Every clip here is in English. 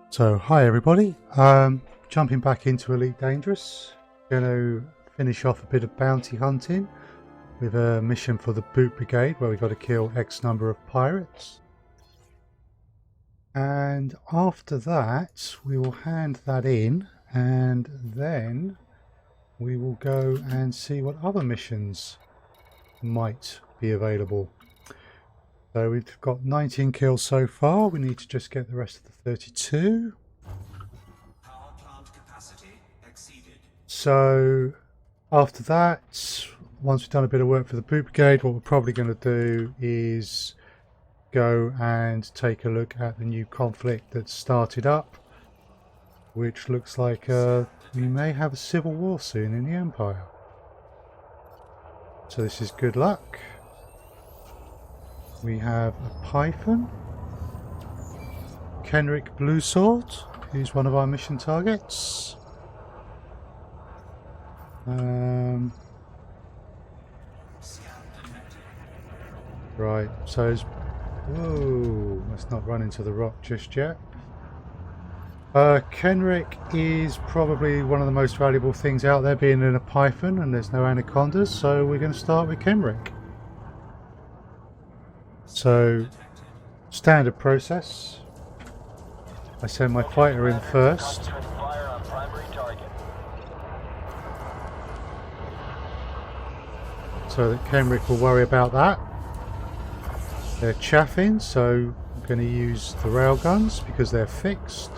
So hi everybody, jumping back into Elite Dangerous, going to finish off a bit of bounty hunting with a mission for the Boot Brigade where we've got to kill X number of pirates. And after that we will hand that in and then we will go and see what other missions might be available. So we've got 19 kills so far, we need to just get the rest of the 32. Power plant capacity exceeded. So after that, once we've done a bit of work for the Boot Brigade, what we're probably going to do is go and take a look at the new conflict that's started up, which looks like we may have a civil war soon in the Empire. So this is good luck. We have a Python, Kenrick Bluesword, who's one of our mission targets. Right, so whoa, let's not run into the rock just yet. Kenrick is probably one of the most valuable things out there, being in a Python and there's no anacondas, so we're going to start with Kenrick. So, standard process. I send my fighter in first. So that Kenrick will worry about that. They're chaffing, so I'm going to use the railguns because they're fixed.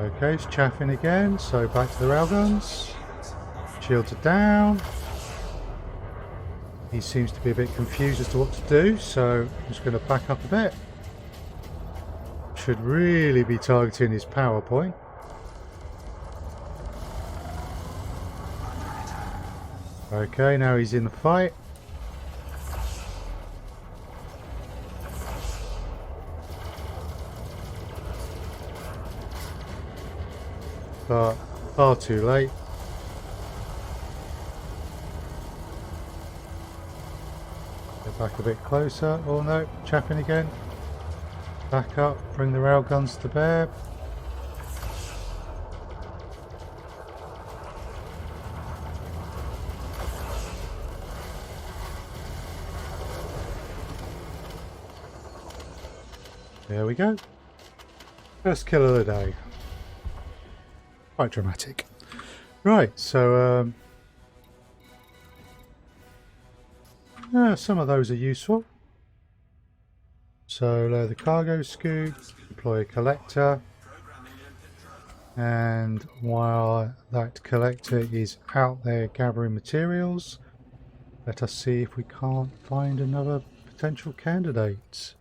Okay, it's chaffing again, so back to the railguns. Shields are down. He seems to be a bit confused as to what to do, so I'm just going to back up a bit. Should really be targeting his power point. Okay, now he's in the fight. But far too late. Get back a bit closer. Oh no, chaffing again. Back up, bring the railguns to bear. There we go. First kill of the day. Quite dramatic. Right, so some of those are useful. So load the cargo scoop, deploy a collector. And while that collector is out there gathering materials, let us see if we can't find another potential candidate.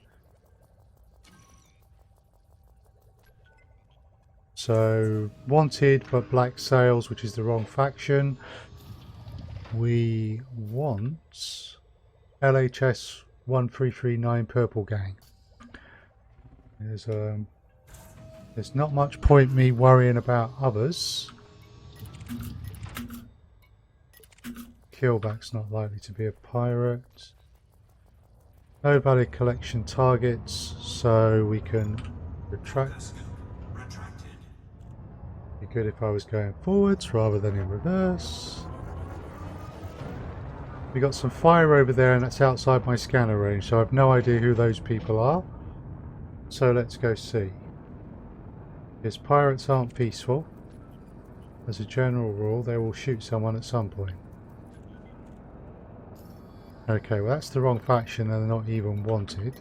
So, wanted but black sails, which is the wrong faction. We want LHS 1339 Purple Gang. There's not much point me worrying about others. Killback's not likely to be a pirate. Nobody collection targets, so we can retract. Be good if I was going forwards rather than in reverse. We got some fire over there, and that's outside my scanner range, so I have no idea who those people are. So let's go see. Because pirates aren't peaceful. As a general rule, they will shoot someone at some point. Okay, well that's the wrong faction and they're not even wanted.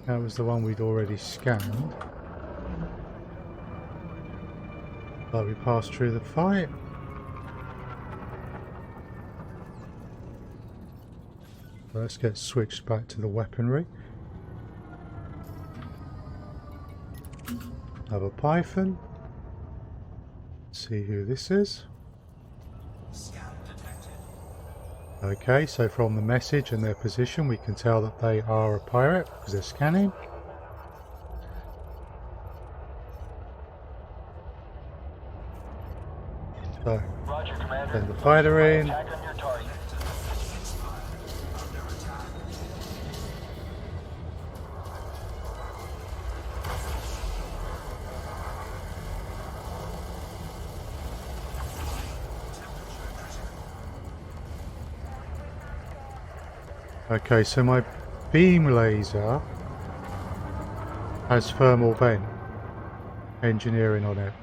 That was the one we'd already scanned. But we passed through the fight. Let's get switched back to the weaponry. Have a python. See who this is. Okay, so from the message and their position we can tell that they are a pirate because they're scanning. So, send the fighter in. Okay, so my beam laser has thermal vent engineering on it,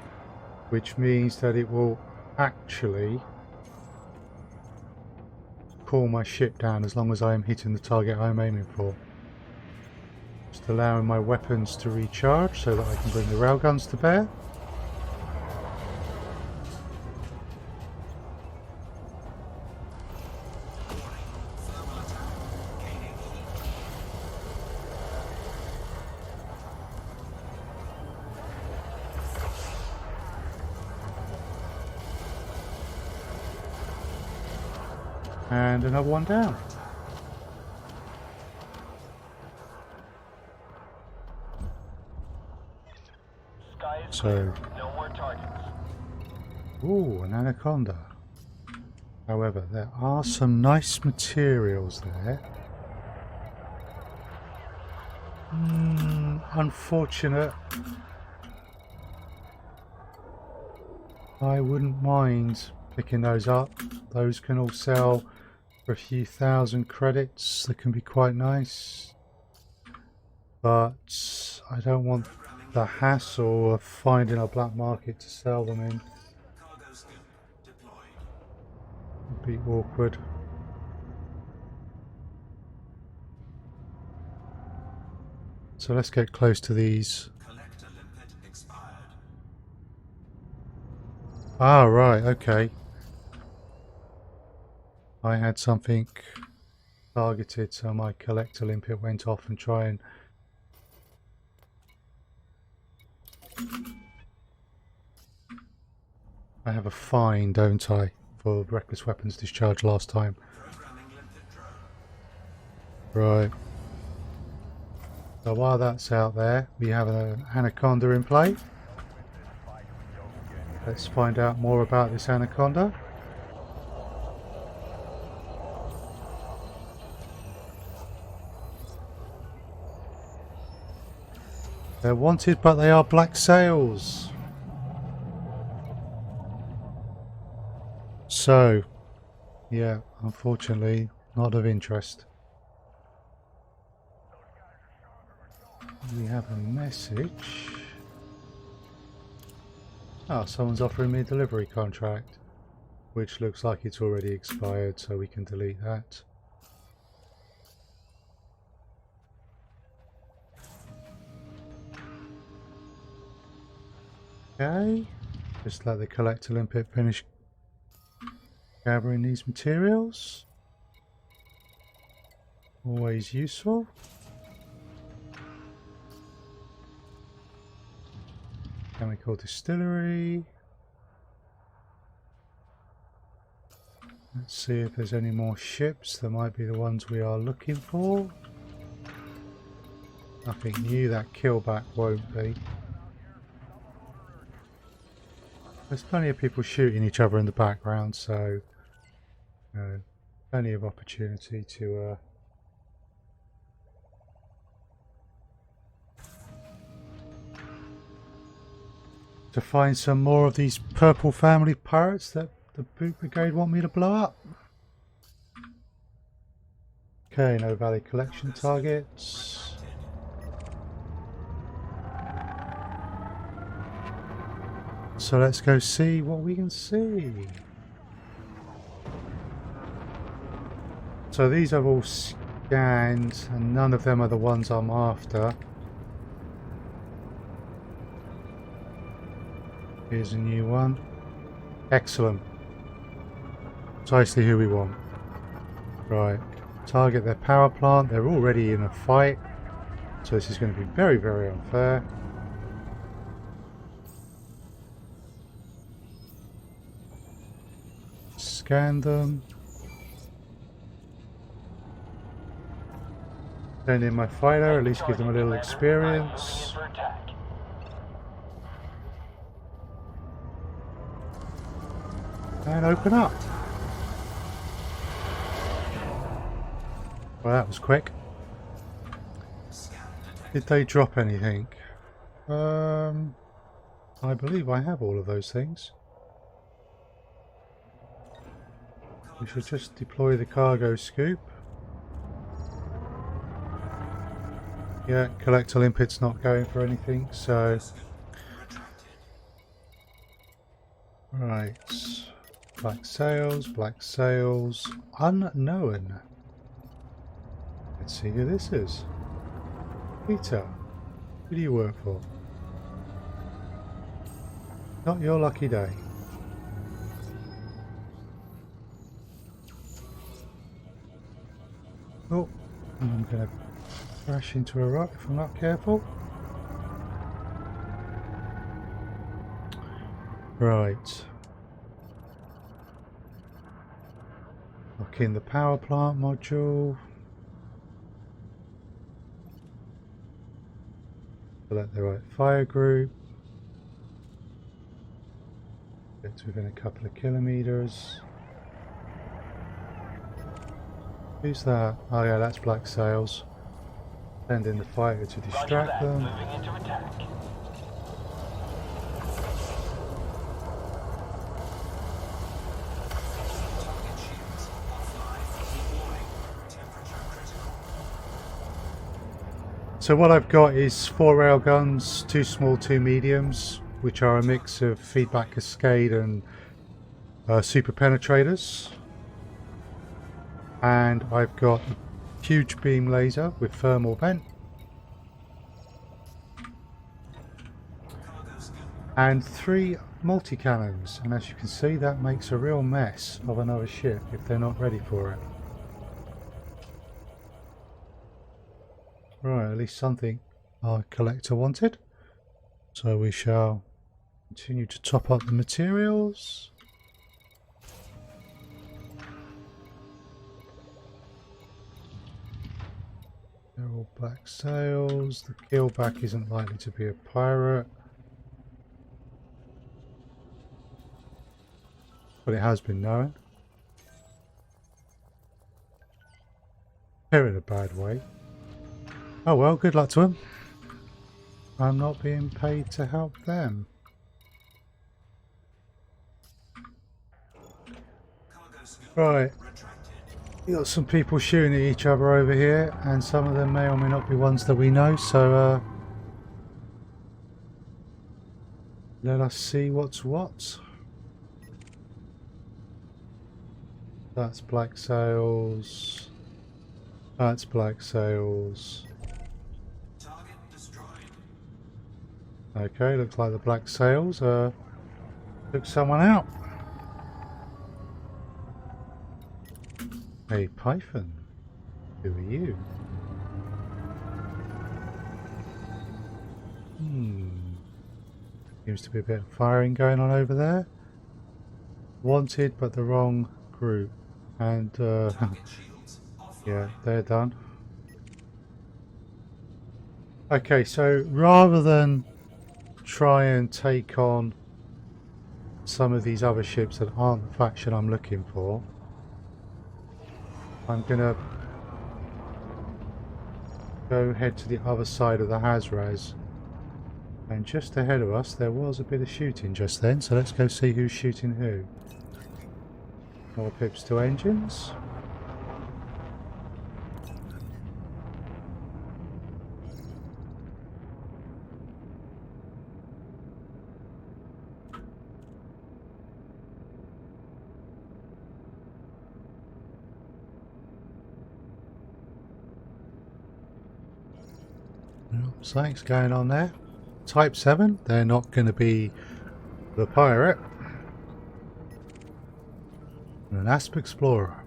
which means that it will actually cool my ship down as long as I am hitting the target I'm aiming for. Just allowing my weapons to recharge so that I can bring the railguns to bear. And another one down. So, no more targets. ooh, an anaconda. However, there are some nice materials there. Unfortunate. I wouldn't mind picking those up. Those can all sell for a few thousand credits. That can be quite nice. But I don't want the hassle of finding a black market to sell them in. It'd be awkward. So let's get close to these. Ah, right, okay. I had something targeted, so my collector limpet went off and try and I have a fine, don't I, for reckless weapons discharge last time. Right. So while that's out there, we have an anaconda in play. Let's find out more about this anaconda. They're wanted, but they are black sails. So, yeah, unfortunately, not of interest. We have a message. Oh, someone's offering me a delivery contract, which looks like it's already expired, so we can delete that. Okay, just let the collector limpet finish gathering these materials. Always useful. Chemical distillery. Let's see if there's any more ships. That might be the ones we are looking for. Nothing new, that killback won't be. There's plenty of people shooting each other in the background, so plenty of opportunity to find some more of these purple family pirates that the boot brigade want me to blow up. Okay, no valley collection targets. So let's go see what we can see. So these are all scanned and none of them are the ones I'm after. Here's a new one. Excellent. Precisely who we want. Right. Target their power plant. They're already in a fight. So this is going to be very, very unfair. Scan them. Send in my fighter, at least give them a little experience. And open up. Well, that was quick. Did they drop anything? I believe I have all of those things. We should just deploy the cargo scoop. Yeah, collector limpet's not going for anything, so... Right. Black sails, unknown. Let's see who this is. Peter, who do you work for? Not your lucky day. Oh, I'm going to crash into a rock if I'm not careful. Right. Lock in the power plant module. Select the right fire group. Get to within a couple of kilometers. Who's that? Oh yeah, that's black sails. Send in the fighter to distract them. Moving into attack. So what I've got is 4 railguns, 2 small, 2 mediums, which are a mix of feedback cascade and super penetrators. And I've got a huge beam laser with thermal vent. And 3 multi-cannons, and as you can see that makes a real mess of another ship if they're not ready for it. Right, at least something our collector wanted. So we shall continue to top up the materials. They're all black sails. The keelback isn't likely to be a pirate. But it has been known. They're in a bad way. Oh well, good luck to them. I'm not being paid to help them. Right. You got some people shooting at each other over here, and some of them may or may not be ones that we know, so let us see what's what. That's black sails. That's black sails. Target destroyed. Okay, looks like the black sails took someone out. Hey, Python, who are you? Seems to be a bit of firing going on over there. Wanted, but the wrong group. And, Target shields yeah, offline. they're done. Okay, so rather than try and take on some of these other ships that aren't the faction I'm looking for, I'm gonna go head to the other side of the Hazraz. And just ahead of us there was a bit of shooting just then, so let's go see who's shooting who. More pips to engines. Well, something's going on there. Type 7, they're not going to be the pirate. And an Asp Explorer.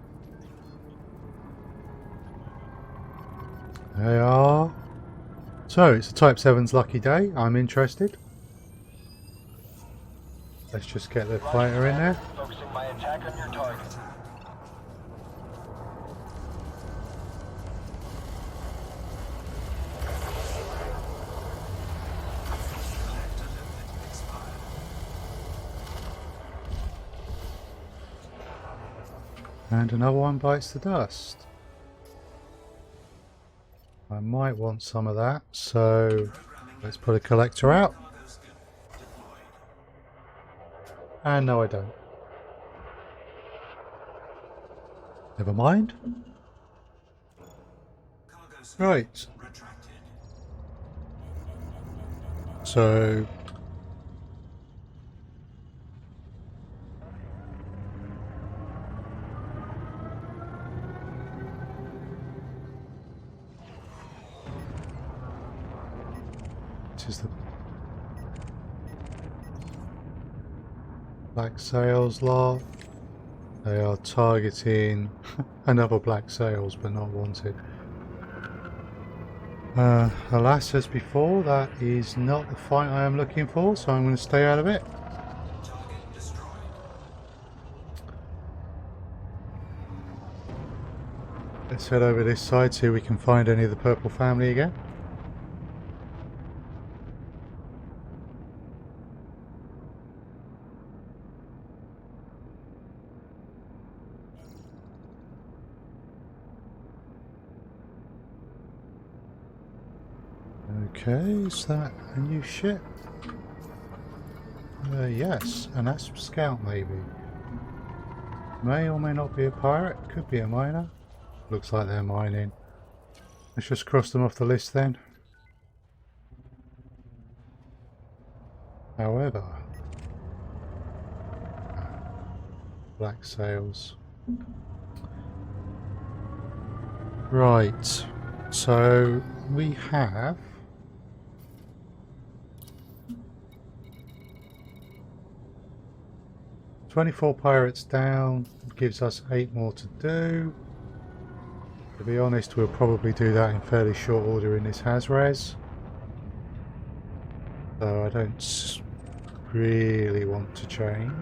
They are. So it's a Type 7's lucky day. I'm interested. Let's just get the fighter in there. Focusing my attack on your target. Collector limit expired. And another one bites the dust. I might want some of that, so let's put a collector out. Cargo skill deployed. And no, I don't. Never mind. Cargo skill Right. retracted. So this is the black sails lot. They are targeting another black sails, but not wanted. Alas, as before, that is not the fight I am looking for, so I'm going to stay out of it. Target destroyed. Let's head over this side, see if we can find any of the purple family again. Okay, is that a new ship? Yes, an Asp Scout maybe. May or may not be a pirate, could be a miner. Looks like they're mining. Let's just cross them off the list then. However, black sails. Right, so we have 24 pirates down, gives us 8 more to do. To be honest, we'll probably do that in fairly short order in this Hazraz. So I don't really want to change.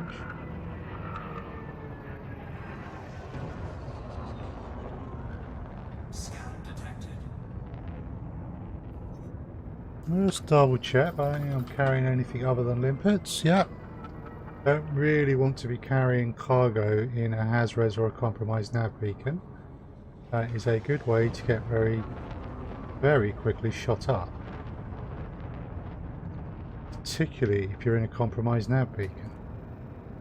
Scout detected. Let's double check. I think I'm carrying anything other than limpets. Yep. Don't really want to be carrying cargo in a Hazraz or a compromised nav beacon. That is a good way to get very, very quickly shot up. Particularly if you're in a compromised nav beacon.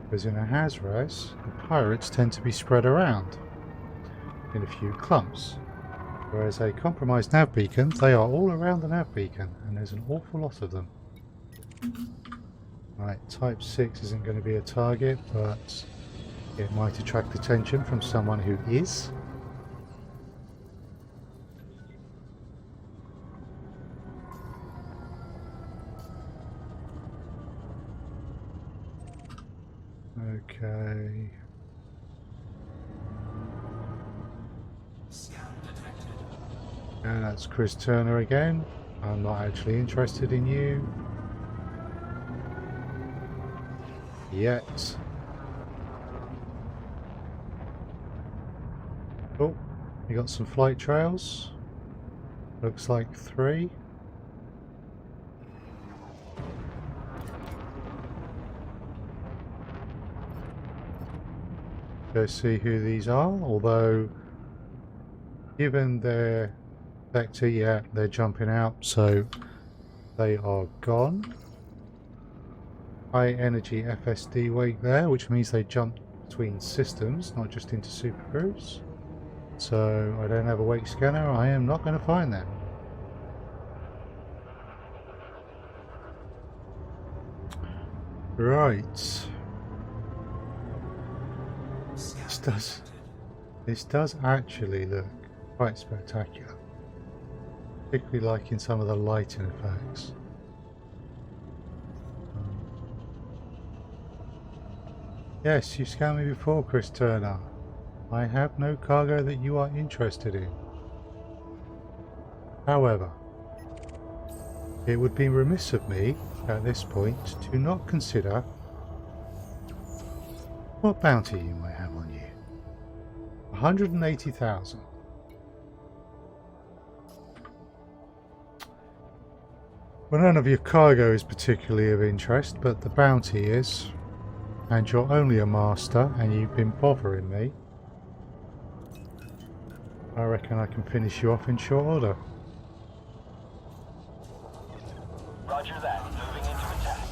Because in a Hazraz, the pirates tend to be spread around in a few clumps. Whereas a compromised nav beacon, they are all around the nav beacon, and there's an awful lot of them. Right, Type 6 isn't going to be a target, but it might attract attention from someone who is. Okay. Scan detected. And that's Chris Turner again. I'm not actually interested in you. Yet. Oh, you got some flight trails. Looks like 3. Go see who these are, although given their vector, yeah, they're jumping out, so they are gone. High energy FSD wake there, which means they jump between systems, not just into super cruise. So I don't have a wake scanner, I am not going to find them. Right. This does actually look quite spectacular. Particularly liking some of the lighting effects. Yes, you scanned me before, Chris Turner. I have no cargo that you are interested in. However, it would be remiss of me at this point to not consider what bounty you might have on you. 180,000. Well, none of your cargo is particularly of interest, but the bounty is. And you're only a master, and you've been bothering me. I reckon I can finish you off in short order. Roger that. Moving into attack.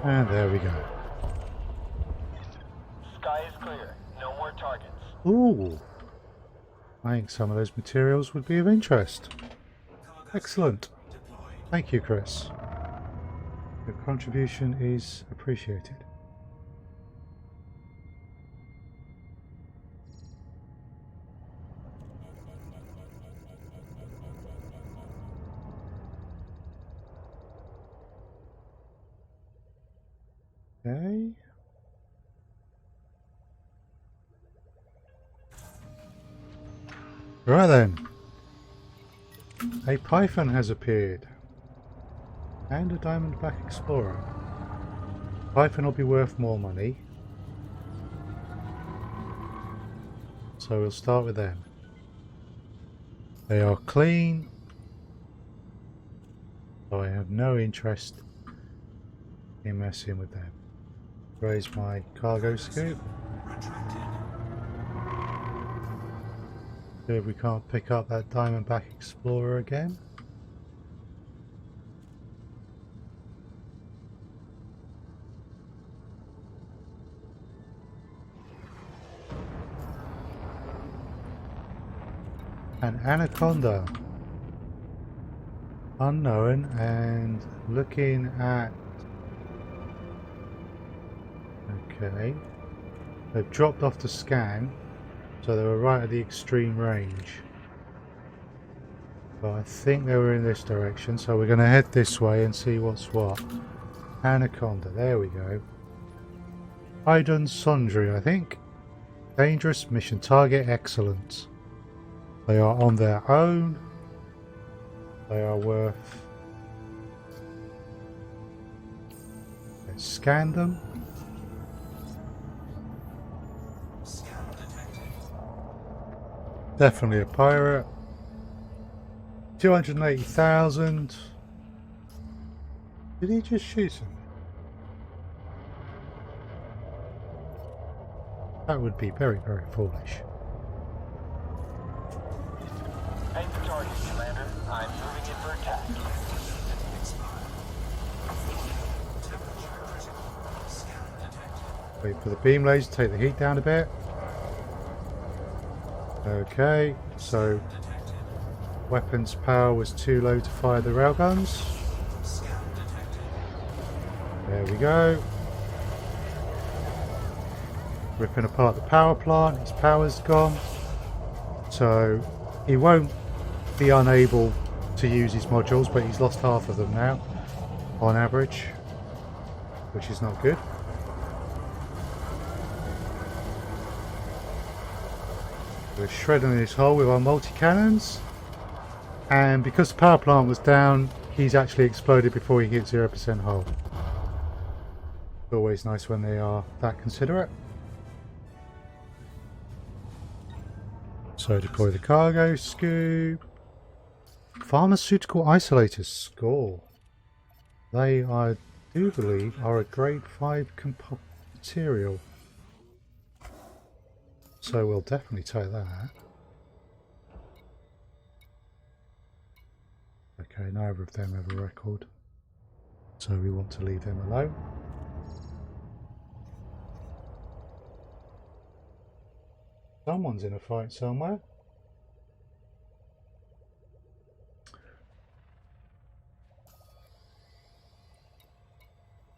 And there we go. Sky is clear. No more targets. Ooh. I think some of those materials would be of interest. Excellent. Deployed. Thank you, Chris. Your contribution is appreciated. Okay. Right then. A python has appeared. And a diamondback explorer. Python will be worth more money. So we'll start with them. They are clean. So I have no interest in messing with them. Raise my cargo scoop. Retracted. See if we can't pick up that diamondback explorer again. An anaconda. Unknown, and looking at... Okay. They've dropped off the scan, so they were right at the extreme range. But I think they were in this direction, so we're going to head this way and see what's what. Anaconda, there we go. Haydn Sundry, I think. Dangerous mission target, excellent. They are on their own. They are worth... Let's scan them. Scan detected. Definitely a pirate. 280,000. Did he just shoot something? That would be very, very foolish. Paint the target, Commander. I'm moving in for attack. Expired. Temperature critical. Scan detected. Wait for the beam laser to take the heat down a bit. Okay, so Detected. weapons power was too low to fire the railguns. Scan detected. There we go. ripping apart the power plant. His power's gone. So he won't be unable to use his modules, but he's lost half of them now, on average, which is not good. We're shredding his hull with our multi-cannons, and because the power plant was down, he's actually exploded before he hit 0% hull. It's always nice when they are that considerate. So deploy the cargo scoop. Pharmaceutical isolators score. They, I do believe, are a grade 5 material. So we'll definitely take that. Okay, neither of them have a record. So we want to leave them alone. Someone's in a fight somewhere.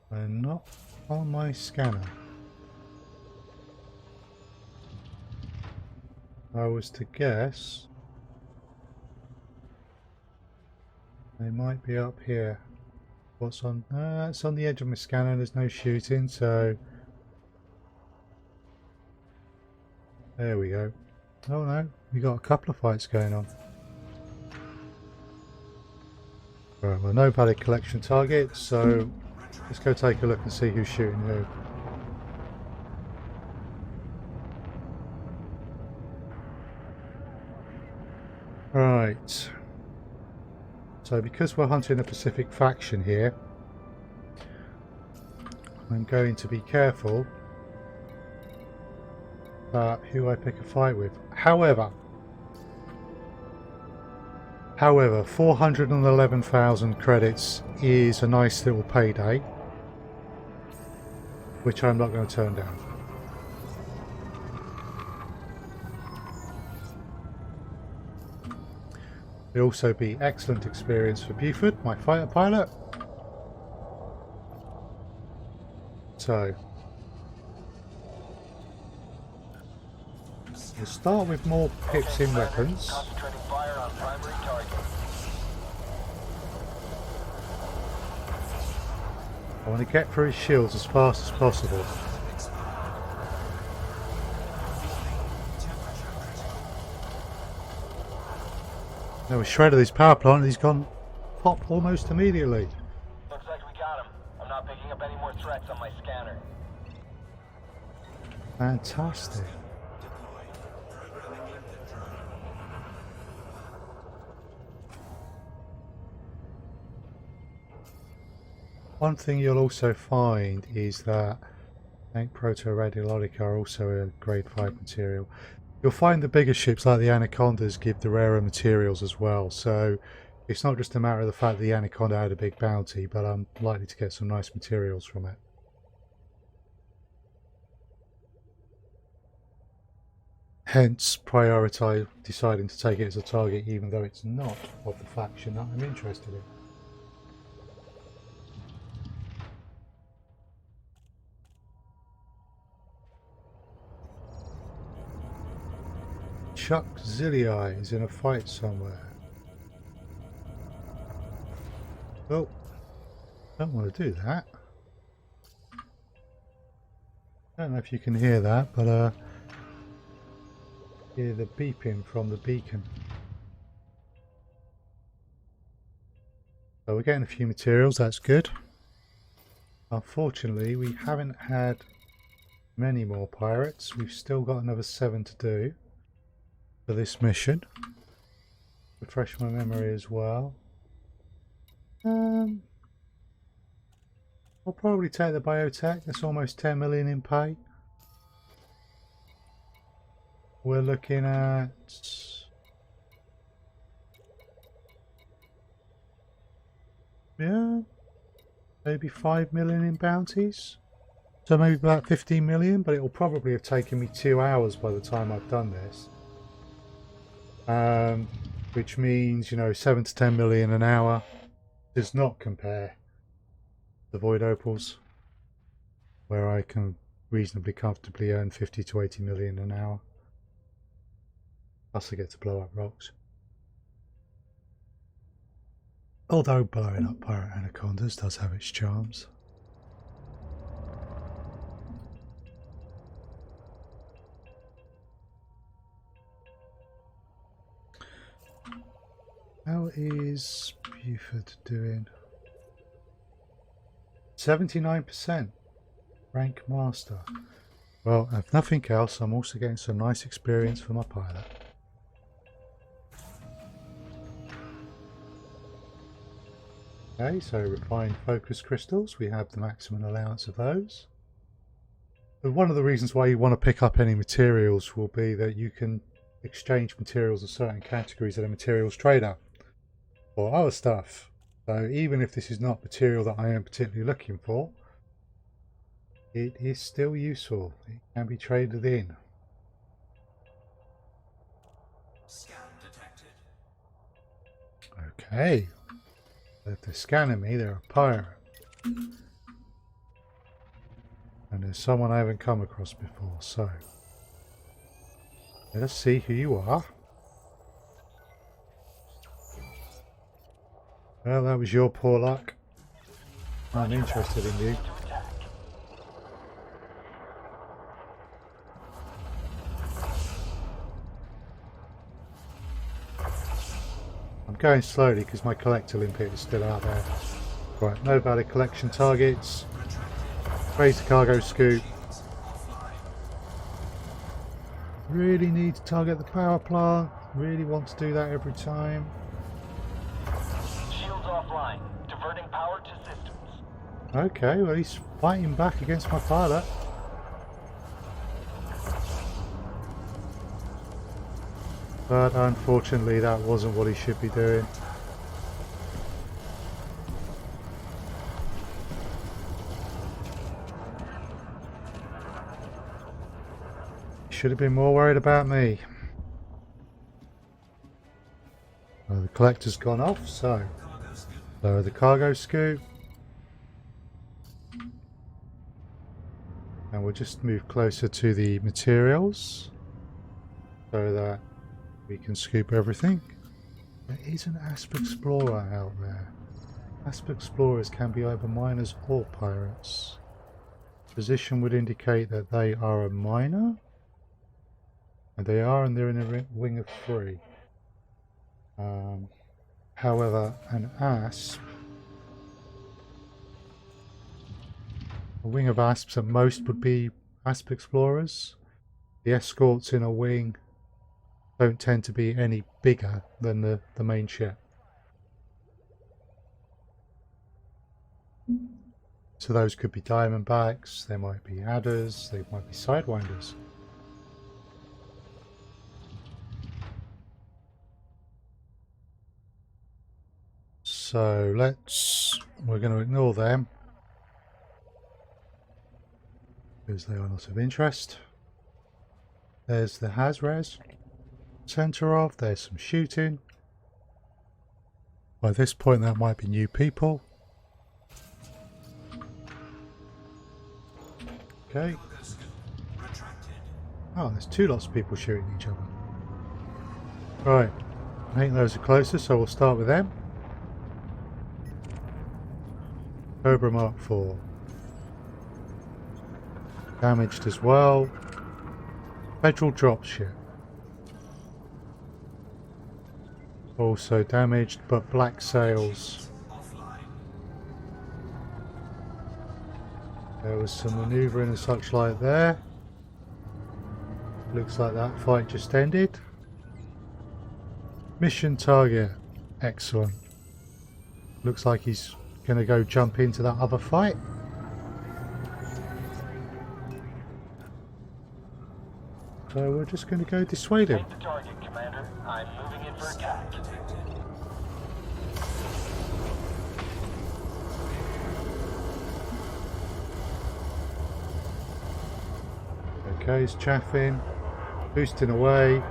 They're not on my scanner. I was to guess they might be up here. What's on? It's on the edge of my scanner. There's no shooting, so there we go. Oh no, we got a couple of fights going on. Right, well, no valid collection targets, so let's go take a look and see who's shooting who. Right. So because we're hunting a Pacific faction here, I'm going to be careful about who I pick a fight with. However, 411,000 credits is a nice little payday, which I'm not going to turn down. It'll also be excellent experience for Buford, my fighter pilot. So we'll start with more pips in weapons. Concentrating fire on primary target. I want to get through his shields as fast as possible. Now we shredded his power plant and he's gone pop almost immediately. Looks like we got him. I'm not picking up any more threats on my scanner. Fantastic. One thing you'll also find is that tank proto-radiologica are also a grade 5 material. You'll find the bigger ships like the Anacondas give the rarer materials as well, so it's not just a matter of the fact that the Anaconda had a big bounty, but I'm likely to get some nice materials from it. Hence, deciding to take it as a target even though it's not of the faction that I'm interested in. Chuck Zillii is in a fight somewhere. Oh, don't want to do that. Don't know if you can hear that, but hear the beeping from the beacon. So we're getting a few materials, that's good. Unfortunately, we haven't had many more pirates. We've still got another 7 to do for this mission. Refresh my memory as well. I'll probably take the biotech. That's almost 10 million in pay. We're looking at maybe 5 million in bounties. So maybe about 15 million, but it will probably have taken me 2 hours by the time I've done this. Which means, 7 to 10 million an hour does not compare to Void Opals, where I can reasonably comfortably earn 50 to 80 million an hour. Plus I get to blow up rocks. Although blowing up pirate anacondas does have its charms. How is Buford doing? 79%. Rank master. Well, if nothing else, I'm also getting some nice experience for my pilot. Okay, so refined focus crystals, we have the maximum allowance of those. But one of the reasons why you want to pick up any materials will be that you can exchange materials of certain categories at a materials trader or other stuff. So even if this is not material that I am particularly looking for, it is still useful. It can be traded in. Scan detected. Okay. If they're scanning me, they're a pirate. And there's someone I haven't come across before, so let us see who you are. Well, that was your poor luck. I'm interested in you. I'm going slowly because my collector limpet is still out there. Right, no valid collection targets. Raise the cargo scoop. Really need to target the power plant. Really want to do that every time. Shields offline. Diverting power to systems. Okay, well he's fighting back against my pilot. But unfortunately that wasn't what he should be doing. He should have been more worried about me. Well, the collector's gone off, so lower the cargo scoop. And we'll just move closer to the materials so that we can scoop everything. There is an Asp Explorer out there. Asp Explorers can be either miners or pirates. Position would indicate that they are a miner. And they are, and they're in a wing of 3. However, an Asp, a wing of Asps at most would be Asp Explorers. The escorts in a wing don't tend to be any bigger than the main ship. So those could be Diamondbacks, they might be Adders, they might be Sidewinders. So we're going to ignore them because they are not of interest. There's the Hazres. Center of, there's some shooting. By this point that might be new people. Okay. Oh, there's 2 lots of people shooting each other. Right, I think those are closer, so we'll start with them. Cobra Mark 4. Damaged as well. Federal dropship. Also damaged, but black sails. There was some manoeuvring and such like there. Looks like that fight just ended. Mission target. Excellent. Looks like he's going to go jump into that other fight. So we're just going to go dissuade him. Take the target, Commander. I'm moving in for attack. Okay, he's chaffing, boosting away.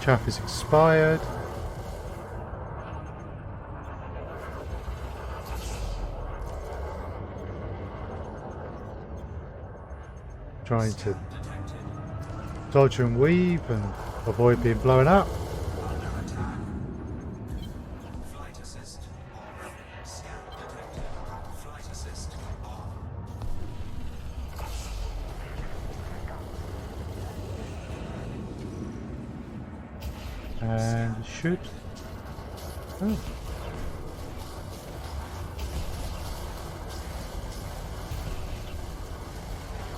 Chaff is expired. trying to dodge and weave and avoid being blown up. Flight assist off. Scan detected. Flight assist on. And shoot. Oh.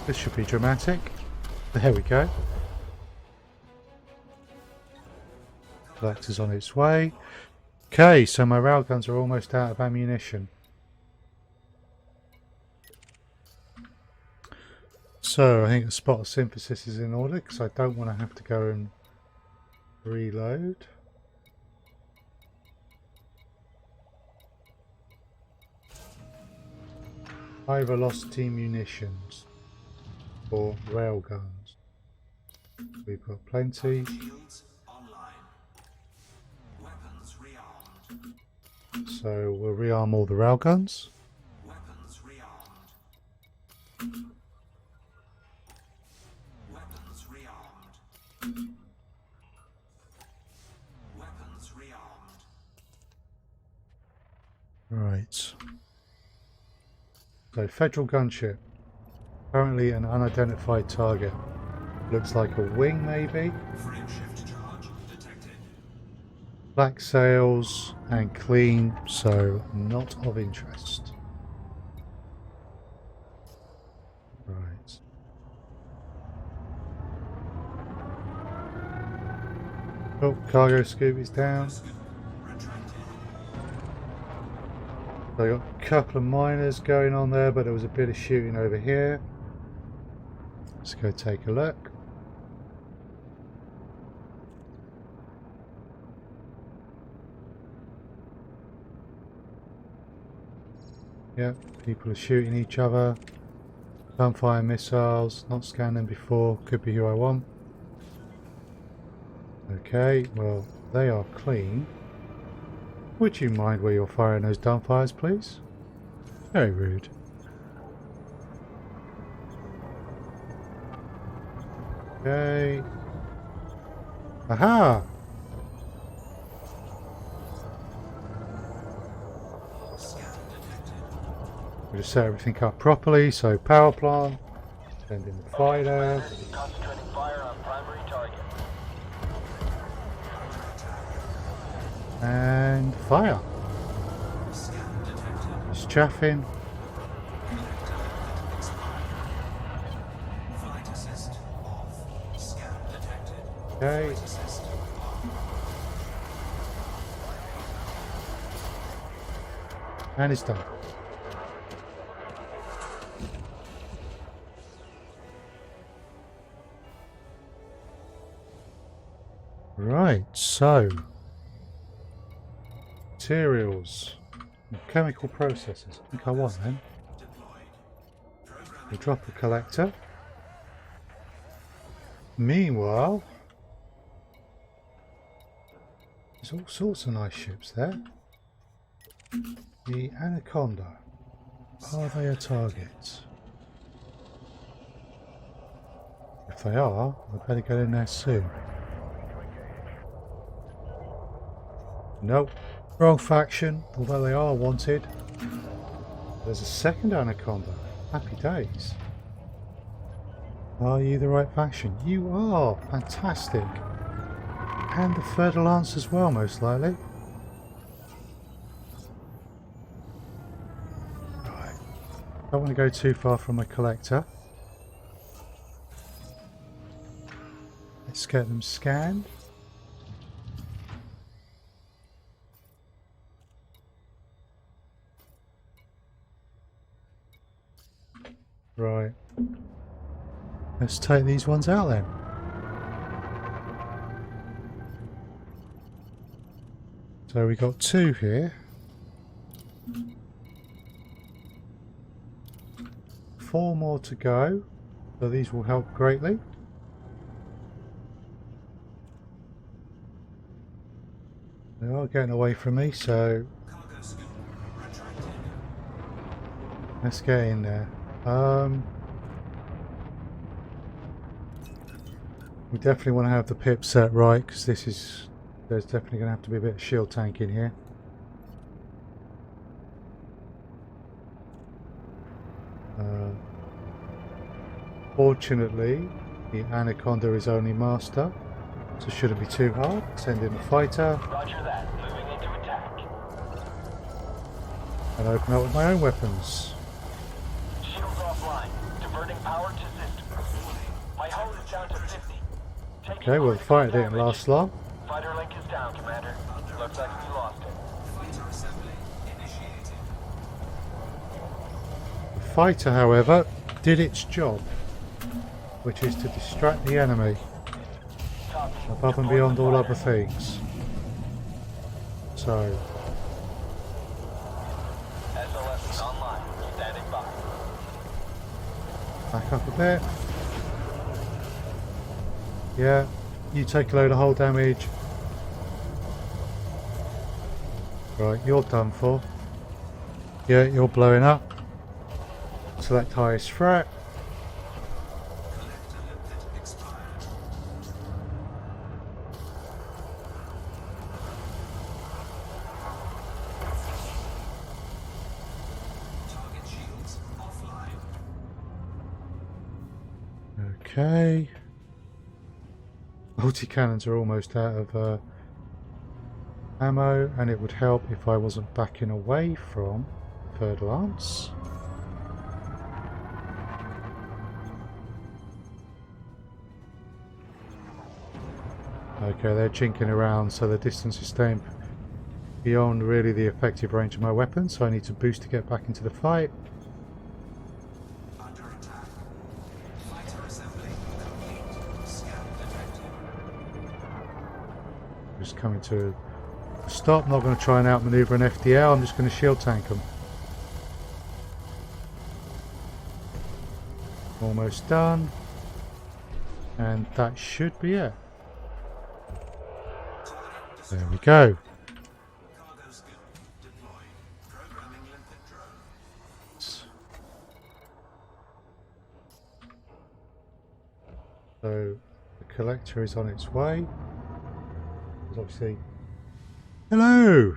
This should be dramatic. There we go. Collector's on its way. Okay, so my railguns are almost out of ammunition. So I think the spot of synthesis is in order because I don't want to have to go and reload. High velocity munitions for railguns. We've got plenty. Shields online. Weapons rearmed. So we'll rearm all the railguns. Weapons rearmed. Weapons rearmed. Weapons rearmed. Right. So Federal gunship. Currently an unidentified target. Looks like a wing maybe. Frame shift charge detected. Black sails and clean, so not of interest. Right. Oh, cargo scoop is down. Retracted. So I got a couple of miners going on there, but there was a bit of shooting over here. Let's go take a look. Yep, people are shooting each other. Gunfire missiles, not scanned them before, could be who I want. Okay, well, they are clean. Would you mind where you're firing those gunfires, please? Very rude. Okay. Aha! Scan detected. We'll just set everything up properly, so power plant, sending the fighter, Concentrating fire on primary target. and fire. Scan detected. It's chaffing. Flight assist off. Scan detected. Okay. Flight assist on. And it's done. Right, so materials, chemical processes. I think I want them. We'll drop a collector. Meanwhile, there's all sorts of nice ships there. The Anaconda. Are they a target? If they are, I better get in there soon. Nope. Wrong faction, although they are wanted. There's a second Anaconda. Happy days. Are you the right faction? You are! Fantastic. And the third Lance as well, most likely. Right. Don't want to go too far from my collector. Let's get them scanned. Right. Let's take these ones out then. So we got two here. 4 more to go. So these will help greatly. They are getting away from me, so Cargo scoop retracted. let's get in there. We definitely want to have the pip set right, because there's definitely going to have to be a bit of shield tank in here. Fortunately, the Anaconda is only master, so shouldn't be too hard. Send in the fighter Roger that. Moving into attack. and open up with my own weapons. Shields offline. Diverting power to system. My hull is down to 50. Taking Okay, well the critical fight didn't damage. last long. Fighter link is down, Commander. Looks like we lost it. Fighter assembly initiated. The fighter, however, did its job, which is to distract the enemy Copy. above and Deploy beyond the all fighter. other things. So, SLS is online. Standing by. back up a bit. Yeah, you take a load of hull damage. Right, you're done for. Yeah, you're blowing up. Select highest threat. Collector limpet expired. Target shields offline. Okay. Multi-cannons are almost out of ammo, and it would help if I wasn't backing away from third lance. Okay, they're chinking around, so the distance is staying beyond really the effective range of my weapon, so I need to boost to get back into the fight. Under attack. Fighter assembly complete. Scan detected. Just coming to a stop. Not going to try and outmaneuver an FDL, I'm just going to shield tank them. Almost done. And that should be it. There we go. Cargo scoop deployed. Programming limpet drone. So the collector is on its way. There's obviously. Hello!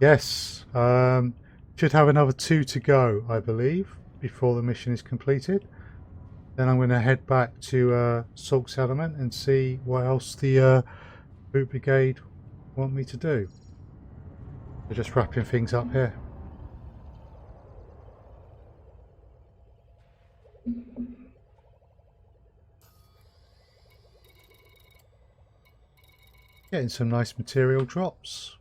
Yes, should have another 2 to go, I believe, before the mission is completed. Then I'm going to head back to Sulk Settlement and see what else the Boot Brigade want me to do. We're just wrapping things up here. Getting some nice material drops.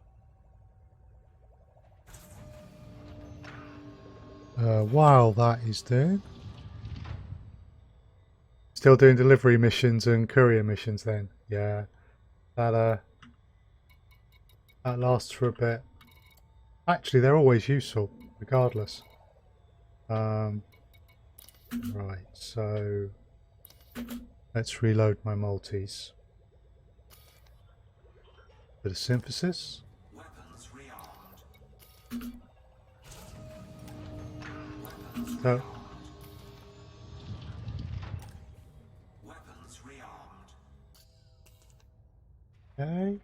While that is doing, still doing delivery missions and courier missions then. Yeah, that lasts for a bit. Actually, they're always useful, regardless. Right, so let's reload my multis. Bit of synthesis. Weapons rearmed. Weapons So, Weapons rearmed. okay.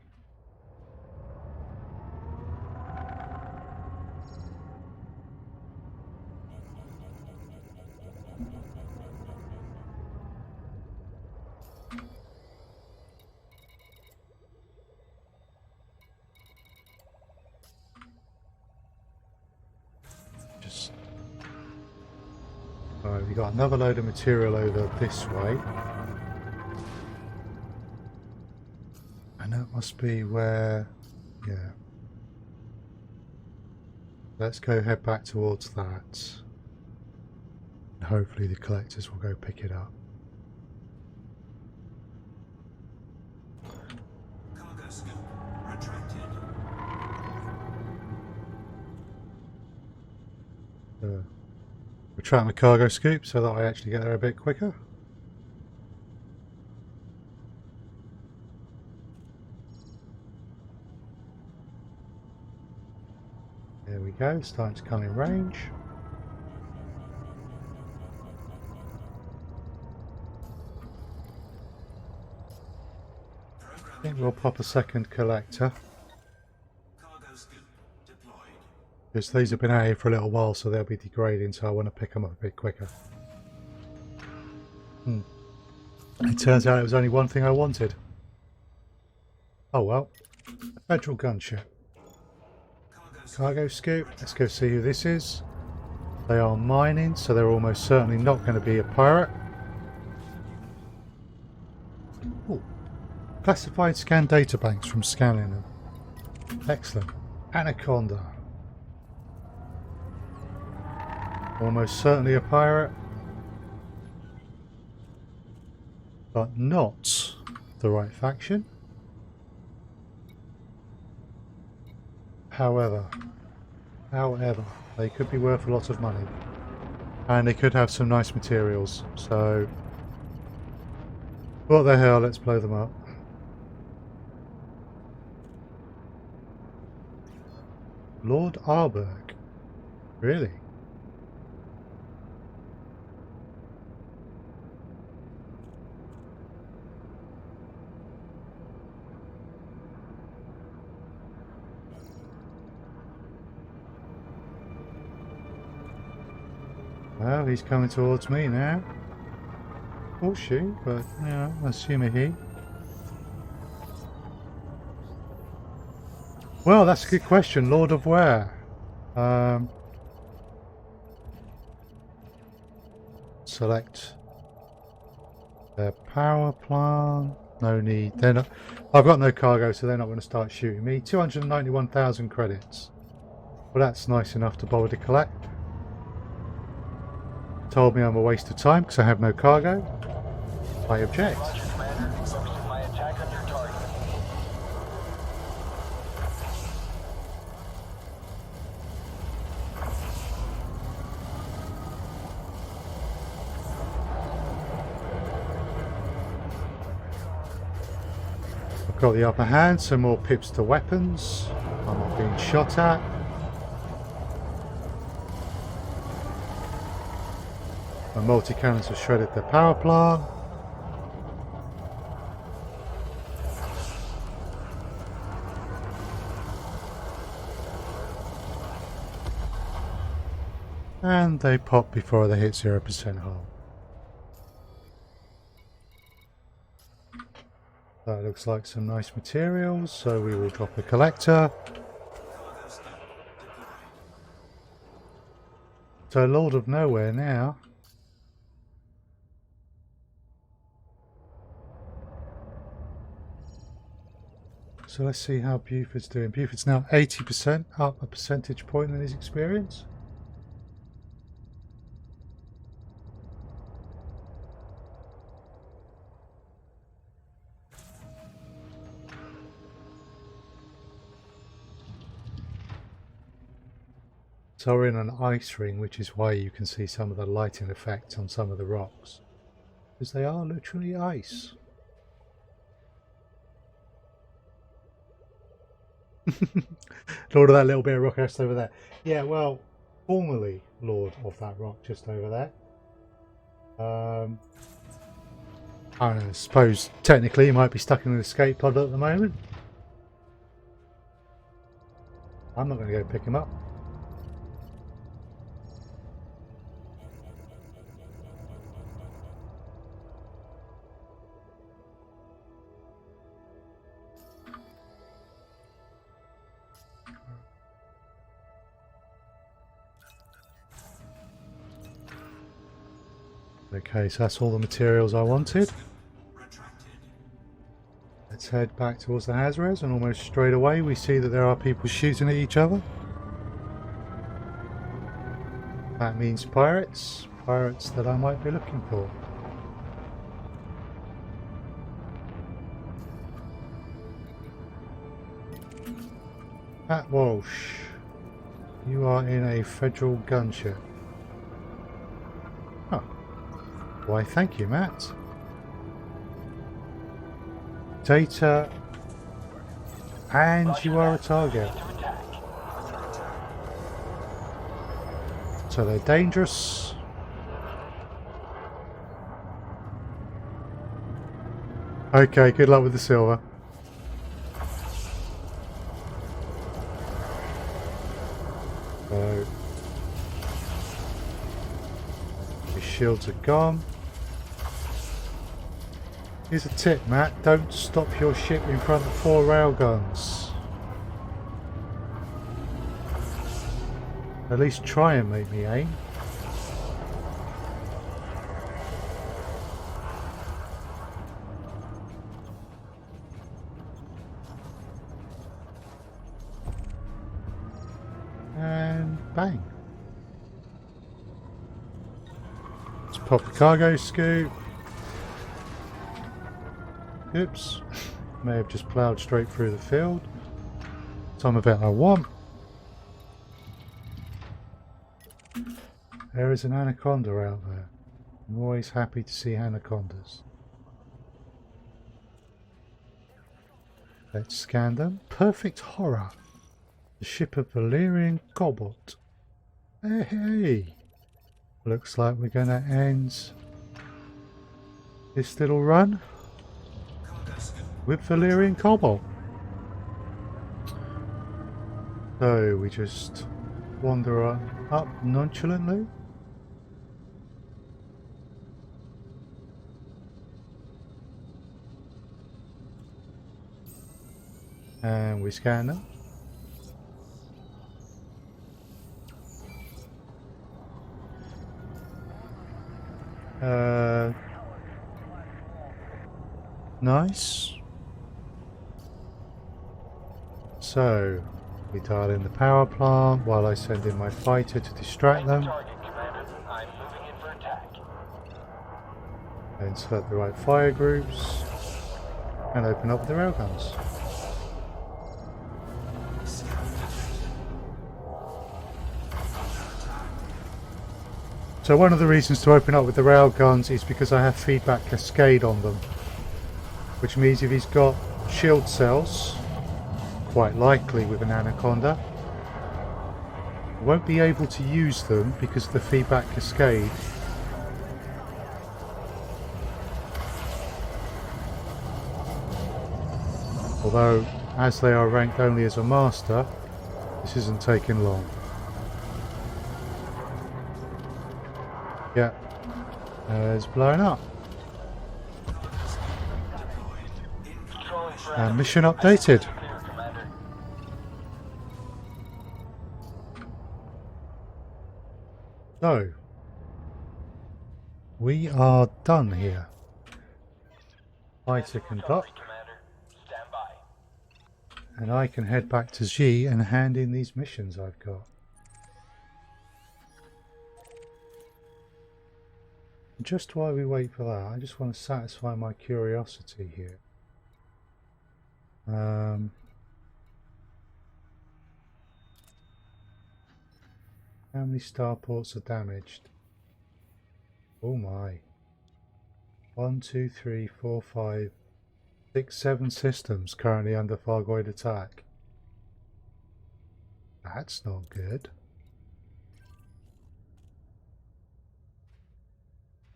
Just right, we got another load of material over this way. And that must be where, yeah. Let's go head back towards that. And hopefully the collectors will go pick it up. Cargo scoop retracted. Retract my cargo scoop so that I actually get there a bit quicker. There we go, starting to come in range. think we'll pop a second collector. Cargo scoop deployed. Because these have been out here for a little while, so they'll be degrading, so I want to pick them up a bit quicker. It turns out it was only one thing I wanted. Oh well. A federal gunship. Cargo scoop. Let's go see who this is. They are mining, so they're almost certainly not going to be a pirate. Ooh. Classified scan databanks from scanning them. Excellent. Anaconda. Almost certainly a pirate. But not the right faction. However, they could be worth a lot of money. And they could have some nice materials. So, what the hell, let's blow them up. Lord Arberg. Really? Well, he's coming towards me now. Or she, but, you know, I assume a he. Well, that's a good question. Lord of where? Select their power plant. No need. They're not. I've got no cargo, so they're not going to start shooting me. 291,000 credits. Well, that's nice enough to bother to collect. Told me I'm a waste of time because I have no cargo. I object. Roger, Commander. Focusing my attack on your target. I've got the upper hand, some more pips to weapons. I'm not being shot at. My multi-cannons have shredded their power plant. And they pop before they hit 0% hull. That looks like some nice materials, so we will drop a collector. Cargo scoop deployed. So Lord of Nowhere now. So let's see how Buford's doing. Buford's now 80%, up a percentage point in his experience. So we're in an ice ring, which is why you can see some of the lighting effects on some of the rocks. Because they are literally ice. Lord of that little bit of rock just over there. Yeah, well, formerly Lord of that rock just over there. I don't know, I suppose technically he might be stuck in an escape pod at the moment. I'm not going to go pick him up. Okay, so that's all the materials I wanted. Retracted. Let's head back towards the Hazres, and almost straight away we see that there are people shooting at each other. That means pirates. Pirates that I might be looking for. Pat Walsh, you are in a federal gunship. Oh. Why, thank you, Matt. Data, and Roger, you are a Commander. target. Ready to attack. So they're dangerous. Okay, good luck with the silver. So your shields are gone. Here's a tip, Matt. Don't stop your ship in front of 4 railguns. At least try and make me aim. And bang. Let's pop the cargo scoop. Oops. May have just ploughed straight through the field. Some of it I want. There is an anaconda out there. I'm always happy to see anacondas. Let's scan them. Perfect horror. The ship of Valerian Cobalt. Hey, hey. Looks like we're going to end this little run with Valerian Cobalt. So we just wander up nonchalantly. And we scan them. Nice. So we dial in the power plant while I send in my fighter to distract them. Target, Commander. I'm moving in for attack. And select the right fire groups and open up the railguns. So one of the reasons to open up with the railguns is because I have feedback cascade on them, which means if he's got shield cells, quite likely with an anaconda, I won't be able to use them because of the feedback cascade. Although, as they are ranked only as a master, this isn't taking long. Yeah, it's blown up. And mission updated. Clear, Commander. So, we are done here. Fighter can dock, Commander. Stand by. and I can head back to G and hand in these missions I've got. Just while we wait for that, I just want to satisfy my curiosity here. How many starports are damaged? Oh my. 1, 2, 3, 4, 5, 6, 7 systems currently under Thargoid attack. That's not good.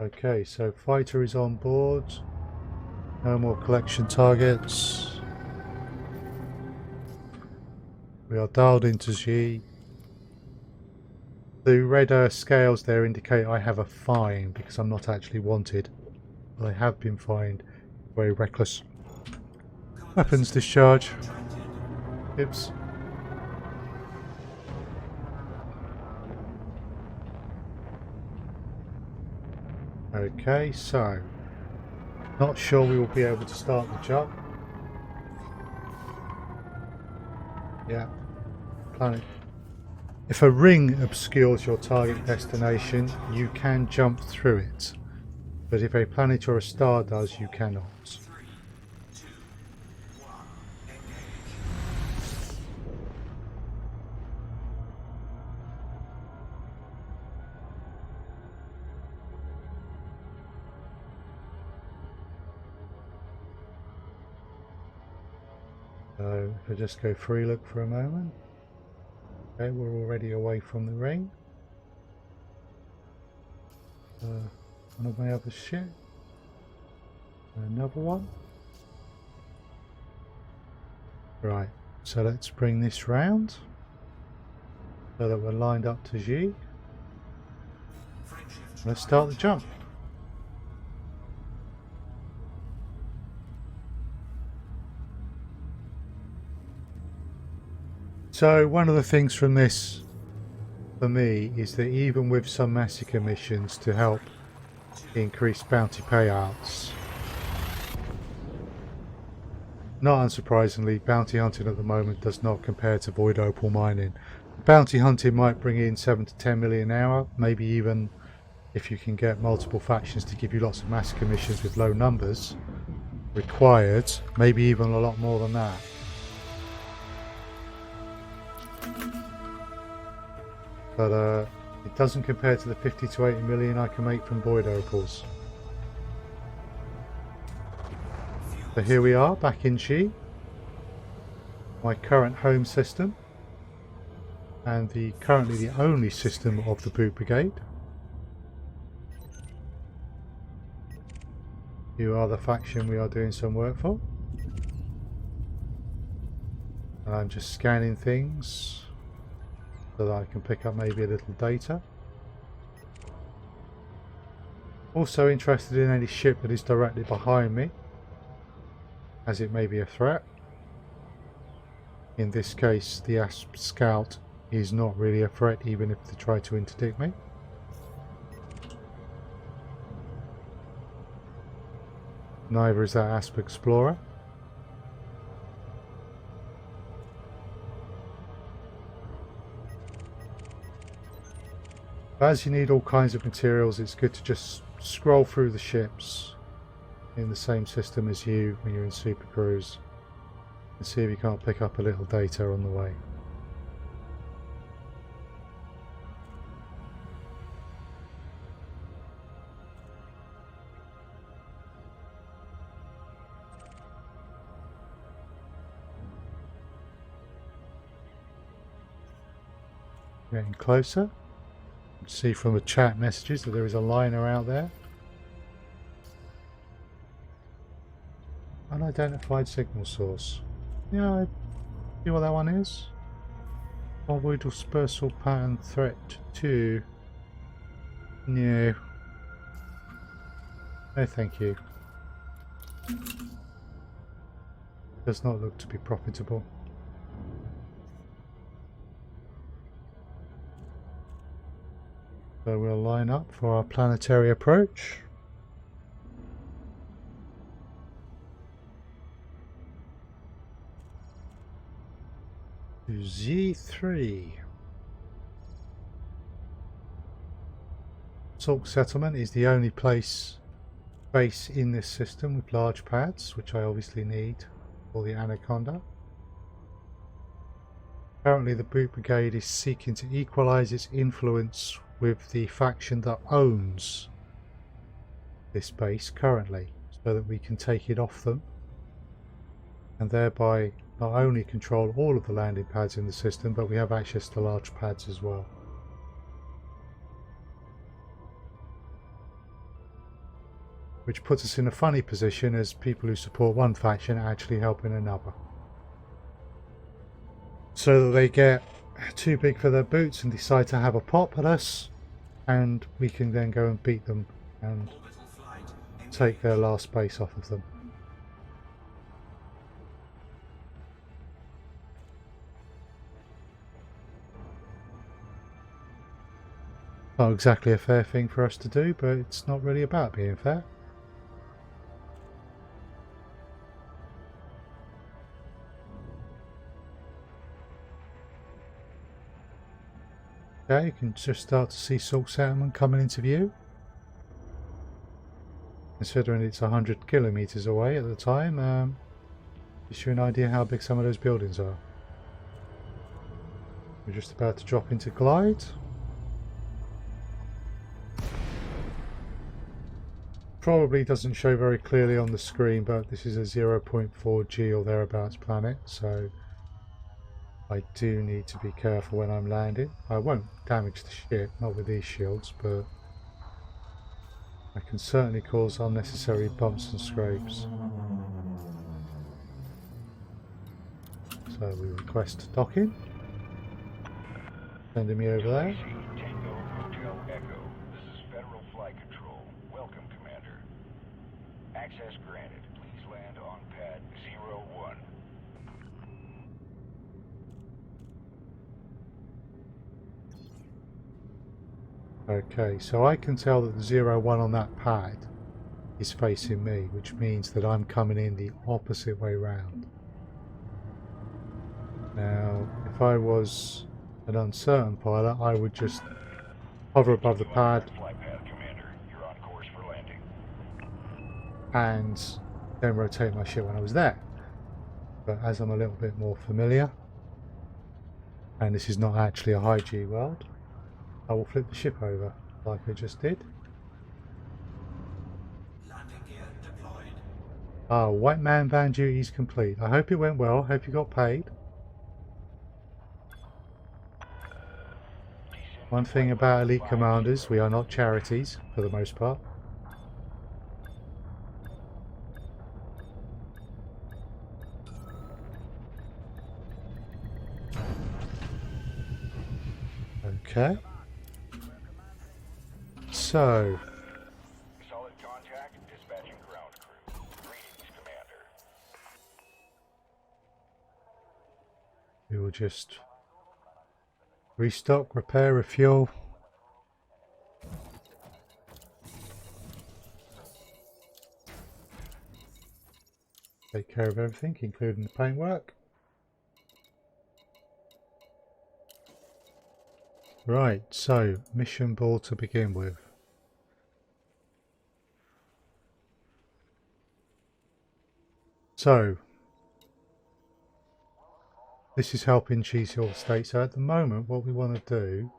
Okay, so fighter is on board. No more collection targets. We are dialed into G. The red scales there indicate I have a fine because I'm not actually wanted. But I have been fined. Very reckless. Weapons discharge. Oops. Okay, so not sure we will be able to start the jump. Yeah, planet. If a ring obscures your target destination, you can jump through it. But if a planet or a star does, you cannot. 3, 2, 1, engage. So if I just go free look for a moment. Okay, we're already away from the ring. One of my other ship. Another one. Right, so let's bring this round. so that we're lined up to G. Frameshift Let's start the jump. So one of the things from this for me is that even with some massacre missions to help increase bounty payouts, not unsurprisingly, bounty hunting at the moment does not compare to void opal mining. Bounty hunting might bring in 7 to 10 million an hour, maybe even if you can get multiple factions to give you lots of massacre missions with low numbers required, maybe even a lot more than that. But it doesn't compare to the 50 to 80 million I can make from void opals. So here we are, back in Xi, my current home system, and currently the only system of the Boot Brigade. You are the faction we are doing some work for. And I'm just scanning things so that I can pick up maybe a little data. Also interested in any ship that is directly behind me, as it may be a threat. In this case, the Asp Scout is not really a threat, even if they try to interdict me. Neither is that Asp Explorer. As you need all kinds of materials, it's good to just scroll through the ships in the same system as you when you're in Super Cruise and see if you can't pick up a little data on the way. Getting closer. See from the chat messages that there is a liner out there. Unidentified signal source. Yeah, I see what that one is. Convoy dispersal pattern threat 2. No. No thank you. Does not look to be profitable. So we'll line up for our planetary approach. To Z3. SilmarUK settlement is the only base in this system with large pads, which I obviously need for the Anaconda. Currently the Boot Brigade is seeking to equalise its influence with the faction that owns this base currently, so that we can take it off them and thereby not only control all of the landing pads in the system, but we have access to large pads as well. Which puts us in a funny position as people who support one faction are actually helping another. So that they get too big for their boots and decide to have a pop at us, and we can then go and beat them and take their last base off of them. Not exactly a fair thing for us to do, but it's not really about being fair. Okay, you can just start to see SilmarUK settlement coming into view. Considering it's 100 kilometers away at the time, gives you an idea how big some of those buildings are. We're just about to drop into glide. Probably doesn't show very clearly on the screen, but this is a 0.4 G or thereabouts planet, so I do need to be careful when I'm landing. I won't damage the ship, not with these shields, but I can certainly cause unnecessary bumps and scrapes. So we request docking. Sending me over there. Tango Hotel Echo. This is Federal Flight Control. Welcome, Commander. Access granted. Please land on pad 01. Okay, so I can tell that the 01 on that pad is facing me, which means that I'm coming in the opposite way round. Now, if I was an uncertain pilot, I would just hover above the pad Flight path, Commander. You're on course for landing. and then rotate my ship when I was there. But as I'm a little bit more familiar, and this is not actually a high G world, I will flip the ship over like I just did. Landing gear deployed. Ah, white man van duties complete. I hope it went well. Hope you got paid. One thing about elite commanders, we are not charities for the most part. Okay. So, Solid contact. Dispatching ground crew. Greetings, Commander. we will just restock, repair, refuel. Take care of everything, including the paintwork. Right, so mission board to begin with. So, this is helping Cheese Hill State. So at the moment, what we want to do,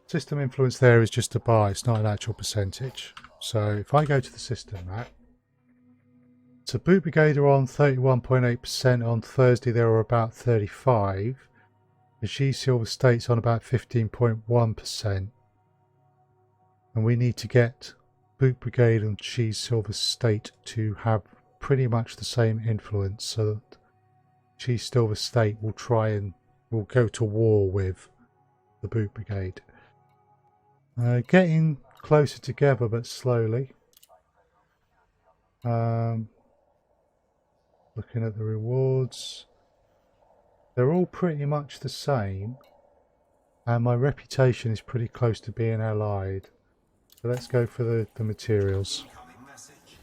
system influence there is just a bar, it's not an actual percentage. So if I go to the system map, so Boot Brigade are on 31.8%, on Thursday they were about 35. The G Silver State's on about 15.1%. And we need to get Boot Brigade and G Silver State to have pretty much the same influence, so that G Silver State will will go to war with the Boot Brigade. Getting closer together but slowly. Looking at the rewards, they're all pretty much the same, and my reputation is pretty close to being allied. So let's go for the materials. Incoming message.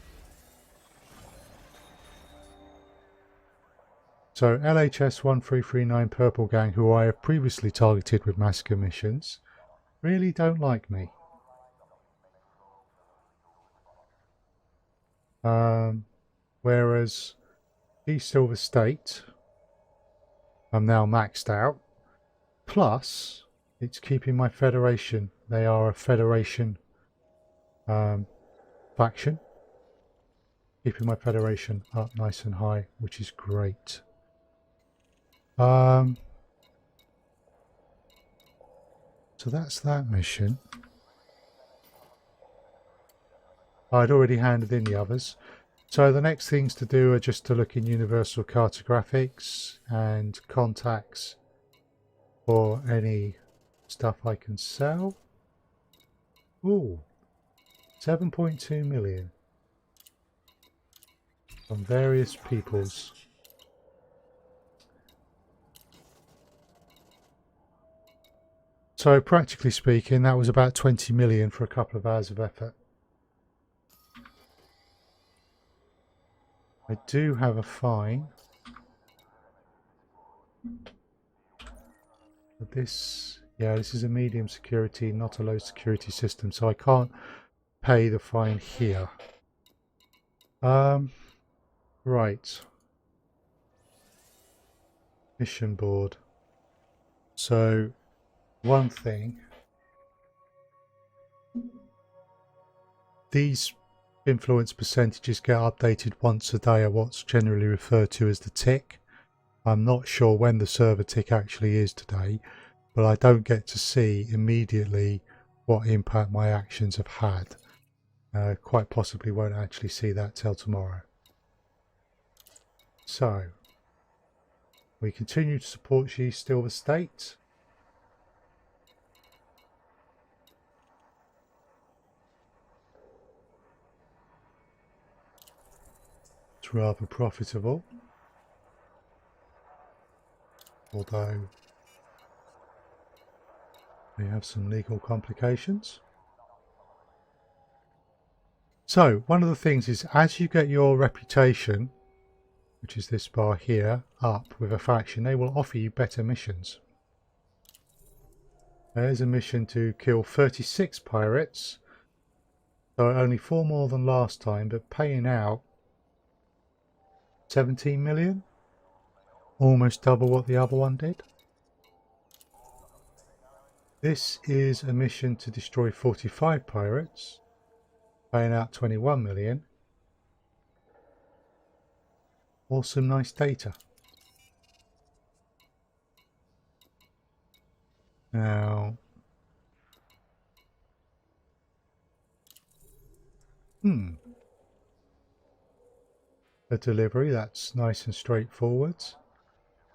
So LHS 1339 Purple Gang, who I have previously targeted with massacre missions, really don't like me. Whereas East Silver State, I'm now maxed out. Plus, it's keeping my Federation. They are a Federation faction. Keeping my Federation up nice and high, which is great. So that's that mission. I'd already handed in the others. So the next things to do are just to look in Universal Cartographics and contacts for any stuff I can sell. Ooh, 7.2 million from various peoples. So practically speaking, that was about 20 million for a couple of hours of effort. I do have a fine. But this is a medium security, not a low security system, so I can't pay the fine here. Right. Mission board. So, one thing. These influence percentages get updated once a day at what's generally referred to as the tick. I'm not sure when the server tick actually is today, but I don't get to see immediately what impact my actions have had. Quite possibly won't actually see that till tomorrow. So, we continue to support She Silver State. It's rather profitable. Although we have some legal complications. So one of the things is, as you get your reputation, which is this bar here, up with a faction, they will offer you better missions. There's a mission to kill 36 pirates, so only 4 more than last time, but paying out 17 million, almost double what the other one did. This is a mission to destroy 45 pirates, paying out 21 million. Awesome, nice data. Now, a delivery, that's nice and straightforward.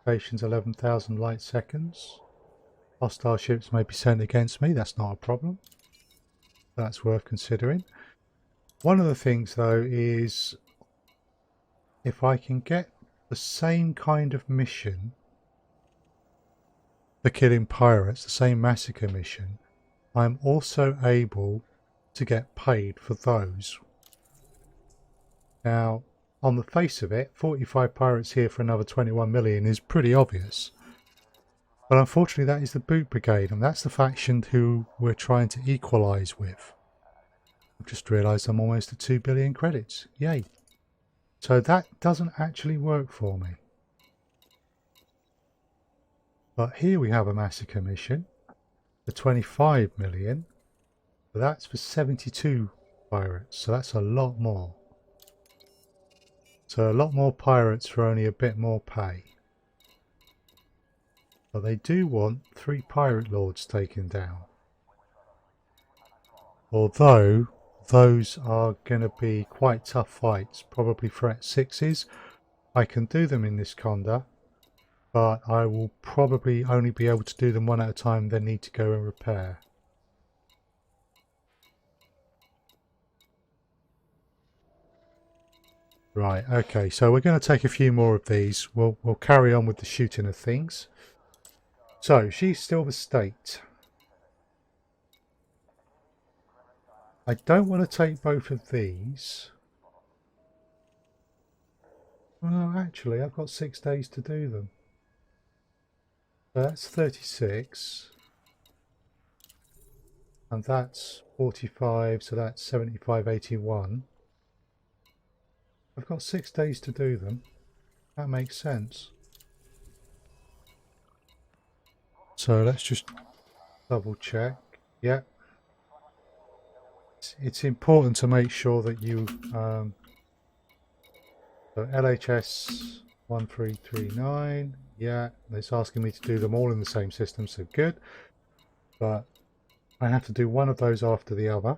Station's 11,000 light seconds. Hostile ships may be sent against me, that's not a problem. That's worth considering. One of the things though is, if I can get the same kind of mission for killing pirates, the same massacre mission, I'm also able to get paid for those. Now, on the face of it, 45 pirates here for another 21 million is pretty obvious. But unfortunately that is the Boot Brigade, and that's the faction who we're trying to equalise with. I've just realised I'm almost at 2 billion credits. Yay. So that doesn't actually work for me. But here we have a massacre mission for 25 million. But that's for 72 pirates, so that's a lot more. So a lot more pirates for only a bit more pay. But they do want 3 pirate lords taken down. Although those are going to be quite tough fights, probably threat 6s. I can do them in this Conda, but I will probably only be able to do them one at a time, then need to go and repair. Right, okay, so we're going to take a few more of these. We'll carry on with the shooting of things. So, she's still the state. I don't want to take both of these. Well, actually, I've got 6 days to do them. So that's 36. And that's 45, so that's 75, 81. I've got 6 days to do them. That makes sense. So let's just double check. Yep. It's important to make sure that you so LHS 1339, yeah, it's asking me to do them all in the same system, so good, but I have to do one of those after the other.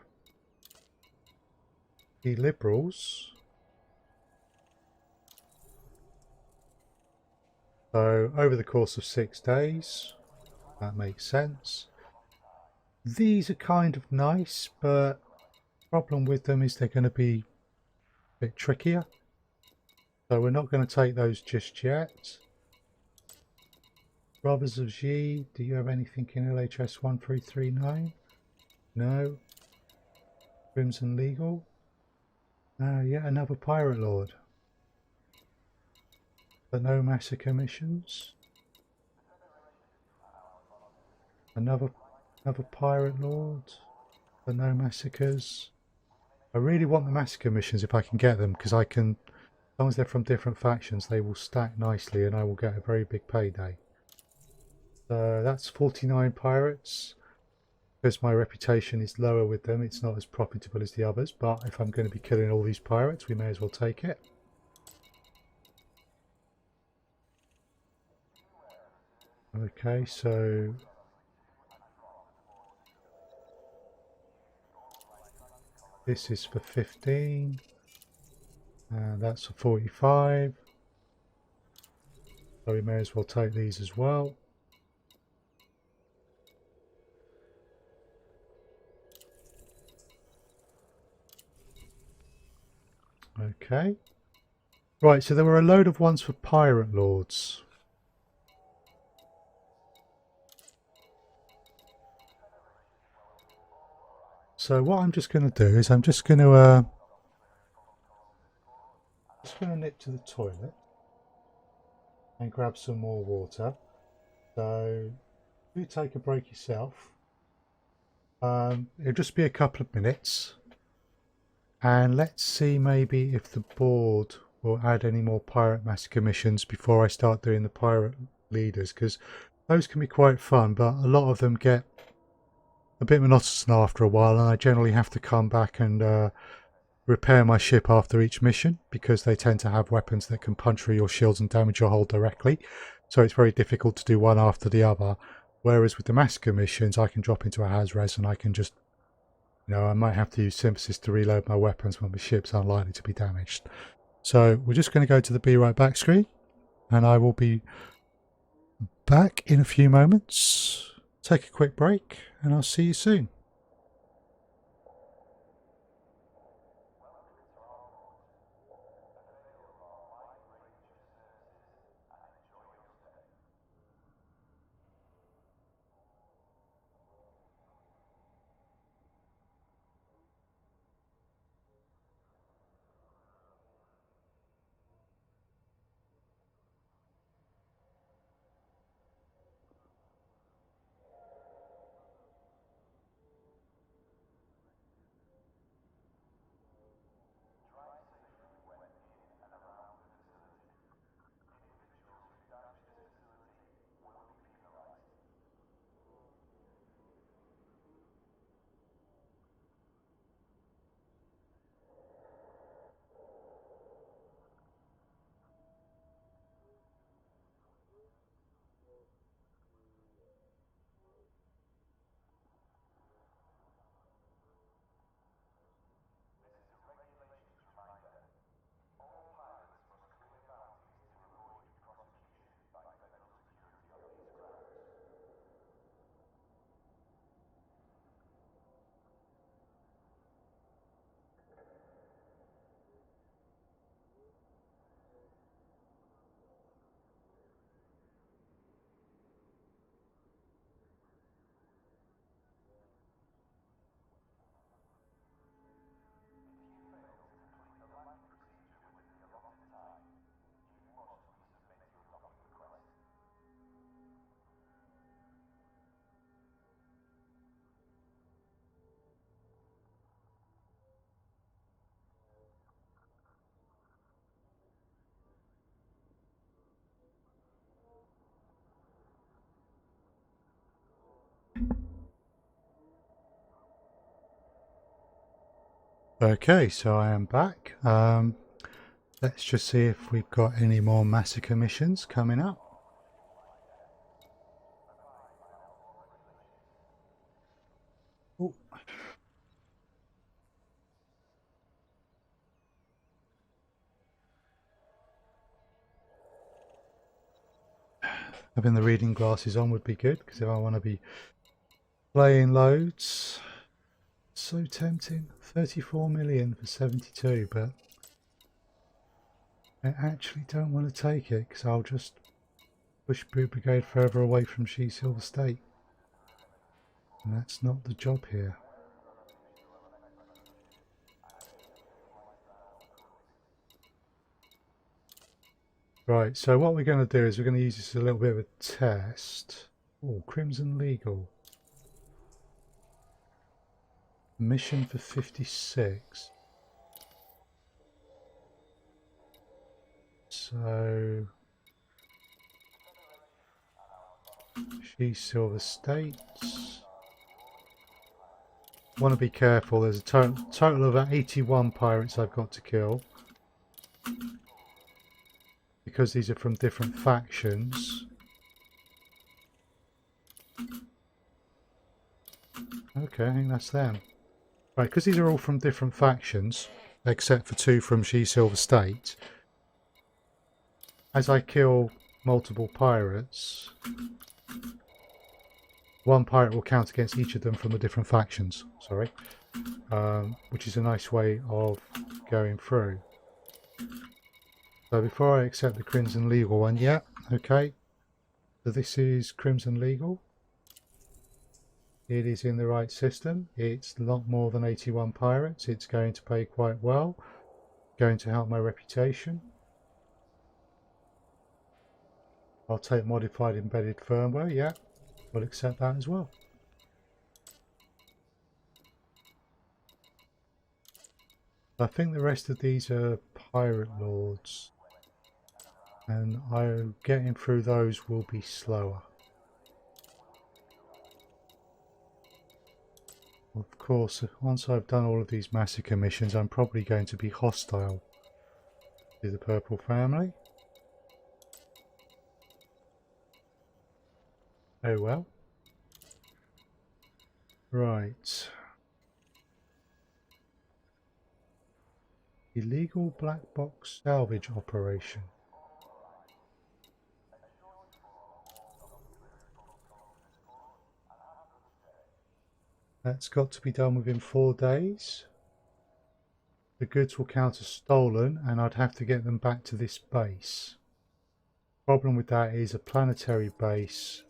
The Liberals, so over the course of 6 days, that makes sense. These are kind of nice, but the problem with them is they're going to be a bit trickier. So we're not going to take those just yet. Brothers of Xi, do you have anything in LHS 1339? No. Crimson Legal? Yet another Pirate Lord. But no massacre missions. Another Pirate Lord. But no massacres. I really want the massacre missions if I can get them, because I can, as long as they're from different factions, they will stack nicely and I will get a very big payday. So that's 49 pirates. Because my reputation is lower with them, it's not as profitable as the others, but if I'm going to be killing all these pirates, we may as well take it. Okay, so this is for 15, and that's for 45, so we may as well take these as well. Okay, Right, so there were a load of ones for pirate lords. So what I'm just going to do is I'm just going to nip to the toilet and grab some more water. So you take a break yourself. It'll just be a couple of minutes, and let's see maybe if the board will add any more pirate massacre missions before I start doing the pirate leaders, because those can be quite fun, but a lot of them get a bit monotonous after a while, and I generally have to come back and repair my ship after each mission, because they tend to have weapons that can punch through your shields and damage your hull directly. So it's very difficult to do one after the other. Whereas with the massacre missions, I can drop into a Hazres and I can just, I might have to use synthesis to reload my weapons when my ship's unlikely to be damaged. So we're just going to go to the Be Right Back screen, and I will be back in a few moments. Take a quick break, and I'll see you soon. Okay, so I am back. Let's just see if we've got any more massacre missions coming up. Ooh. Having the reading glasses on would be good, because if I want to be playing loads. So tempting. 34 million for 72, but I actually don't want to take it, because I'll just push Boot Brigade further away from She Silver State. And that's not the job here. Right, so what we're going to do is we're going to use this as a little bit of a test. Oh, Crimson Legal. Mission for 56. So She Silver States. Want to be careful. There's a total of 81 pirates I've got to kill, because these are from different factions. Okay, I think that's them. Right, because these are all from different factions, except for 2 from She Silver State. As I kill multiple pirates, 1 pirate will count against each of them from the different factions. Sorry, which is a nice way of going through. So before I accept the Crimson Legal one, yeah, okay. So this is Crimson Legal. It is in the right system. It's a lot more than 81 pirates. It's going to pay quite well. Going to help my reputation. I'll take modified embedded firmware, yeah. We'll accept that as well. I think the rest of these are pirate lords. And getting through those will be slower. Of course, once I've done all of these massacre missions, I'm probably going to be hostile to the Purple family. Oh well. Right. Illegal black box salvage operation. That's got to be done within 4 days. The goods will count as stolen and I'd have to get them back to this base. Problem with that is a planetary base.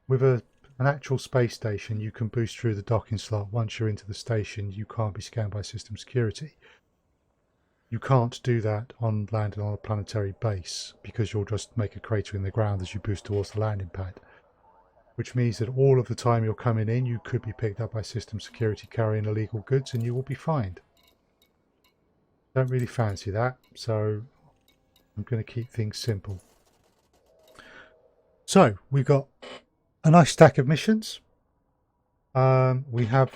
With an actual space station, you can boost through the docking slot. Once you're into the station, you can't be scanned by system security. You can't do that on landing on a planetary base because you'll just make a crater in the ground as you boost towards the landing pad. Which means that all of the time you're coming in, you could be picked up by system security carrying illegal goods and you will be fined. Don't really fancy that, so I'm going to keep things simple. So we've got a nice stack of missions. We have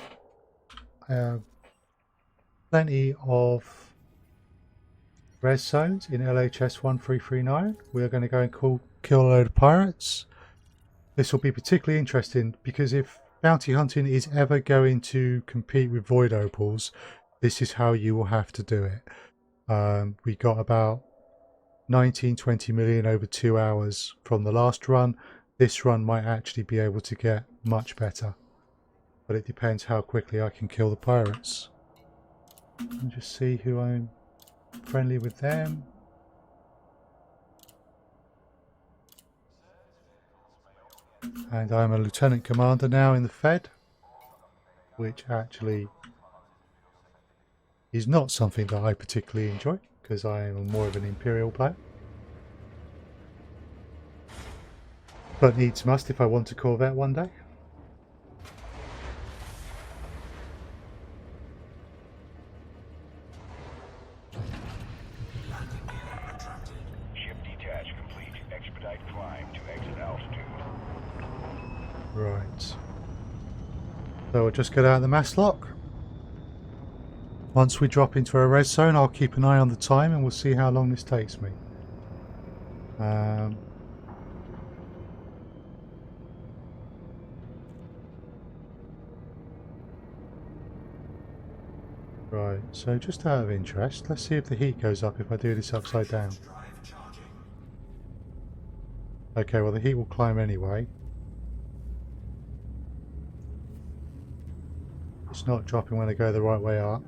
plenty of res zones in LHS 1339. We are going to go and kill a load of pirates. This will be particularly interesting because if bounty hunting is ever going to compete with void opals, this is how you will have to do it. We got about 19-20 million over 2 hours from the last run. This run might actually be able to get much better, but it depends how quickly I can kill the pirates. And just see who I'm friendly with them. And I'm a lieutenant commander now in the Fed, which actually is not something that I particularly enjoy because I am more of an Imperial player. But needs must if I want a Corvette one day. Ship detach complete. Expedite climb to exit altitude. Right. So we'll just get out of the mass lock. Once we drop into a red zone, I'll keep an eye on the time and we'll see how long this takes me. Right, so just out of interest, let's see if the heat goes up if I do this upside down. Okay, well the heat will climb anyway. It's not dropping when I go the right way up.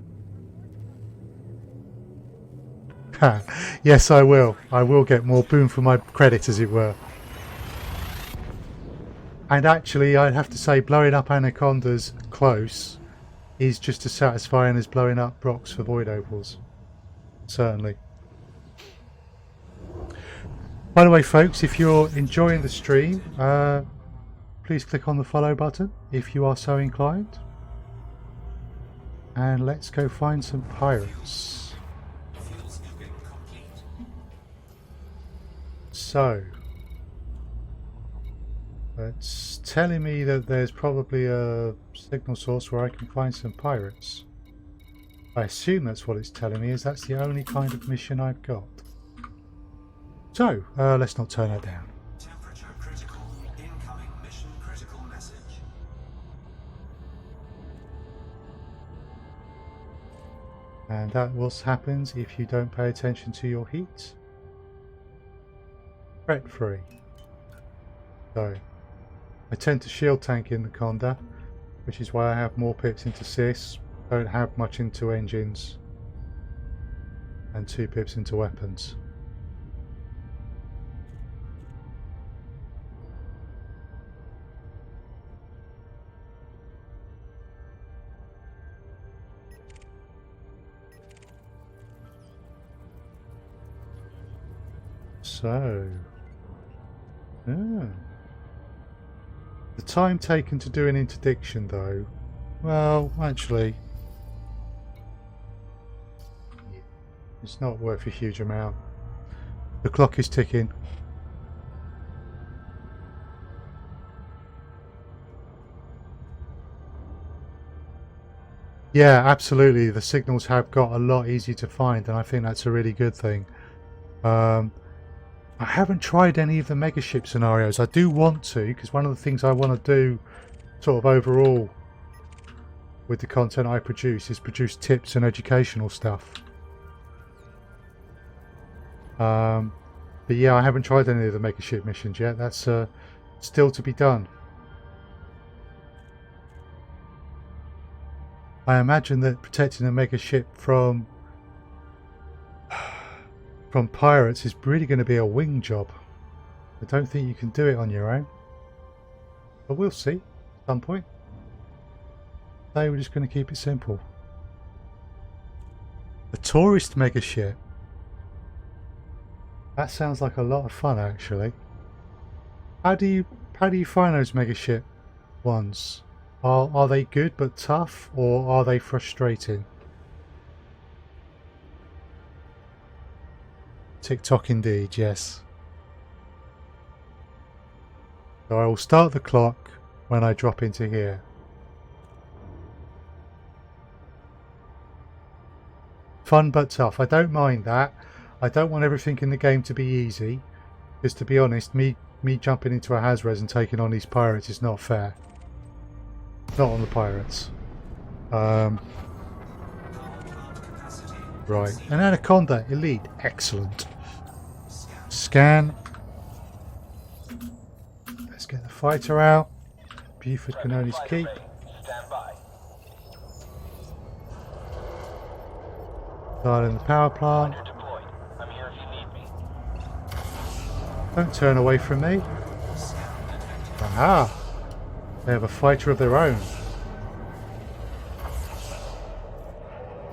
Yes, I will. I will get more boom for my credit, as it were. And actually, I'd have to say blowing up anacondas close is just as satisfying as blowing up rocks for void opals. Certainly. By the way, folks, if you're enjoying the stream, please click on the follow button if you are so inclined. And let's go find some pirates. So, it's telling me that there's probably a signal source where I can find some pirates. I assume that's what it's telling me, is that's the only kind of mission I've got. So, let's not turn that down. Temperature critical. Incoming mission critical message. And that what happens if you don't pay attention to your heat. Threat free. So, I tend to shield tank in the Conda, which is why I have more pips into Sis, don't have much into engines. and 2 pips into weapons. So, the time taken to do an interdiction though, well, actually, it's not worth a huge amount. The clock is ticking. Yeah, absolutely. The signals have got a lot easier to find, and I think that's a really good thing. I haven't tried any of the megaship scenarios. I do want to, because one of the things I want to do sort of overall with the content I produce is produce tips and educational stuff. But yeah, I haven't tried any of the megaship missions yet. That's still to be done. I imagine that protecting a megaship from pirates is really going to be a wing job. I don't think you can do it on your own. But we'll see at some point. Today we're just going to keep it simple. A tourist megaship. That sounds like a lot of fun actually. How do you find those megaship ones? Are they good but tough, or are they frustrating? TikTok indeed, yes. So I will start the clock when I drop into here. Fun but tough. I don't mind that. I don't want everything in the game to be easy. Because to be honest, me jumping into a Hazres and taking on these pirates is not fair. Not on the pirates. Right, an Anaconda Elite, excellent. Scan. Let's get the fighter out. Buford can own his keep. Dial in the power plant. Don't turn away from me. Aha! They have a fighter of their own.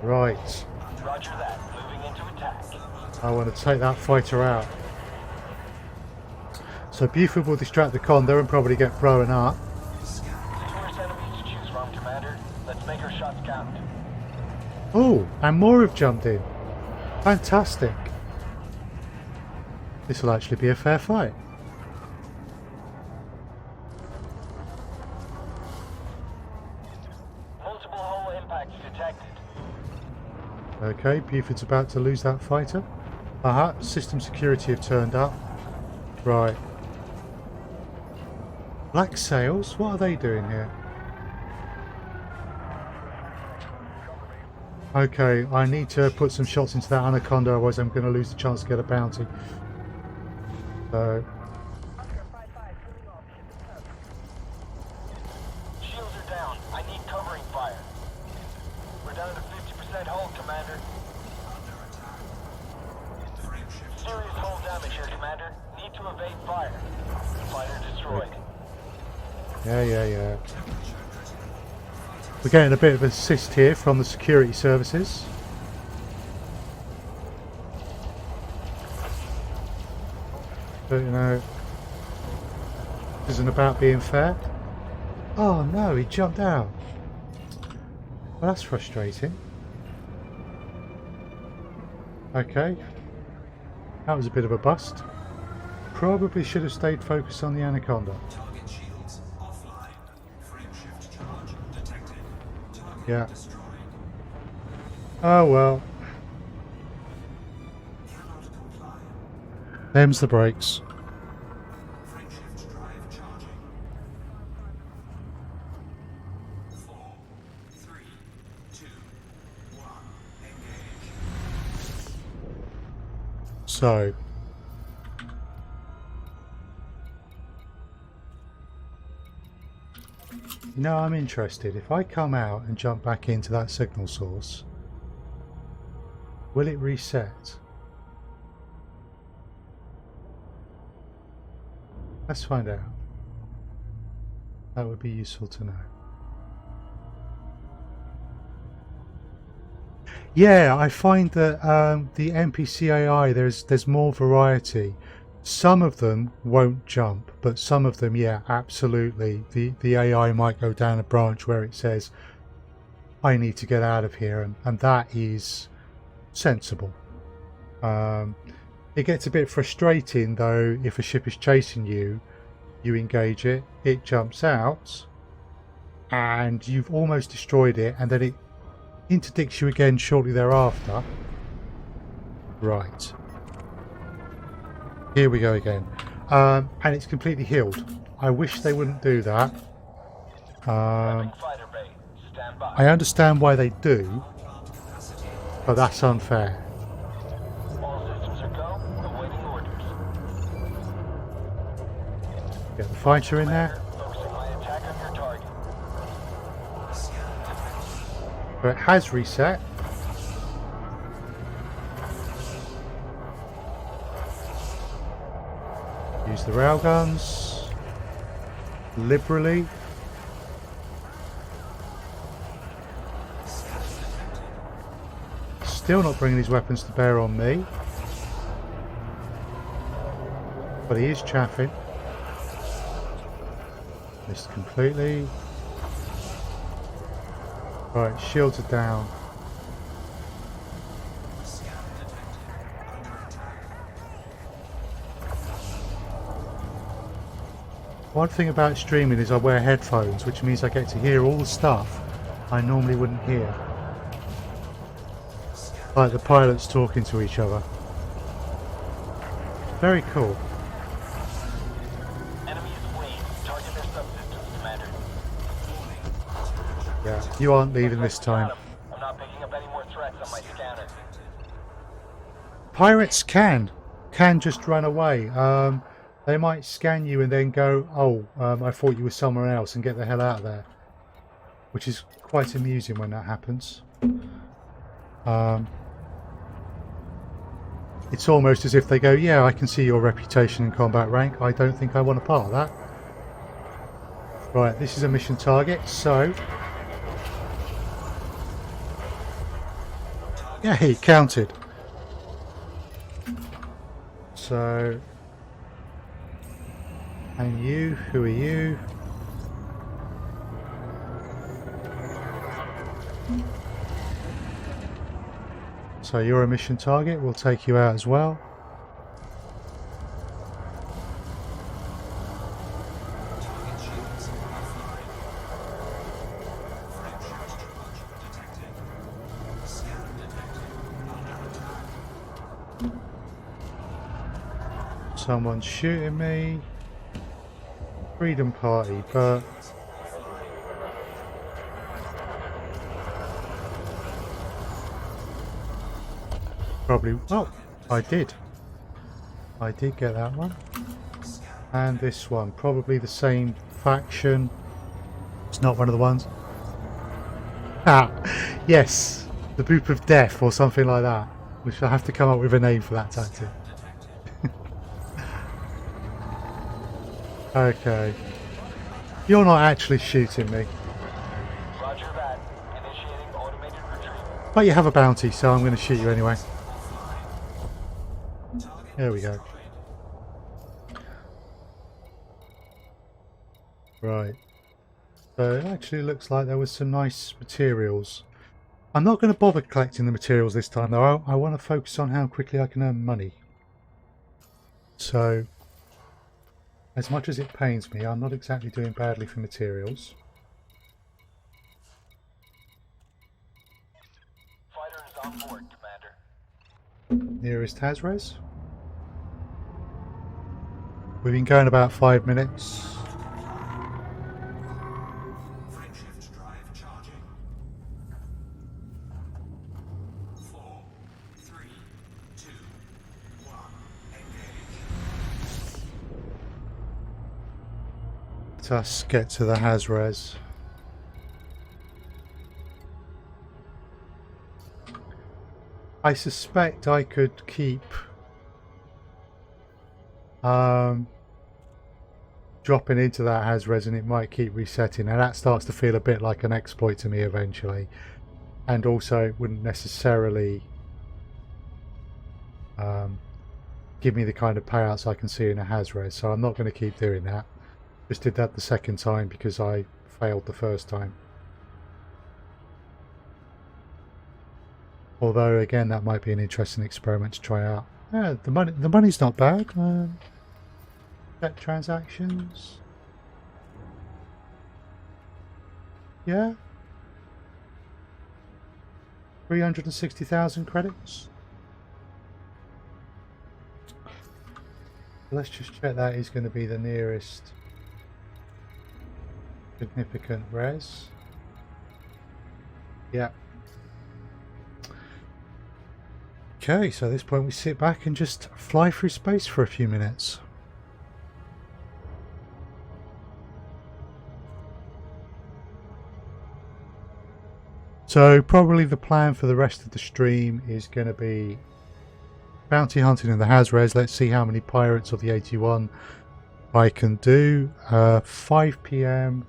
Right. Roger that. Moving into attack. I want to take that fighter out. So Buford will distract the Condor and probably get thrown up. Tourist enemies to choose from, Commander. Let's make our shots count. Oh, and more have jumped in. Fantastic. This will actually be a fair fight. Multiple hull impacts detected. Okay, Buford's about to lose that fighter. Aha, system security have turned up. Right. Black Sails, what are they doing here? Okay, I need to put some shots into that Anaconda, otherwise I'm going to lose the chance to get a bounty. So... Shields are down. I need covering fire. We're down to 50% hull, Commander. Serious hull damage here, Commander. Need to evade fire. Fighter destroyed. Yeah. We're getting a bit of assist here from the security services. But you know, this isn't about being fair. Oh no, he jumped out. Well, that's frustrating. Okay. That was a bit of a bust. Probably should have stayed focused on the Anaconda. Target shields offline. Frame shift charge detected. Target Yeah. destroyed. Oh well. Cannot comply. Them's the brakes. Frame shift drive charging. 4, 3, 2, 1. Engage. So. No, I'm interested. If I come out and jump back into that signal source, Will it reset? Let's find out. That would be useful to know. Yeah, I find that the NPC AI, there's more variety. Some of them won't jump, but some of them, yeah, absolutely. The AI might go down a branch where it says, I need to get out of here, and that is sensible. It gets a bit frustrating though if a ship is chasing you, you engage it, it jumps out, and you've almost destroyed it, and then it interdicts you again shortly thereafter. Right. Here we go again. And it's completely healed. I wish they wouldn't do that. I understand why they do, but that's unfair. Get the fighter in there. So it has reset. Use the railguns liberally. Still not bringing his weapons to bear on me, but he is chaffing. Missed completely. Right, shields are down. One thing about streaming is I wear headphones, which means I get to hear all the stuff I normally wouldn't hear. Like the pilots talking to each other. Very cool. Yeah, you aren't leaving this time. I'm not picking up any more threats on my scanner. Pirates can just run away. They might scan you and then go, oh, I thought you were somewhere else, and get the hell out of there. Which is quite amusing when that happens. It's almost as if they go, yeah, I can see your reputation in combat rank. I don't think I want a part of that. Right, this is a mission target, so... yeah, he counted. So... and you, who are you? So you're a mission target, we'll take you out as well. Target shields offline. Frame shift charge detected. Scan detected. Under attack. Someone's shooting me. Freedom Party, but... probably... oh, I did. I did get that one. And this one. Probably the same faction. It's not one of the ones. Ah, yes. The Boop of Death or something like that. We shall have to come up with a name for that tactic. Okay. You're not actually shooting me. Roger that. Initiating automated retreat. But you have a bounty, so I'm going to shoot you anyway. There we go. Right. So it actually looks like there was some nice materials. I'm not going to bother collecting the materials this time though. I want to focus on how quickly I can earn money. So, as much as it pains me, I'm not exactly doing badly for materials. Fighter is on board, Commander. Nearest Hazres. We've been going about 5 minutes. Frame shift drive charging. 4, 3, 2, 1. Engage. Let us get to the Hazres. I suspect I could keep dropping into that has-res, and it might keep resetting, and that starts to feel a bit like an exploit to me eventually. And also it wouldn't necessarily give me the kind of payouts I can see in a has-res, so I'm not going to keep doing that. Just did that the second time because I failed the first time. Although again, that might be an interesting experiment to try out. Yeah, the money's not bad. Check transactions. Yeah. 360,000 credits. Let's just check that is going to be the nearest significant res. Yeah. Okay, so at this point we sit back and just fly through space for a few minutes. So probably the plan for the rest of the stream is going to be bounty hunting in the has-res. Let's see how many pirates of the 81 I can do. 5 PM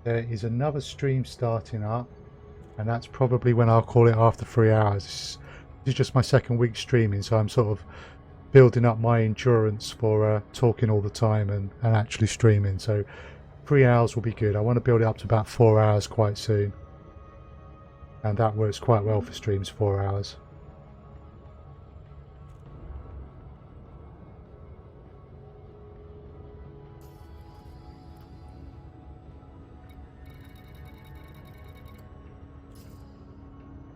there is another stream starting up, and that's probably when I'll call it after 3 hours. This is just my second week streaming, so I'm sort of building up my endurance for talking all the time and actually streaming. So 3 hours will be good. I want to build it up to about 4 hours quite soon, and that works quite well for streams, 4 hours.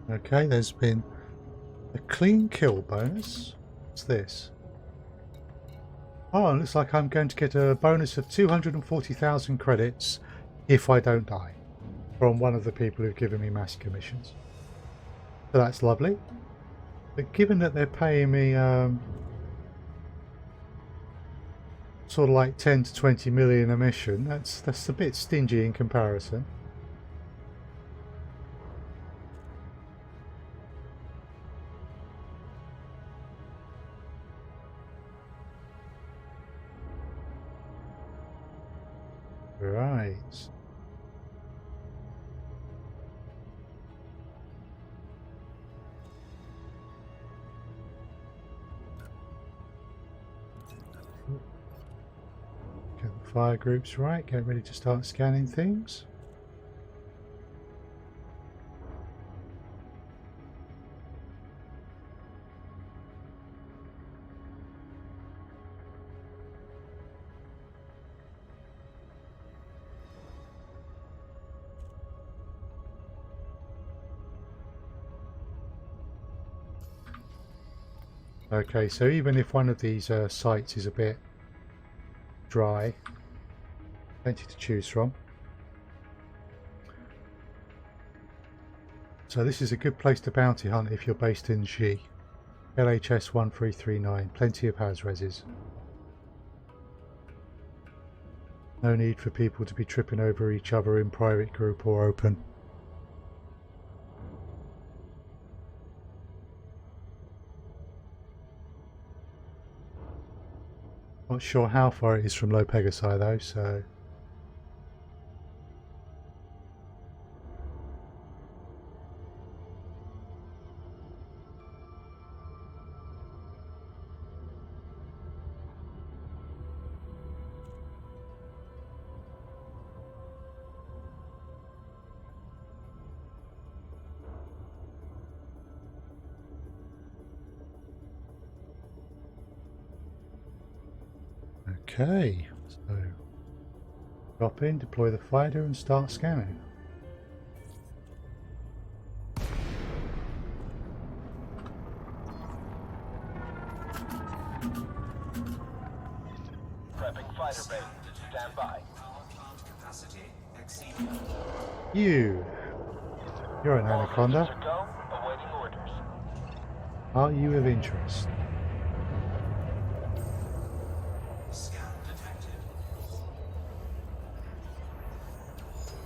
Okay, there's been a clean kill bonus. What's this? Oh, it looks like I'm going to get a bonus of 240,000 credits if I don't die from one of the people who've given me mass commissions. So that's lovely. But given that they're paying me sort of like 10 to 20 million a mission, that's a bit stingy in comparison. Right. Get the fire groups right, get ready to start scanning things. Okay, so even if one of these sites is a bit dry, plenty to choose from. So this is a good place to bounty hunt if you're based in G. LHS 1339, plenty of has-reses. No need for people to be tripping over each other in private group or open. Not sure how far it is from Low Pegasi though, so... Okay, so drop in, deploy the fighter and start scanning. Prepping fighter bay. Stand by. Power plant capacity exceeded. You're an anaconda. Systems are go. Awaiting orders. Are you of interest? Scan detected.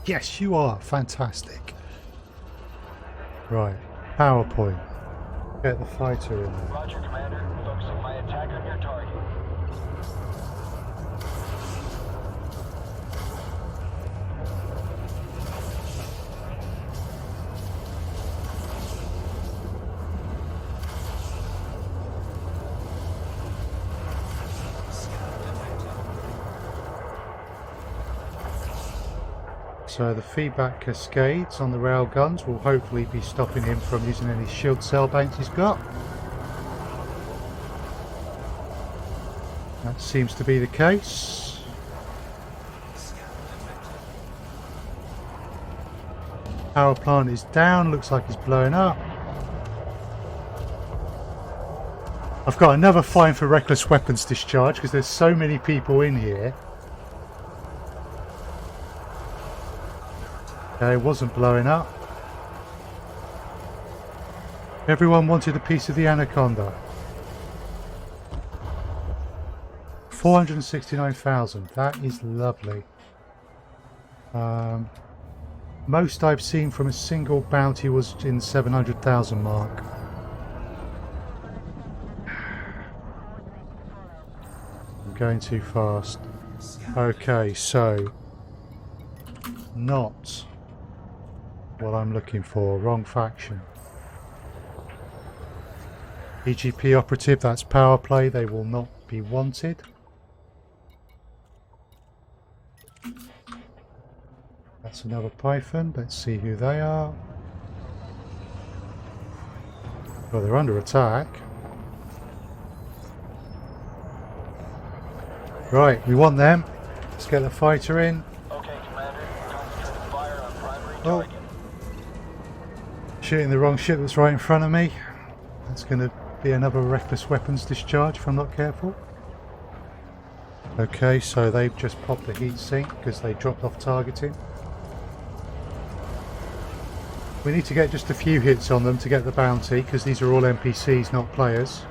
Yes, you are. Fantastic. Right, PowerPoint. Get the fighter in there. Roger, Commander. Focusing my attack on your target. So the feedback cascades on the rail guns will hopefully be stopping him from using any shield cell banks he's got. That seems to be the case. Power plant is down, looks like it's blowing up. I've got another fine for reckless weapons discharge because there's so many people in here. Okay, it wasn't blowing up. Everyone wanted a piece of the Anaconda. 469,000. That is lovely. Most I've seen from a single bounty was in 700,000 mark. I'm going too fast. Okay, so not what I'm looking for. Wrong faction. EGP operative, that's power play. They will not be wanted. That's another Python. Let's see who they are. Well, they're under attack. Right, we want them. Let's get the fighter in. Okay, Commander. Concentrating fire on primary Oh. target. Shooting the wrong ship that's right in front of me. That's going to be another reckless weapons discharge if I'm not careful. Okay, so they've just popped the heat sink because they dropped off targeting. We need to get just a few hits on them to get the bounty because these are all NPCs, not players.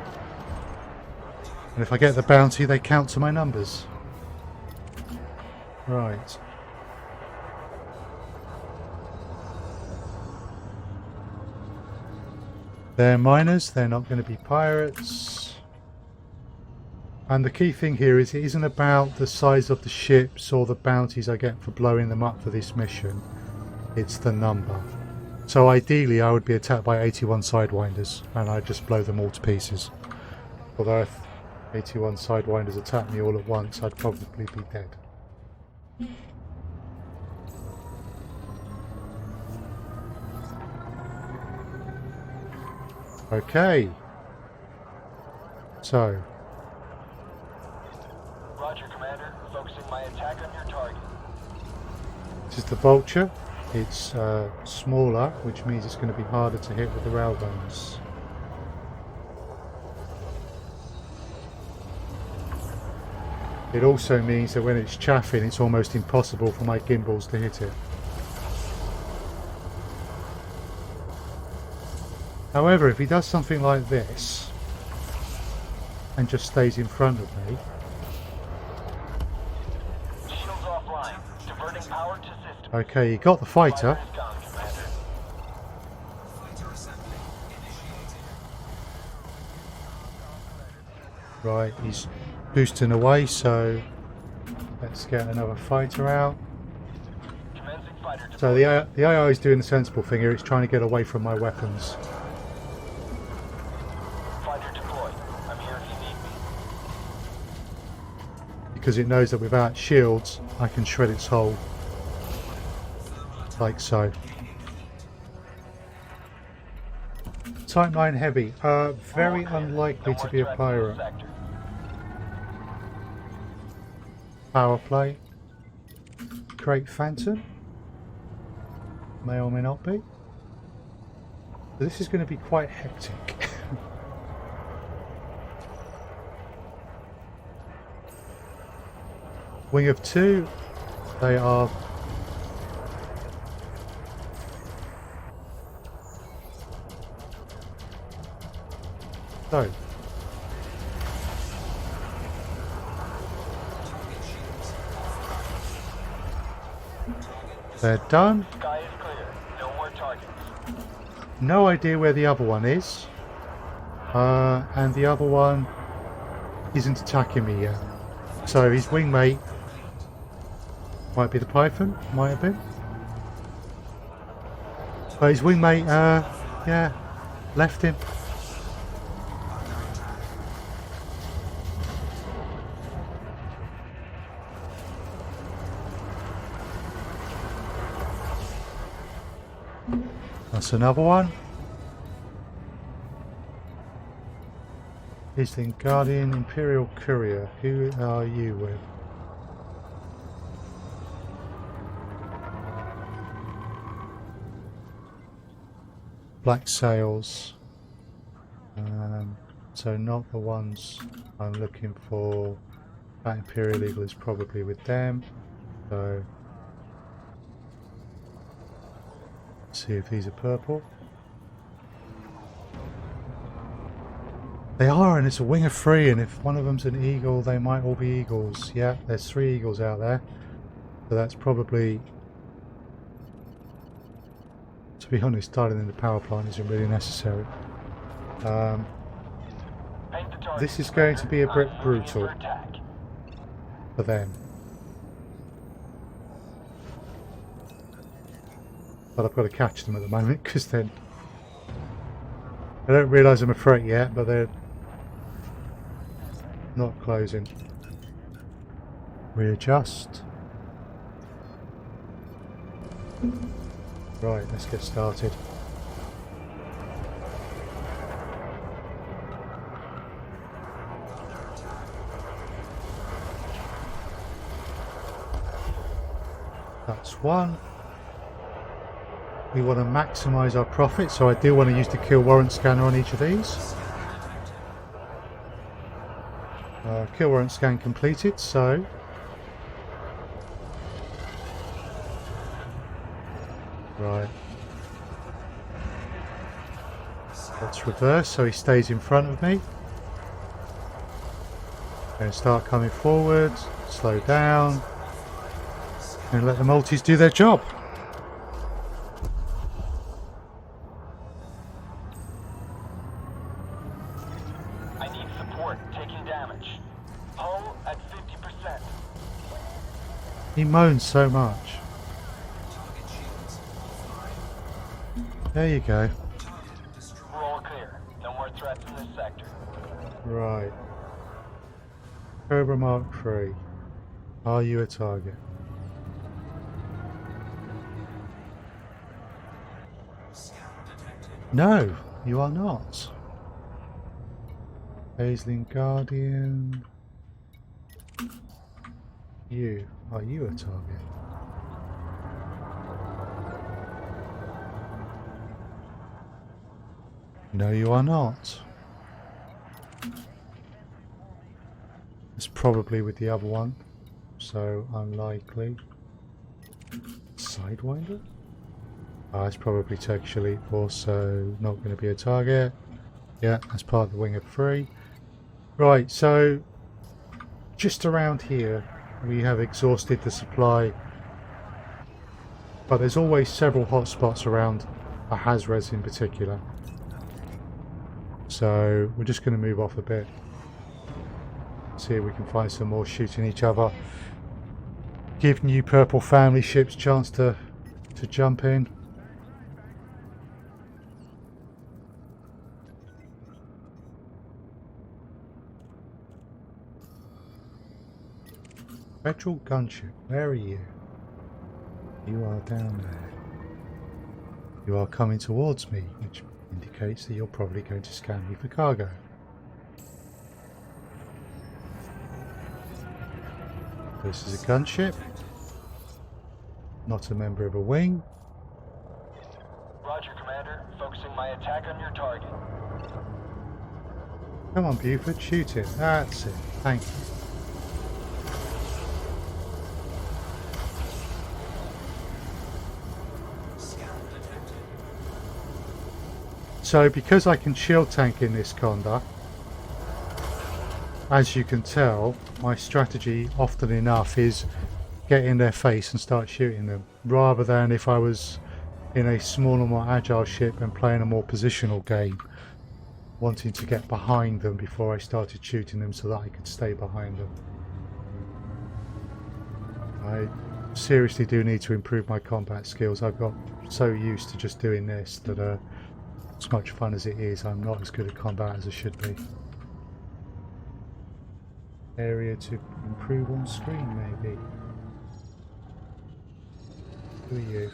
And if I get the bounty, they count to my numbers. Right. They're miners, they're not going to be pirates. And the key thing here is it isn't about the size of the ships or the bounties I get for blowing them up for this mission. It's the number. So ideally I would be attacked by 81 Sidewinders and I'd just blow them all to pieces. Although if 81 Sidewinders attack me all at once, I'd probably be dead. Okay. So. Roger, Commander. Focusing my attack on your target. This is the Vulture. It's smaller, which means it's going to be harder to hit with the railguns. It also means that when it's chaffing, it's almost impossible for my gimbals to hit it. However, if he does something like this and just stays in front of me, Shields offline. Diverting power to system. okay, he got the fighter. Fire is gone, Commander. Fighter assembly initiated. Right, he's boosting away, so let's get another fighter out. Commencing fighter So the AI is doing the sensible thing here, it's trying to get away from my weapons. Fighter deployed. I'm here if you need me. Because it knows that without shields, I can shred its hull. Like so. Type 9 Heavy. Very unlikely to be a pirate. Power play. Great Phantom. May or may not be. This is going to be quite hectic. Wing of 2. They are... So. They're done. Sky is clear. No more targets. No idea where the other one is. And the other one isn't attacking me yet. So his wingmate might be the Python, might have been. But his wingmate, yeah, left him. That's another one. He's the Guardian Imperial Courier. Who are you with? Black Sails. So not the ones I'm looking for. That Imperial Eagle is probably with them. So see if these are purple. They are, and it's a wing of 3, and if one of them's an eagle, they might all be eagles. Yeah, there's 3 eagles out there. So that's probably, to be honest, starting in the power plant isn't really necessary. This is going to be a bit brutal for them. But I've got to catch them at the moment, because then I don't realise I'm a threat yet, but they're not closing. Readjust. Right, let's get started. That's one. We want to maximise our profit, so I do want to use the kill warrant scanner on each of these. Kill warrant scan completed, so right. Let's reverse so he stays in front of me. And start coming forward, slow down, and let the multis do their job. I need support taking damage. Hull at 50%. He moans so much. Target shields offline. There you go. Target destroyed. We're all clear. No more threats in this sector. Right. Cobra Mark III. Are you a target? Scan detected. No, you are not. Aisling Guardian. Are you a target? No, you are not. It's probably with the other one, so unlikely. Sidewinder? It's probably Turkish Elite Force, so not going to be a target. Yeah, that's part of the wing of 3. Right, so just around here we have exhausted the supply, but there's always several hotspots around Ahazres in particular. So we're just going to move off a bit. See if we can find some more shooting each other. Give new purple family ships chance to jump in. Federal gunship, where are you? You are down there. You are coming towards me, which indicates that you're probably going to scan me for cargo. This is a gunship, not a member of a wing. Roger, Commander. Focusing my attack on your target. Come on, Buford, shoot it. That's it. Thank you. Scan detected. So, because I can shield tank in this conduct, as you can tell, my strategy often enough is get in their face and start shooting them, rather than if I was in a smaller, more agile ship and playing a more positional game, wanting to get behind them before I started shooting them so that I could stay behind them. I seriously do need to improve my combat skills. I've got so used to just doing this that as much fun as it is, I'm not as good at combat as I should be. Area to improve on screen, maybe. Who are you?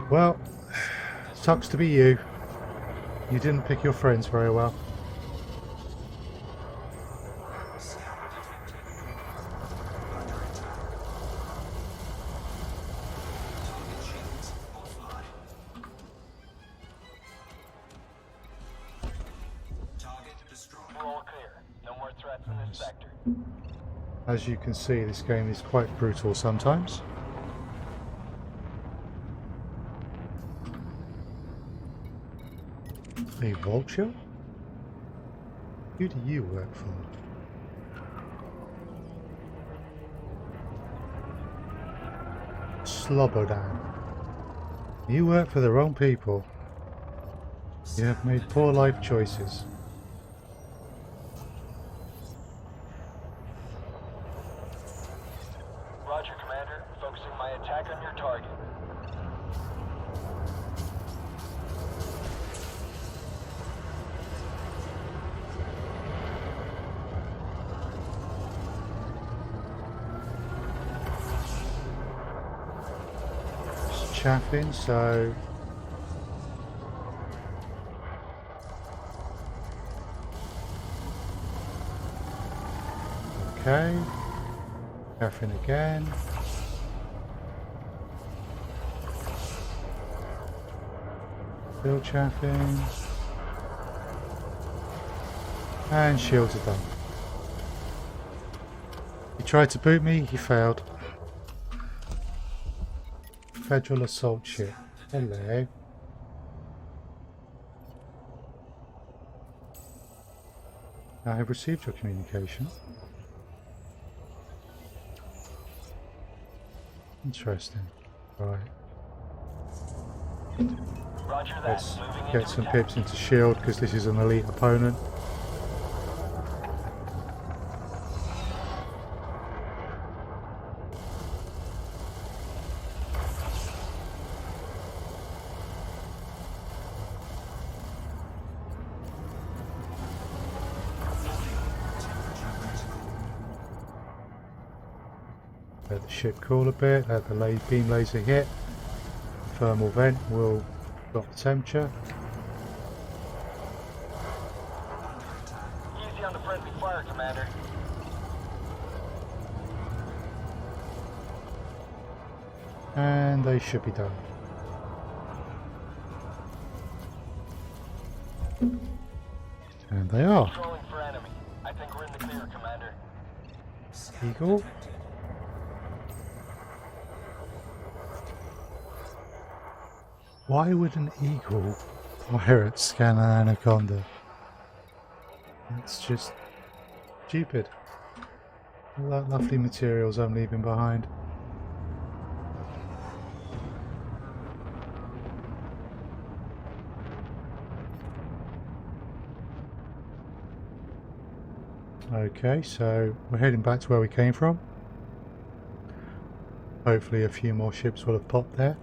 Well, sucks to be you. You didn't pick your friends very well. We're all clear. No more threats in this sector. As you can see, this game is quite brutal sometimes. A vulture? Who do you work for? Slobodan. You work for the wrong people. You have made poor life choices. Roger, Commander. Focusing my attack on your target. It's chaffing, so okay. Chaffing again. Still chaffing. And shields are done. He tried to boot me, he failed. Federal assault ship. Hello. I have received your communication. Interesting. Right. Roger that. Let's Moving get into some attack. pips into shield because this is an elite opponent. Let the ship cool a bit, let the beam laser hit. Thermal vent will drop the temperature. Easy on the friendly fire, Commander. And they should be done. And they are. Controlling for enemy. I think we're in the clear, Commander. Eagle. Why would an eagle fire at scan an anaconda? It's just stupid. All that lovely materials I'm leaving behind. Okay, so we're heading back to where we came from. Hopefully a few more ships will have popped there.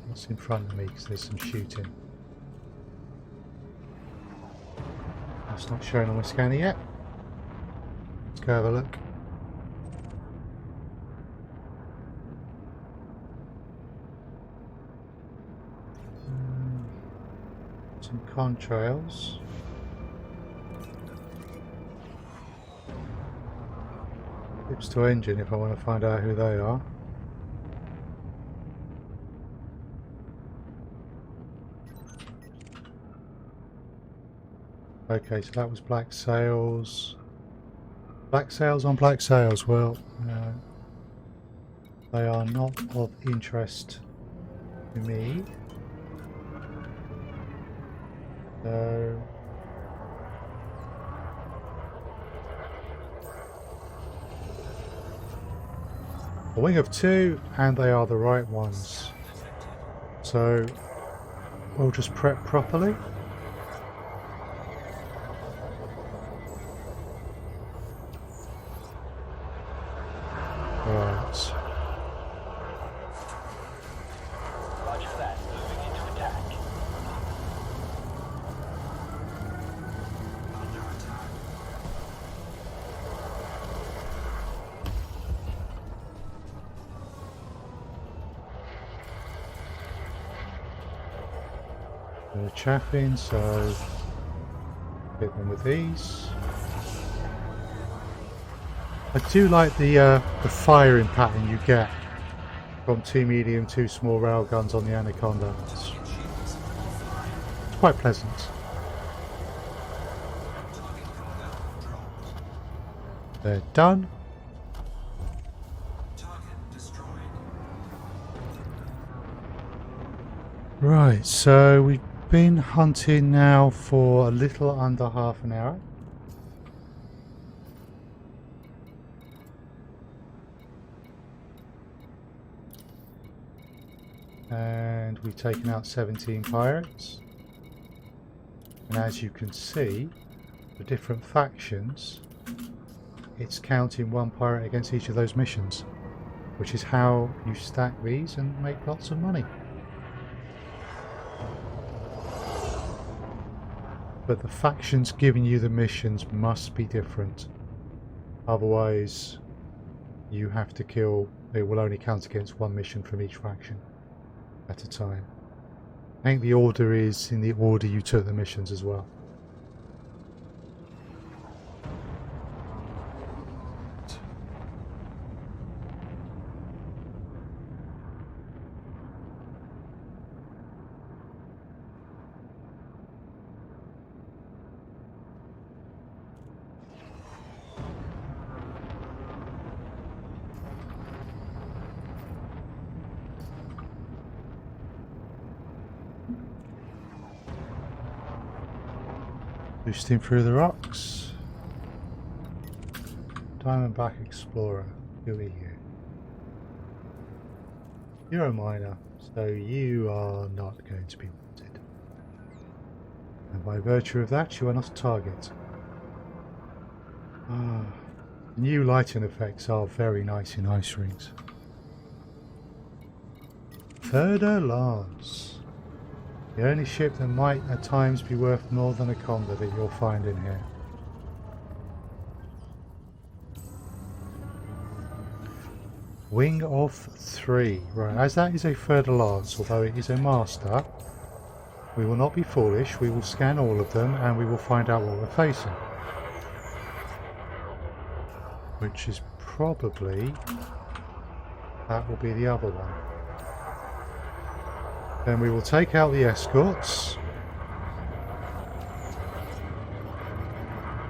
What's in front of me? Because there's some shooting. That's not showing on my scanner yet. Let's go have a look. Some contrails. Tips to engine if I want to find out who they are. Okay, so that was black sails. Black sails on black sails. Well, they are not of interest to me. So a wing of 2, and they are the right ones. So we'll just prep properly. Right. Roger that. Moving into attack. Under attack. They're chaffing, so hit them with these. I do like the firing pattern you get from 2 medium, 2 small railguns on the Anaconda. It's quite pleasant. Target contact dropped. They're done. Target destroyed. Right, so we've been hunting now for a little under half an hour. And we've taken out 17 pirates. And as you can see, the different factions, it's counting 1 pirate against each of those missions, which is how you stack these and make lots of money. But the factions giving you the missions must be different. Otherwise, you have to kill, it will only count against 1 mission from each faction at a time. I think the order is in the order you took the missions as well. Boosting through the rocks. Diamondback Explorer, who are you? You're a miner, so you are not going to be wanted. And by virtue of that, you are not a target. Ah, new lighting effects are very nice in ice rings. Third Lance. The only ship that might at times be worth more than a Conda that you'll find in here. Wing of 3. Right, as that is a third Lance, although it is a master, we will not be foolish. We will scan all of them and we will find out what we're facing. Which is probably, that will be the other one. Then we will take out the escorts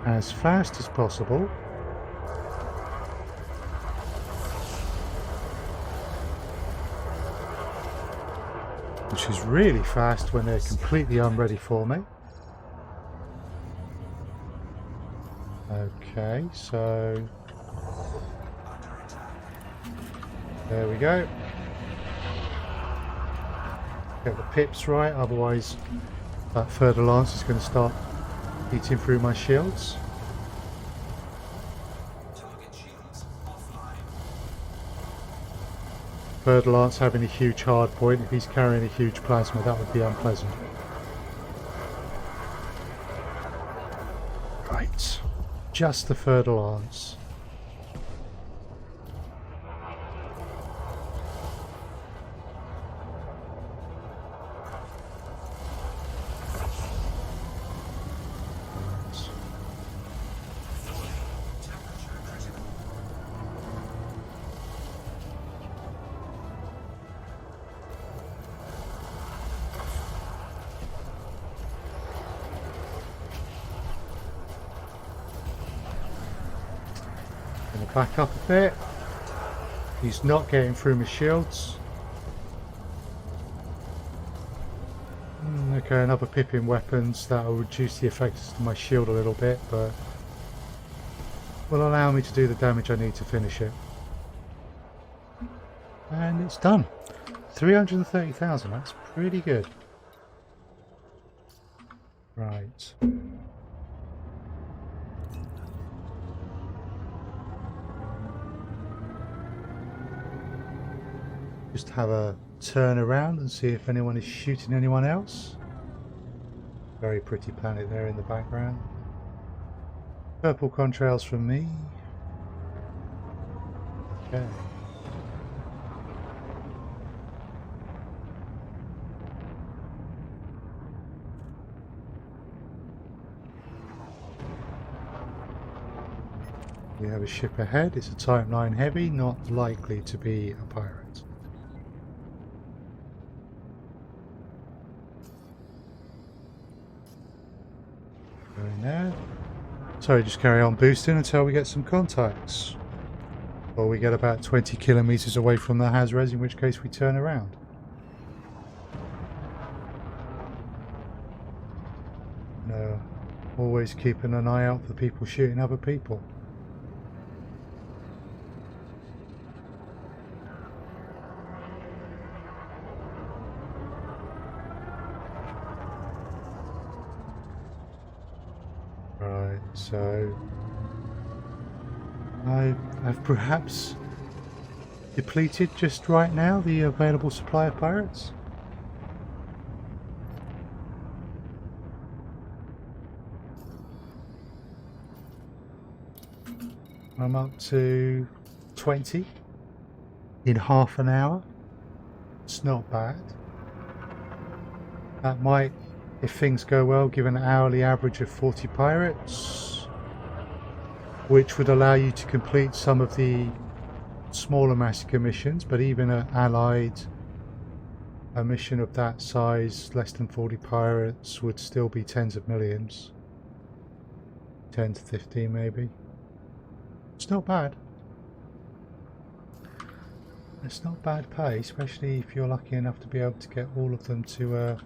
as fast as possible. Which is really fast when they're completely unready for me. Okay, so there we go. Get the pips right, otherwise that third lance is going to start eating through my shields. Target shields offline. Third lance having a huge hard point. If he's carrying a huge plasma, that would be unpleasant. Right, just the third lance. Back up a bit. He's not getting through my shields. Okay, another pip in weapons. That will reduce the effectiveness of my shield a little bit, but will allow me to do the damage I need to finish it. And it's done. 330,000, that's pretty good. Right. Just have a turn around and see if anyone is shooting anyone else. Very pretty planet there in the background. Purple contrails from me. Okay. We have a ship ahead. It's a Type 9 heavy, not likely to be a pirate. Going there. So just carry on boosting until we get some contacts. Or we get about 20 kilometers away from the Hazres, in which case we turn around. No, always keeping an eye out for people shooting other people. Right, so I have perhaps depleted just right now the available supply of pirates. I'm up to 20 in half an hour. It's not bad. That might, if things go well, give an hourly average of 40 pirates, which would allow you to complete some of the smaller massacre missions, but even an allied a mission of that size, less than 40 pirates, would still be tens of millions. 10 to 15 maybe. It's not bad. It's not bad pay, especially if you're lucky enough to be able to get all of them to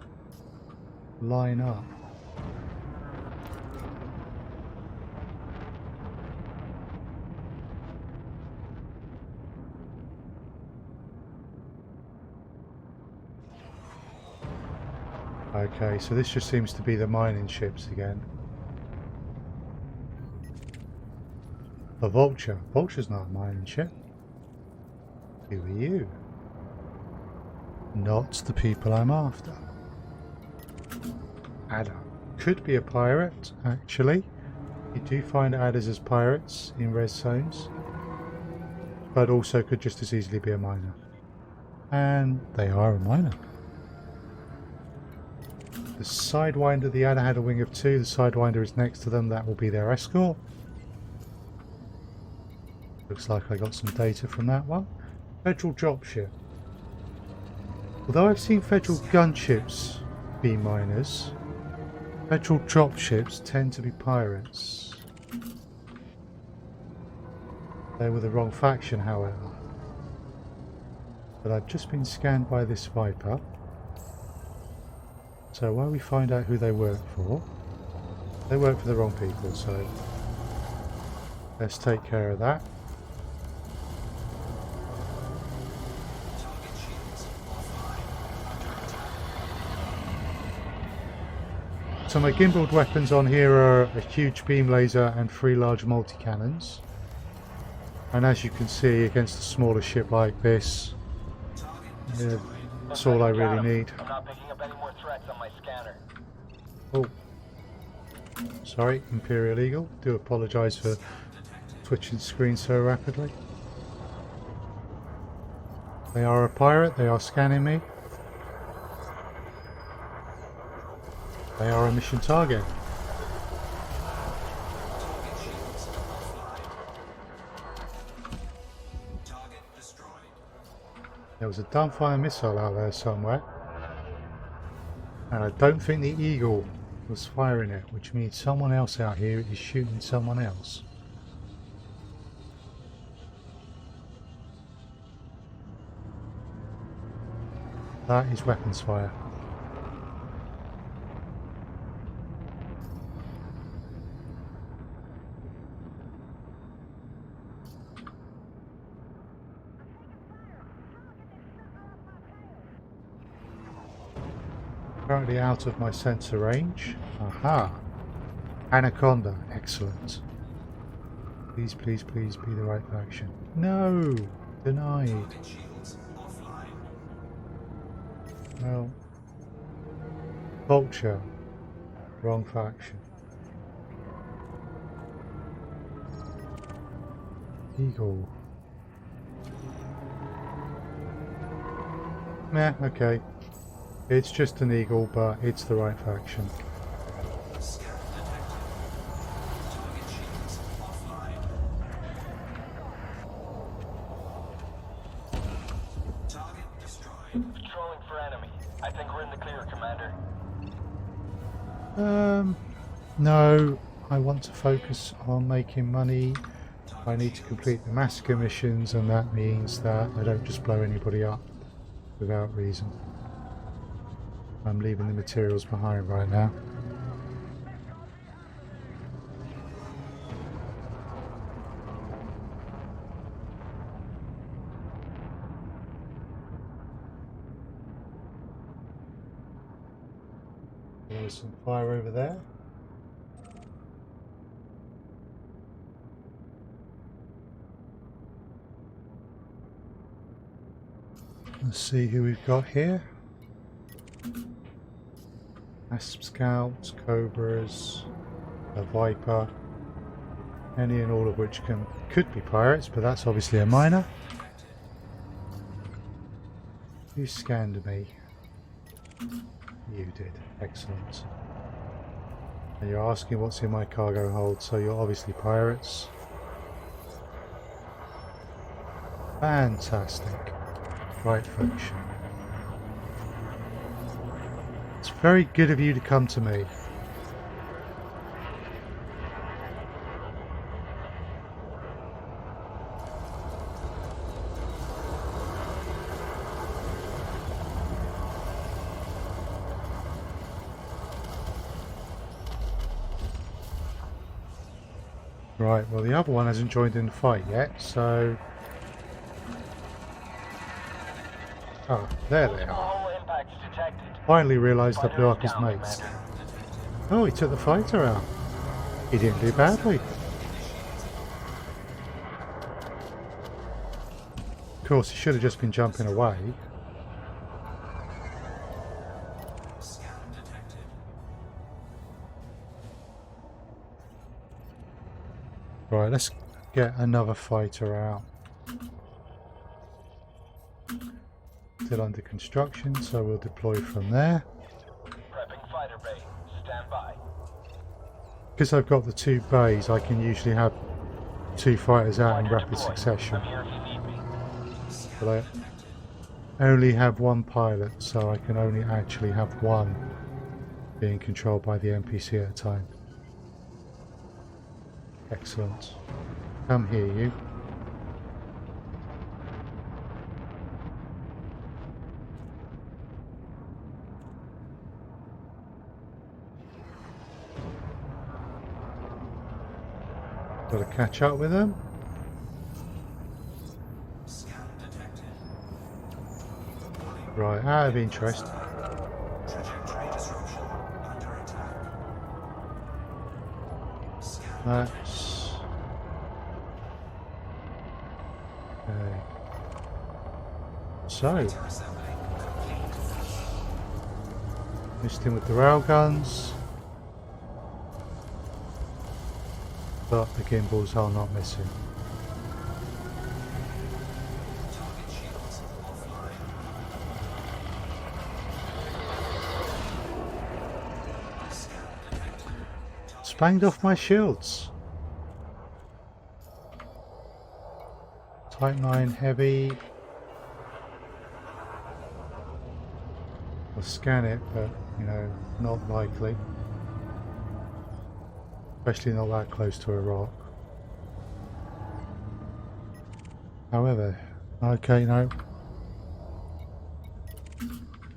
line up. Okay, so this just seems to be the mining ships again. A vulture. Vulture's not a mining ship. Who are you? Not the people I'm after. Adder. Could be a pirate, actually. You do find adders as pirates in res zones. But also could just as easily be a miner. And they are a miner. The Sidewinder, the adder had a wing of 2. The Sidewinder is next to them. That will be their escort. Looks like I got some data from that one. Federal dropship. Although I've seen federal gunships be miners, federal dropships tend to be pirates. They were the wrong faction, however. But I've just been scanned by this Viper. So while we find out who they work for, they work for the wrong people, so let's take care of that. So my gimbaled weapons on here are a huge beam laser and 3 large multi-cannons. And as you can see, against a smaller ship like this, that's all I really need. I'm not picking up any more threats on my scanner. Oh, sorry, Imperial Eagle. Do apologise for switching the screen so rapidly. They are a pirate. They are scanning me. They are a mission target. Target shields offline. Target destroyed. There was a dumbfire missile out there somewhere. And I don't think the Eagle was firing it, which means someone else out here is shooting someone else. That is weapons fire. Currently out of my sensor range. Aha! Anaconda. Excellent. Please, please, please be the right faction. No! Denied. Target shields offline. Well. Vulture. Wrong faction. Eagle. Meh, okay. It's just an eagle, but it's the right faction. Scan detected. Target shields offline. Target destroyed. Patrolling for enemy. I think we're in the clear, Commander. No. I want to focus on making money. I need to complete the massacre missions, and that means that I don't just blow anybody up without reason. I'm leaving the materials behind right now. There's some fire over there. Let's see who we've got here. Asp Scouts, Cobras, a Viper, any and all of which could be pirates, but that's obviously a minor. You scanned me. You did. Excellent. And you're asking what's in my cargo hold, so you're obviously pirates. Fantastic. Right faction. It's very good of you to come to me. Right, well the other one hasn't joined in the fight yet, so... Oh, there they are. Hull impacts detected. Finally realised I blew up his Down, mates. Commander. Oh, he took the fighter out. He didn't do badly. Of course, he should have just been jumping away. Scan detected. Right, let's get another fighter out. Still under construction, so we'll deploy from there. Prepping fighter bay. Stand by. Because I've got the two bays, I can usually have two fighters out in Fighter rapid deployed. succession. I'm here if you need me. But I only have one pilot, so I can only actually have one being controlled by the NPC at a time. Excellent. Come here, you. Got to catch up with them. Scan detected. Right, out of interest. Trajectory disruption under attack. Scan That's... Okay. So, assembly complete. missed him with the railguns. But the gimbals are not missing. Target shields offline. Scan detected. Spanged off my shields. Type 9 heavy. I'll scan it, but you know, not likely. Especially not that close to a rock. However, okay, no.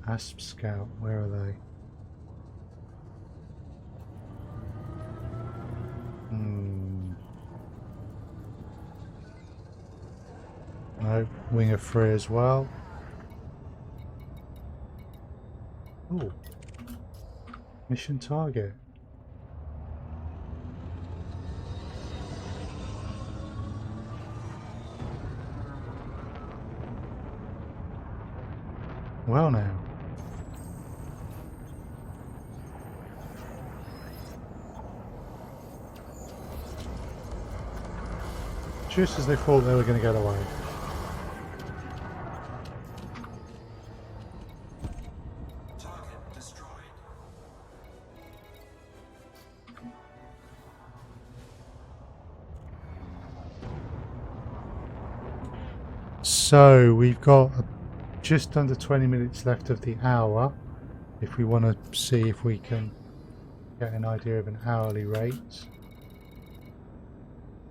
Asp Scout, where are they? No, Wing of Free as well. Oh, Mission target. Well now. Just as they thought they were going to get away. Target destroyed. So we've got just under 20 minutes left of the hour. If we want to see if we can get an idea of an hourly rate.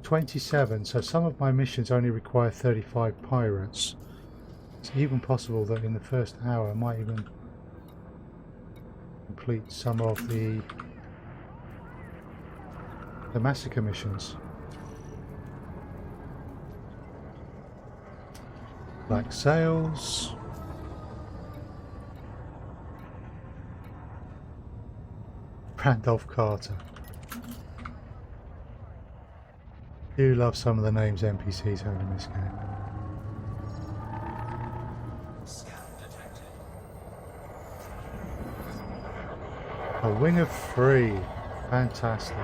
27, so some of my missions only require 35 pirates. It's even possible that in the first hour I might even complete some of the massacre missions. Black sails. Randolph Carter. Do love some of the names NPCs have in this game. Scan detected. A wing of 3. Fantastic.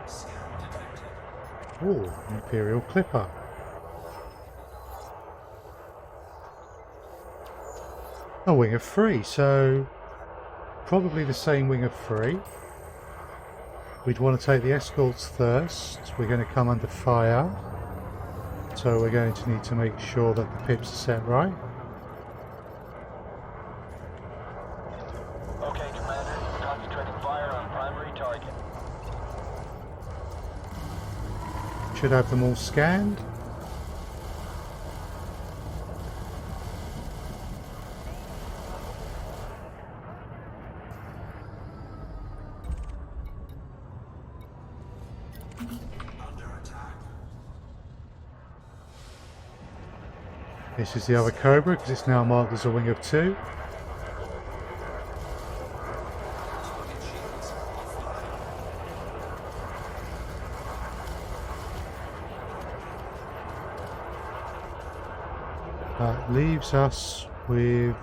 Scan detected. Ooh, Imperial Clipper. A wing of 3, so probably the same wing of 3. We'd want to take the escorts first. We're going to come under fire. So we're going to need to make sure that the pips are set right. Okay, Commander. Concentrating fire on primary target. Should have them all scanned. Under attack. This is the other Cobra because it's now marked as a wing of 2. Target shields offline. That leaves us with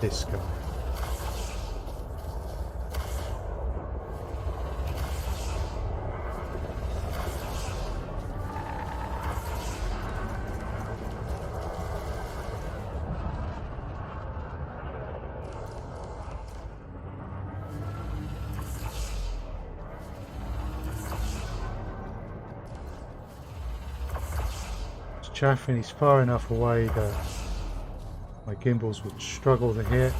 this guy. Chaffin, he's far enough away that my gimbals would struggle to hit.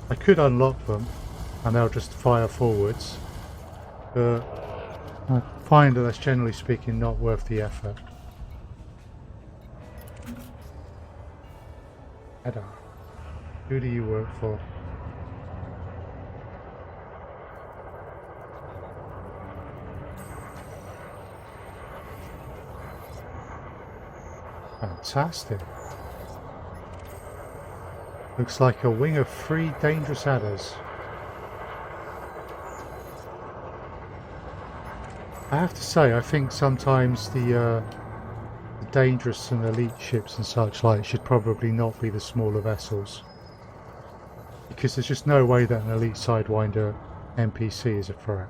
I could unlock them and they'll just fire forwards, but I find that that's generally speaking not worth the effort. Ada, who do you work for? Fantastic. Looks like a wing of 3 dangerous adders. I have to say, I think sometimes the dangerous and elite ships and such like should probably not be the smaller vessels. Because there's just no way that an elite Sidewinder NPC is a threat.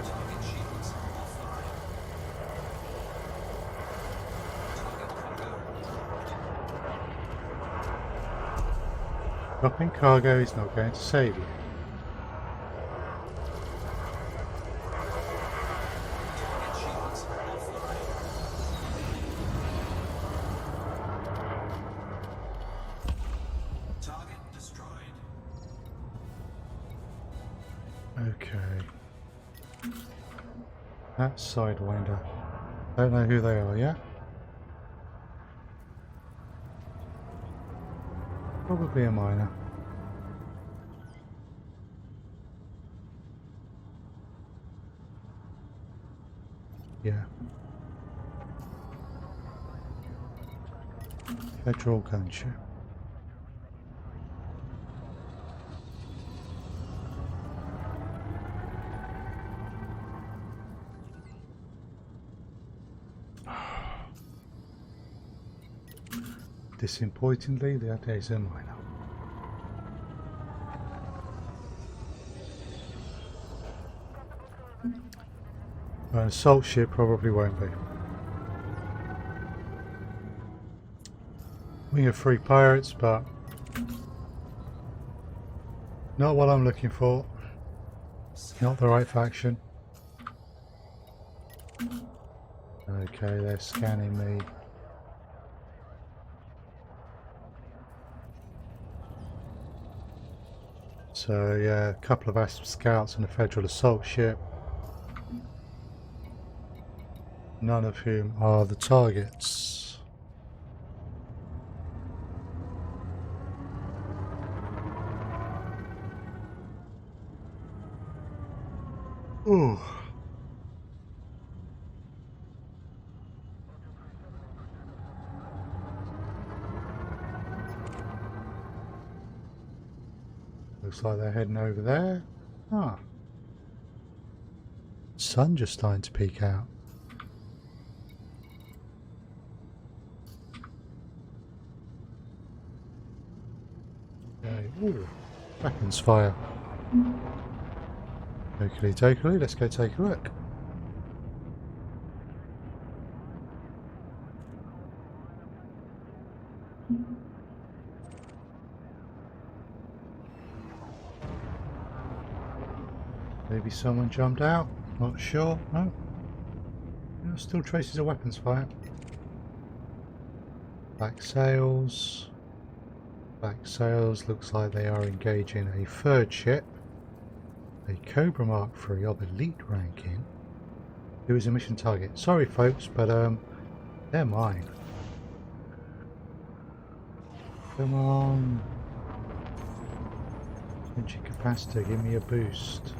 Target shields offline. Target cargo. Dropping cargo is not going to save you. Target shields offline. Target destroyed. Okay. That Sidewinder. Don't know who they are, yeah? Probably a miner. Yeah. Federal gunship. Disappointingly, that is a miner. An assault ship probably won't be. We have 3 pirates, but not what I'm looking for. Not the right faction. Okay, they're scanning me. So yeah, a couple of ASP scouts and a federal assault ship. None of whom are the targets. Ooh. Looks like they're heading over there. Ah. Sun just starting to peek out. Okay. Ooh. Weapons fire. Okey dokey, let's go take a look. Maybe someone jumped out, not sure, no. Still traces of weapons fire. Black sails. Black sails, looks like they are engaging a 3rd ship. A Cobra Mark III of elite ranking. Who is a mission target. Sorry folks, but they're mine. Come on. Engine capacitor, give me a boost.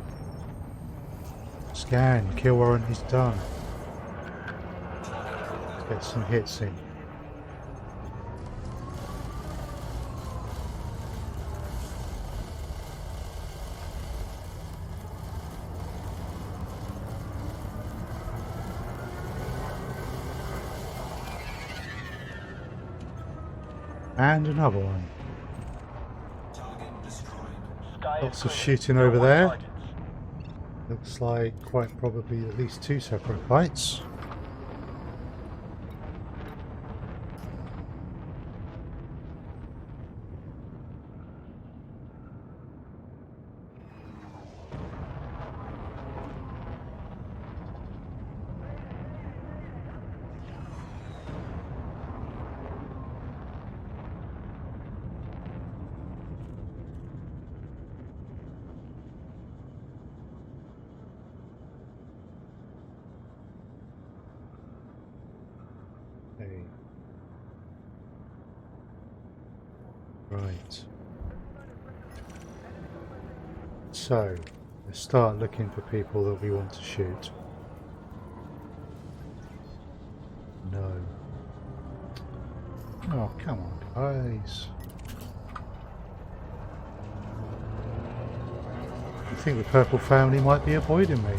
Scan, kill warrant is done. Let's get some hits in. And another one. Target destroyed. Lots of shooting over there. Looks like quite probably at least 2 separate fights. Okay. Right. So, let's start looking for people that we want to shoot. No. Oh, come on, guys. I think the purple family might be avoiding me.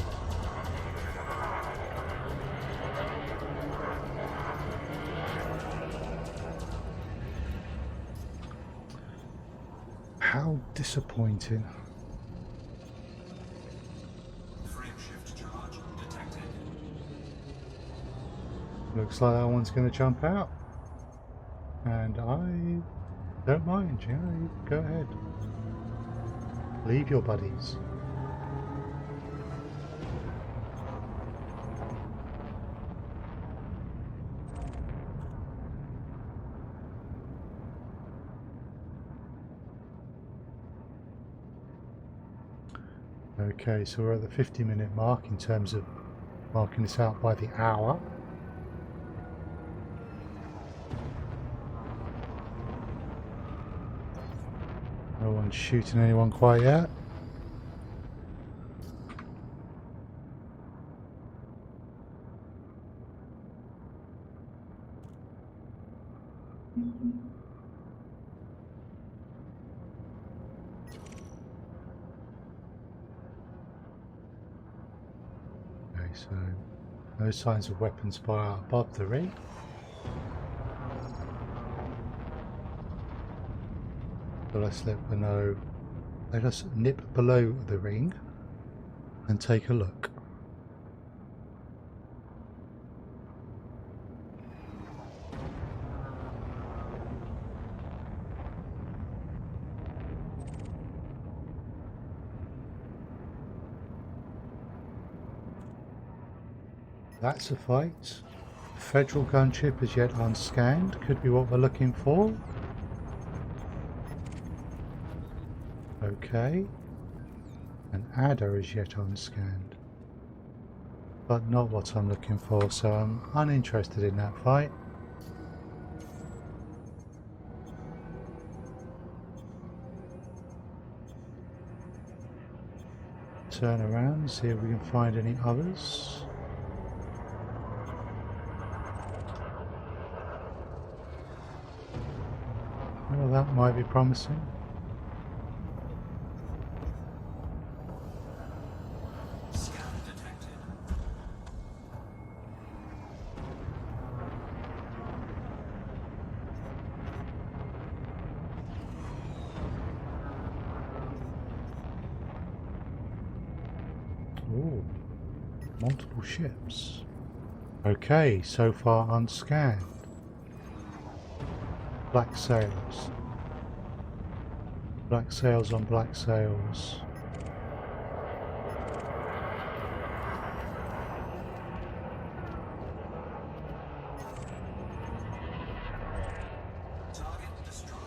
How disappointing. Frame shift charge detected. Looks like that one's going to jump out. And I don't mind, you know, you go ahead. Leave your buddies. Okay, so we're at the 50-minute mark in terms of marking this out by the hour. No one's shooting anyone quite yet. Okay, so no signs of weapons fire above the ring. So let's let us nip below the ring and take a look. That's a fight. Federal gunship is yet unscanned. Could be what we're looking for. Okay. An adder is yet unscanned. But not what I'm looking for, so I'm uninterested in that fight. Turn around and see if we can find any others. Well, that might be promising. Scan detected. Ooh, multiple ships. Okay, so far unscanned. Black sails. Black sails on black sails. Target destroyed.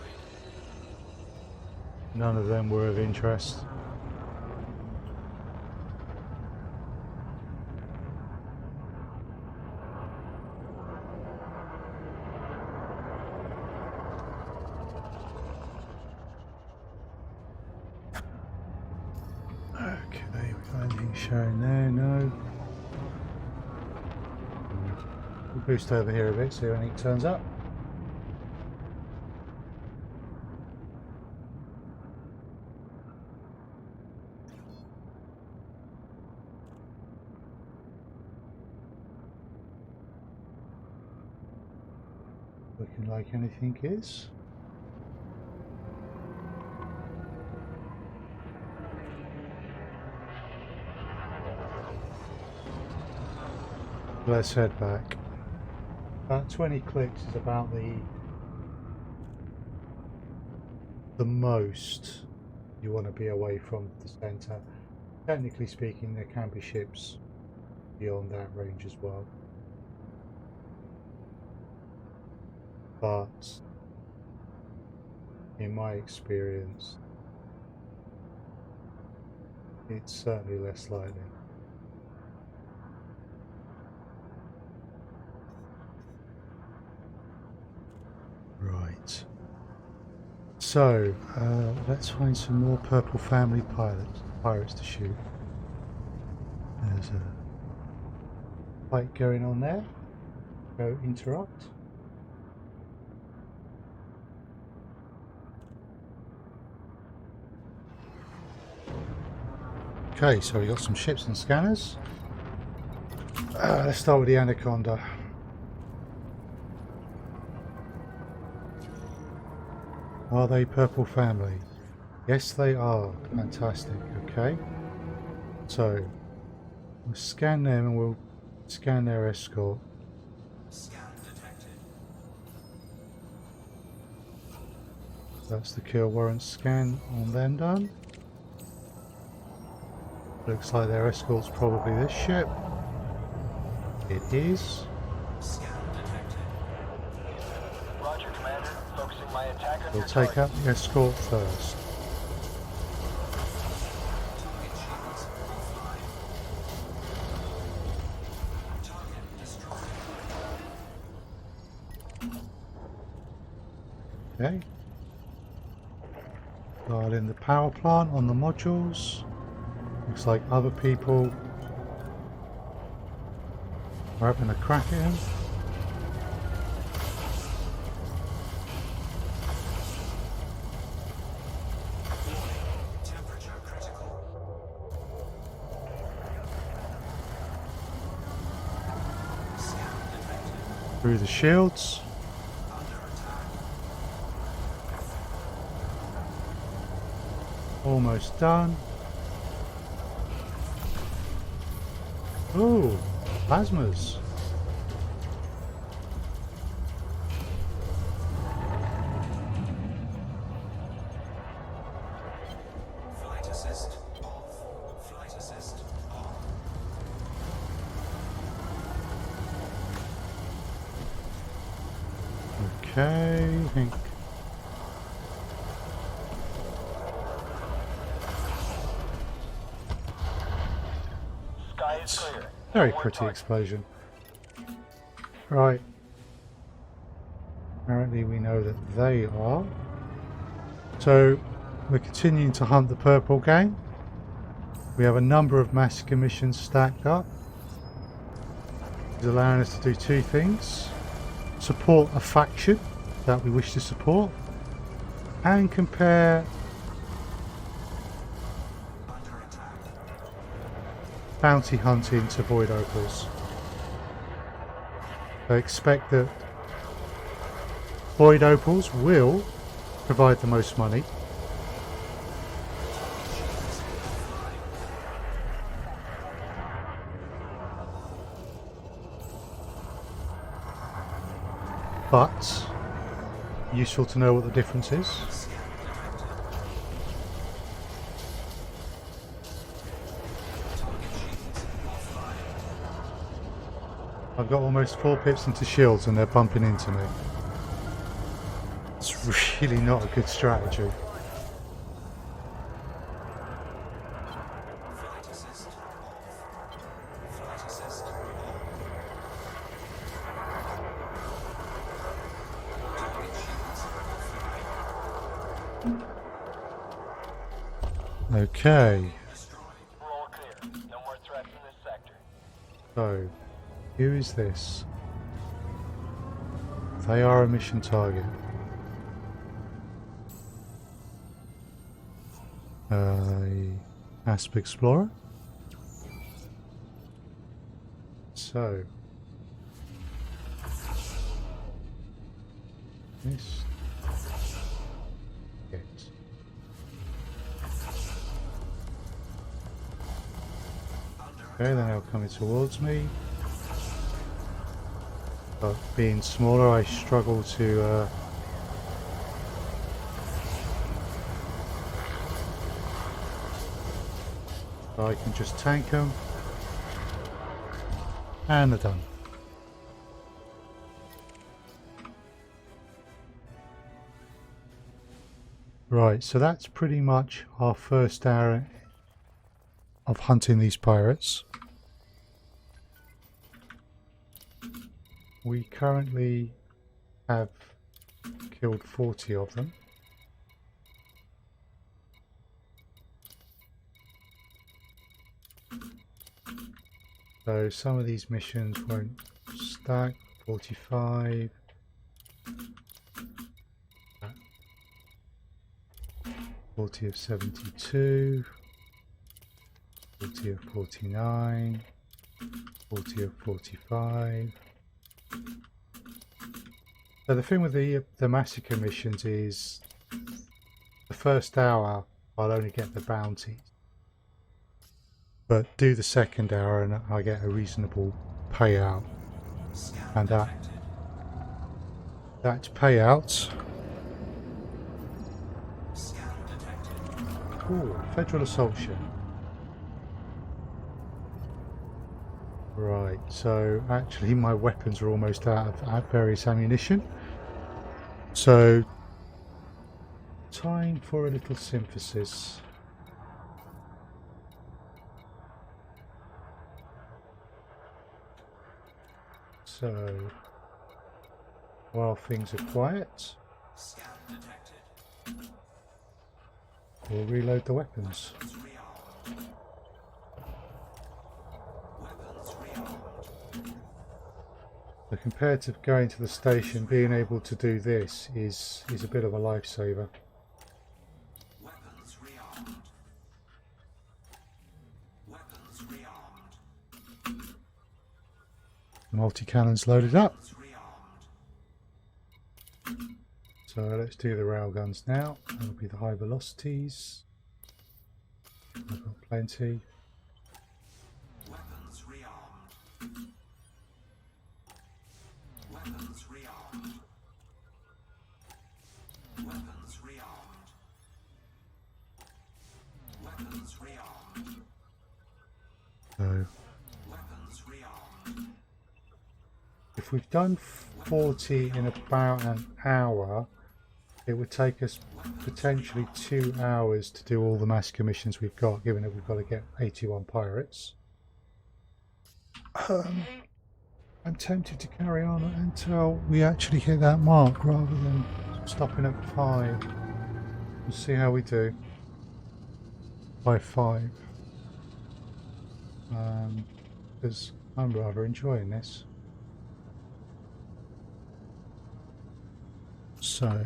None of them were of interest. Okay, we got anything showing there? No. We'll boost over here a bit, see if anything turns up. Looking like anything is. Let's head back. About 20 clicks is about the most you want to be away from the centre. Technically speaking, there can be ships beyond that range as well. But in my experience, it's certainly less likely. Right. So, let's find some more Purple Family pirates to shoot. There's a fight going on there. Go interrupt. Okay, so we got some ships and scanners. Let's start with the Anaconda. Are they Purple Family? Yes, they are. Fantastic. Okay. So, we'll scan them and we'll scan their escort. Scan detected. That's the kill warrant scan on them done. Looks like their escort's probably this ship. It is. Scan detected. Roger, Commander. Focusing my attack on We'll your take target. out the escort first. Target shields offline. Target destroyed. Okay. Dial in the power plant on the modules. Looks like other people are having a crack at him. Temperature critical. Scan detected. Through the shields. Under attack. Almost done. Ooh, plasmas. Flight assist off. Flight assist on. Okay, I think. Sky is clear. Very No more pretty targets. explosion. Right. Apparently we know that they are. So we're continuing to hunt the purple gang. We have a number of massacre missions stacked up. It's allowing us to do two things. Support a faction that we wish to support. And compare Under attack. bounty hunting to void opals. I expect that void opals will provide the most money. But useful to know what the difference is. Scan detected. Target shields offline. I've got almost 4 pips into shields and they're bumping into me. It's really not a good strategy. Flight assist off. Flight assist on. Target shields offline. Okay, Destroyed. We're all clear. No more threats in this sector. so who is this? They are a mission target. Asp Explorer. So this it. Okay, they're now coming towards me. But being smaller, I struggle to I can just tank them, and they're done. Right, so that's pretty much our first hour of hunting these pirates. We currently have killed 40 of them. So some of these missions won't stack. 45. 40 of 72. 40 of 49. 40 of 45. So the thing with the massacre missions is the first hour I'll only get the bounties. But do the second hour and I get a reasonable payout. Scan And detected. that payout. Scan detected. Ooh, Federal Assault Ship. Right, so actually my weapons are almost out of various ammunition. So time for a little synthesis. So while things are quiet, Scan detected. we'll reload the weapons. So compared to going to the station, being able to do this is a bit of a lifesaver. The multi-cannon's loaded up. So let's do the railguns now. That'll be the high velocities. I've got plenty. Weapons rearmed. Weapons rearmed. Weapons rearmed. Weapons rearmed. So Weapons rearmed. if we've done 40 in about an hour, it would take us potentially 2 hours to do all the massacre missions we've got, given that we've got to get 81 pirates. I'm tempted to carry on until we actually hit that mark rather than stopping at 5. We'll see how we do by 5. Because I'm rather enjoying this. So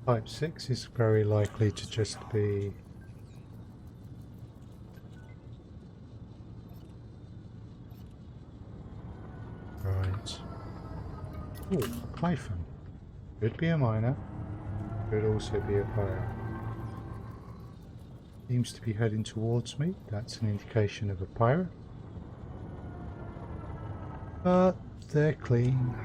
Type 6 is very likely to just be right. Ooh, Python. Could be a miner, could also be a pirate. Seems to be heading towards me. That's an indication of a pirate. But they're clean.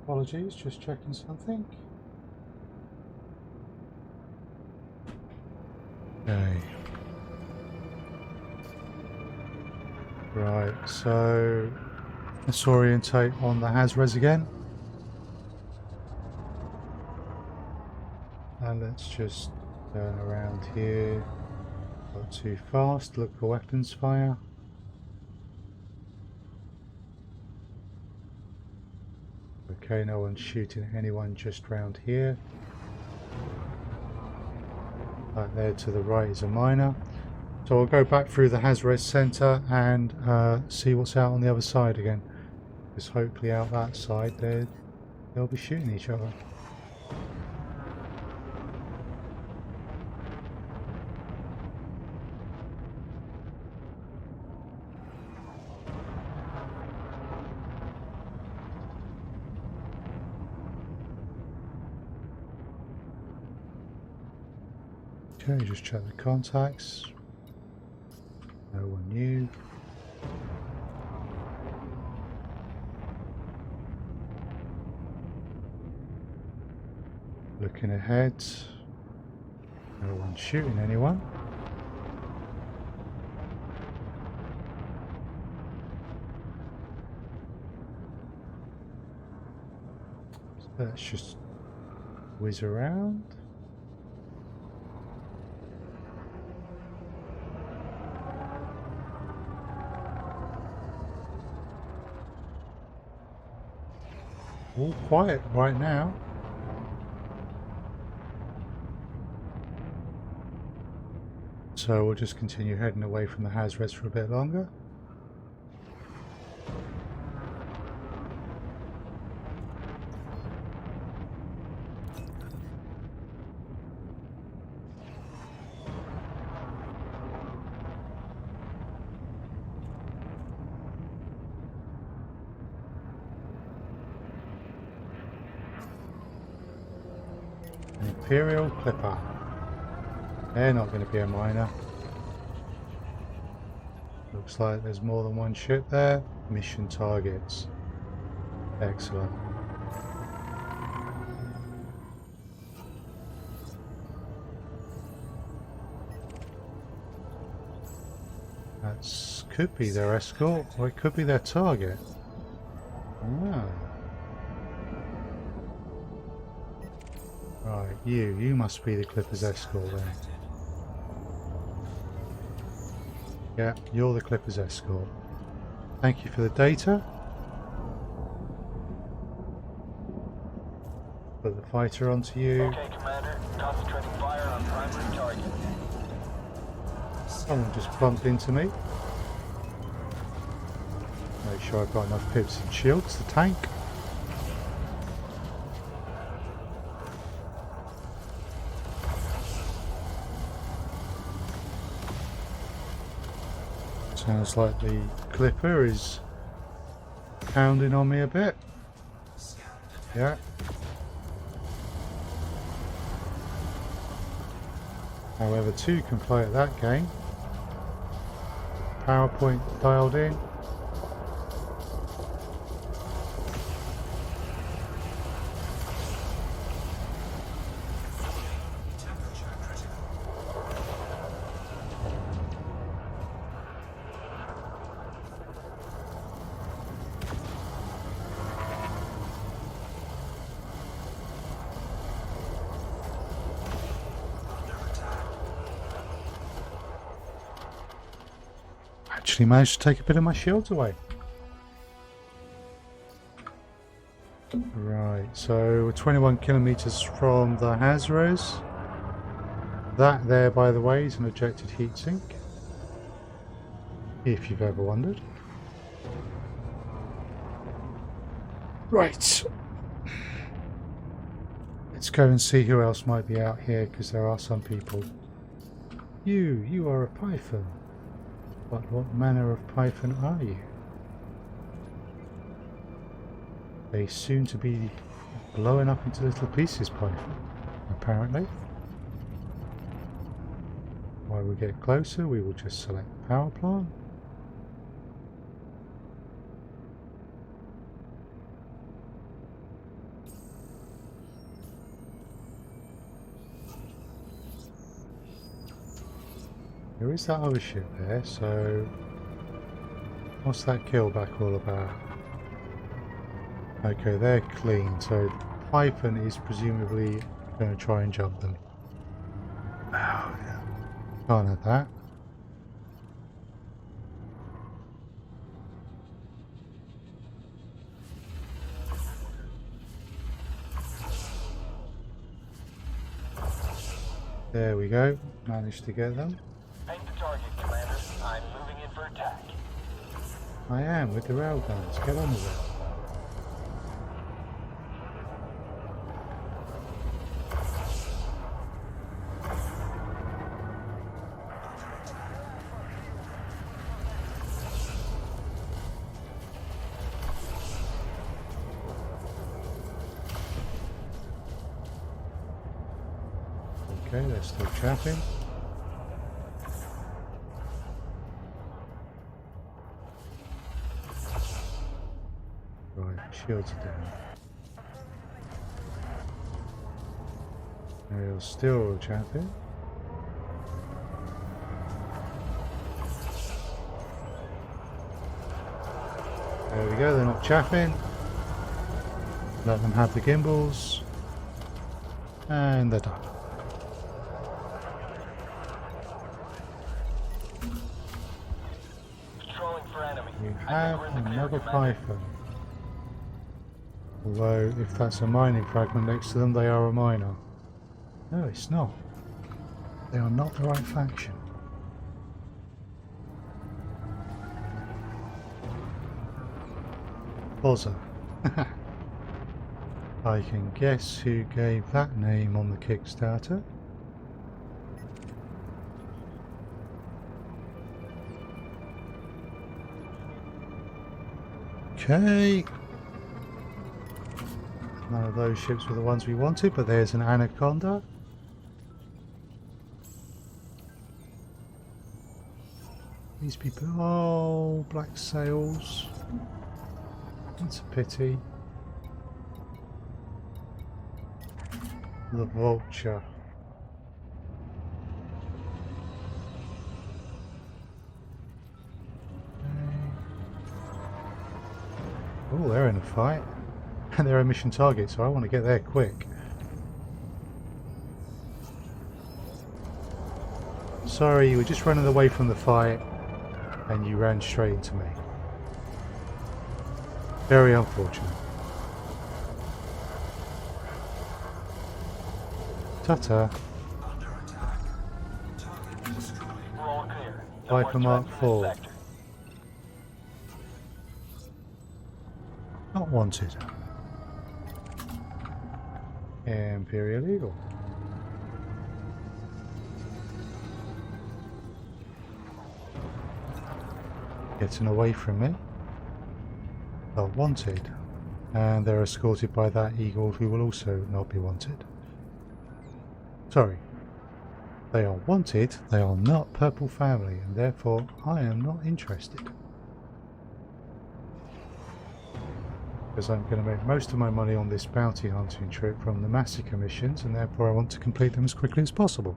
Apologies, just checking something. Okay. Right, so let's orientate on the Hazres again. And let's just turn around here. Not too fast, look for weapons fire. Okay, no one's shooting at anyone just round here. Right there to the right is a miner. So I'll go back through the Hazres Centre and see what's out on the other side again. Because hopefully out that side they'll be shooting each other. Okay, just check the contacts. No one new. Looking ahead. No one shooting anyone. So let's just whiz around. All quiet right now. So we'll just continue heading away from the Hazres for a bit longer. Imperial Clipper. They're not going to be a miner. Looks like there's more than one ship there. Mission targets. Excellent. That could be their escort, or it could be their target. Ah. Right, you must be the Clipper's escort then. Yeah, you're the Clipper's escort. Thank you for the data. Put the fighter onto you. Okay, Commander. Concentrating fire on primary target. Someone just bumped into me. Make sure I've got enough pips and shields to tank. Sounds like the Clipper is pounding on me a bit. Yeah. However, 2 can play at that game. PowerPoint dialed in. Temperature critical. Actually managed to take a bit of my shields away. Right, so we're 21 kilometers from the Hazras. That there, by the way, is an ejected heatsink, if you've ever wondered. Right. Let's go and see who else might be out here, because there are some people. You are a python. But what manner of python are you? They soon to be blowing up into little pieces python, apparently. While we get closer, we will just select power plant. There is that other ship there, so what's that killback all about? Okay, they're clean, so Python is presumably going to try and jump them. Oh, yeah. Can't have that. There we go, managed to get them. Paint the target, Commander. I'm moving in for attack. I am, with the railguns. Get on with it. Okay, they're still chaffing. Right, shields are down. They're still chaffing. There we go, they're not chaffing. Let them have the gimbals. And they're done. Patrolling for enemy. We have another python. Although, if that's a mining fragment next to them, they are a miner. No, it's not. They are not the right faction. Bozza. I can guess who gave that name on the Kickstarter. Okay. None of those ships were the ones we wanted, but there's an Anaconda. These people... Oh, black sails. That's a pity. The Vulture. Oh, they're in a fight. And they're a mission target, so I want to get there quick. Sorry, you were just running away from the fight and you ran straight into me. Very unfortunate. Ta-ta. Under attack. Target destroyed. We're all clear. No Viper more Mark threats in this 4. sector. Not wanted. Imperial Eagle. Getting away from me. Are wanted. And they're escorted by that eagle who will also not be wanted. Sorry. They are wanted, they are not Purple Family, and therefore I am not interested. Because I'm going to make most of my money on this bounty hunting trip from the massacre missions, and therefore I want to complete them as quickly as possible.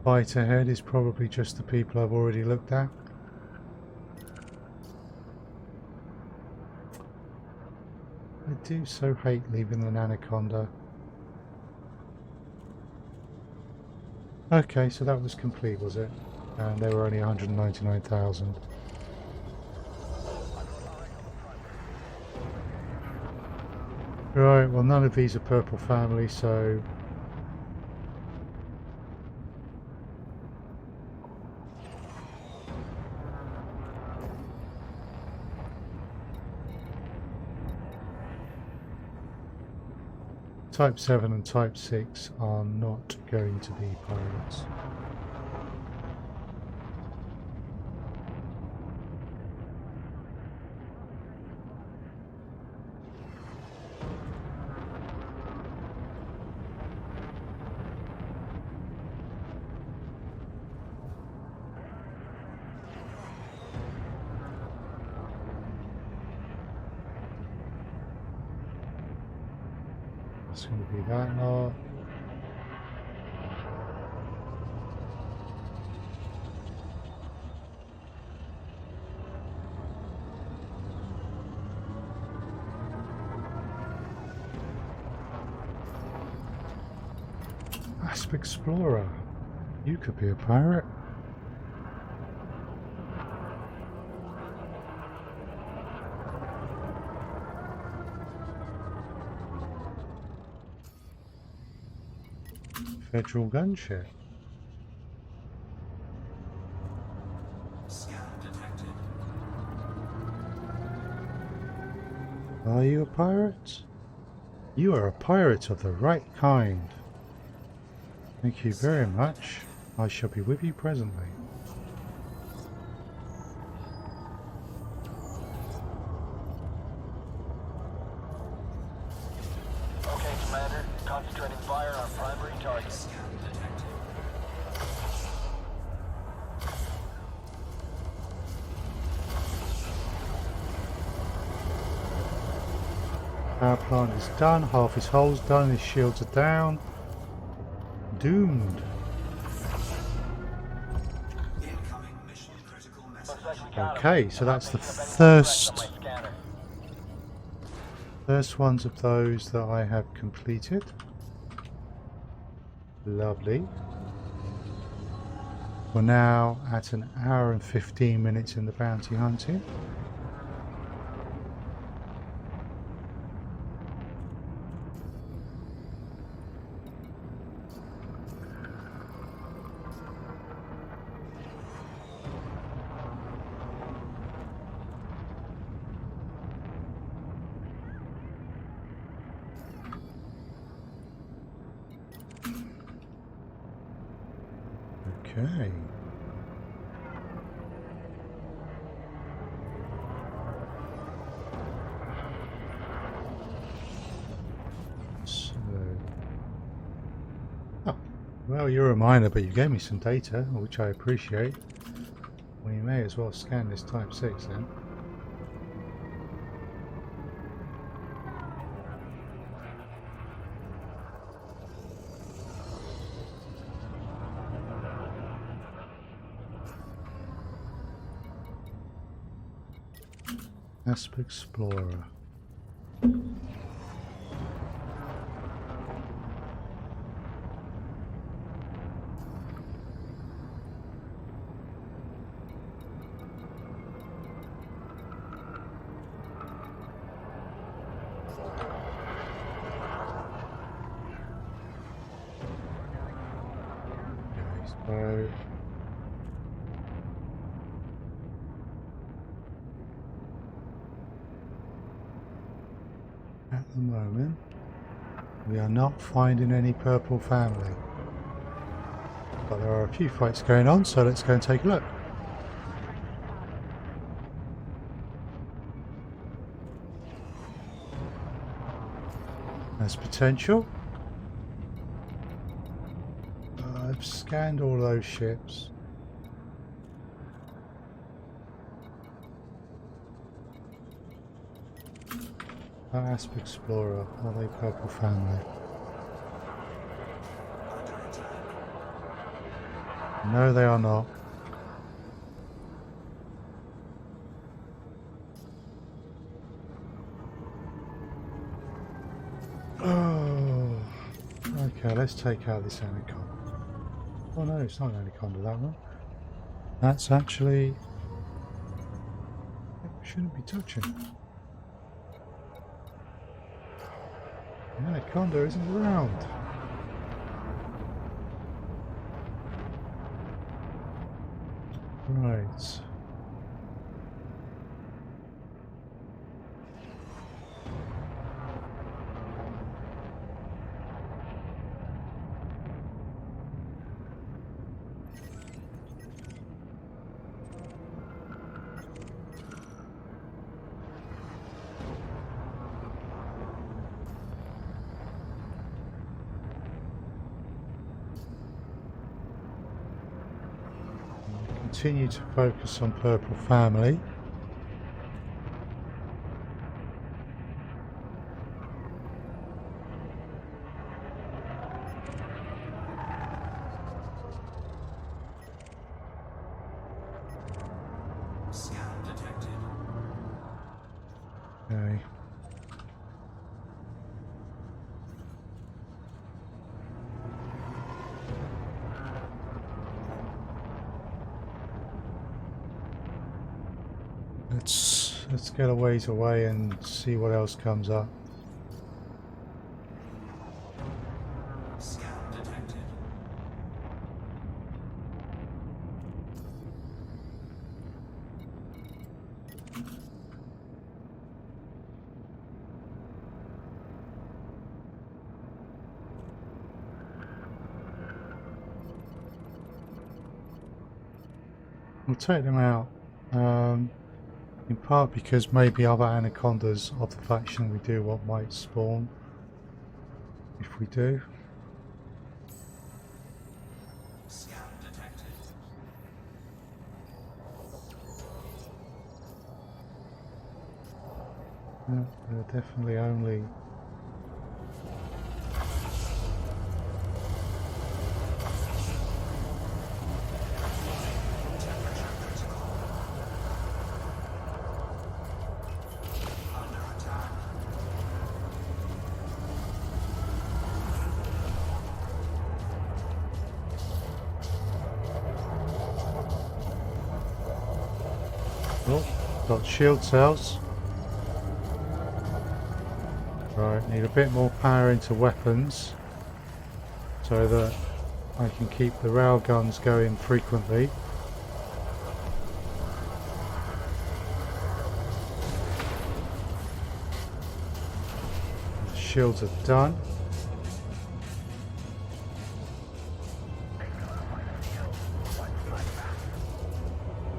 Fight ahead is probably just the people I've already looked at. I do so hate leaving an anaconda. Okay, so that was complete, was it? And they were only 199,000. Right, well none of these are Purple Family, so... Type 7 and Type 6 are not going to be pirates. It's going to be that lot. Asp Explorer. You could be a pirate. Federal gunship. Scan detected. Are you a pirate? You are a pirate of the right kind. Thank you very much. I shall be with you presently. Okay, Commander. Concentrating fire on primary targets. Scan detected. Power plant is done, half his hull's done, his shields are down. Doomed. Incoming mission critical message. Looks like we got 'em. Okay, so I'm not that's the picking up any threats on first my scanner. first ones of those that I have completed. Lovely. We're now at an hour and 15 minutes in the bounty hunting. Okay. So, oh, well, you're a miner, but you gave me some data, which I appreciate. We may as well scan this Type 6 then. Asp Explorer. So at the moment we are not finding any purple family, but there are a few fights going on, so let's go and take a look. There's potential. I've scanned all those ships. Asp Explorer, are they purple family? No, they are not. Oh, okay, let's take out this Anaconda. Oh no, it's not an Anaconda, that one. That's actually... we shouldn't be touching. The Anaconda isn't around. Right. Continue to focus on purple family. Scan detected. Okay. Let's get a ways away and see what else comes up. Scan detected. We'll take them out. In part because maybe other anacondas of the faction we do what might spawn. If we do. Scan detected. Yeah, they're definitely only... Oh, got shield cells. Right, need a bit more power into weapons so that I can keep the rail guns going frequently. The shields are done.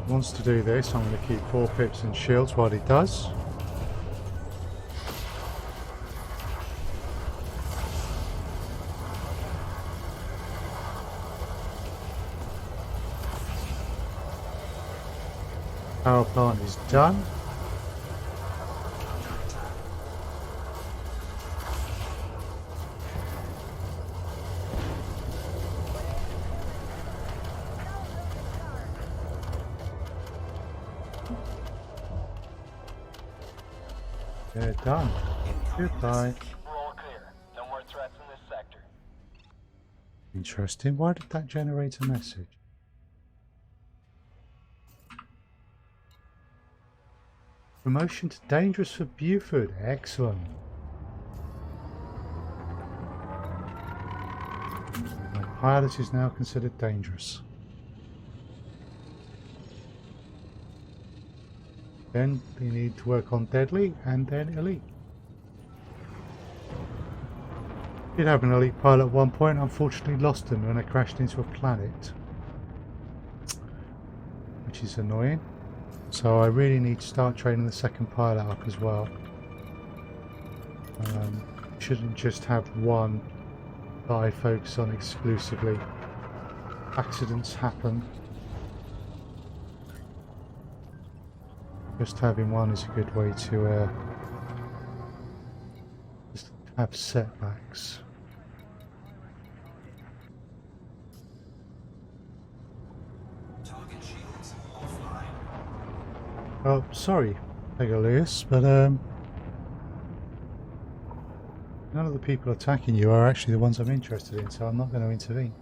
Wants to do this, I'm going to keep 4 pips and shields while he does. Power plant is done. They're done. Goodbye. We're all clear. No more threats in this sector. Interesting. Why did that generate a message? Promotion to dangerous for Buford. Excellent. My pilot is now considered dangerous. Then they need to work on deadly and then elite. Did have an elite pilot at one point, unfortunately lost him when I crashed into a planet, which is annoying. So I really need to start training the second pilot up as well. Shouldn't just have one that I focus on exclusively. Accidents happen. Just having one is a good way to just have setbacks. Target shields offline. Oh, sorry, Pegalius, but none of the people attacking you are actually the ones I'm interested in, so I'm not going to intervene.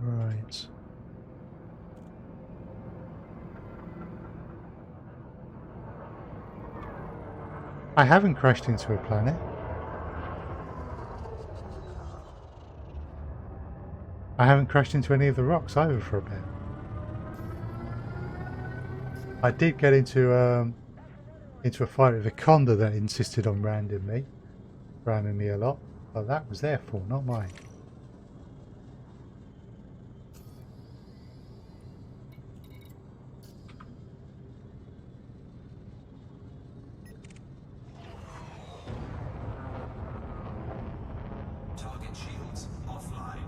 Right. I haven't crashed into a planet. I haven't crashed into any of the rocks either for a bit. I did get into a fight with a condor that insisted on ramming me a lot. But that was their fault, not mine. Target shields offline.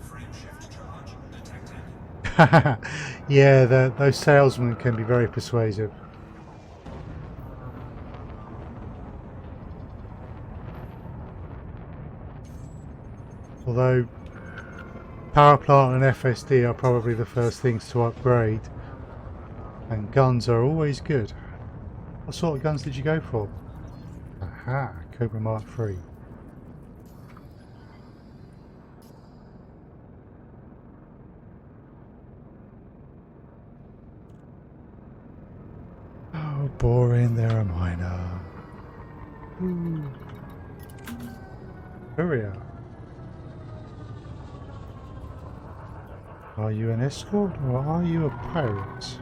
Frame shift charge detected. Yeah, those salesmen can be very persuasive. Although power plant and FSD are probably the first things to upgrade, and guns are always good. What sort of guns did you go for? Aha, Cobra Mark III. Oh, boring, they're a miner. Courier. Are you an escort or are you a pirate?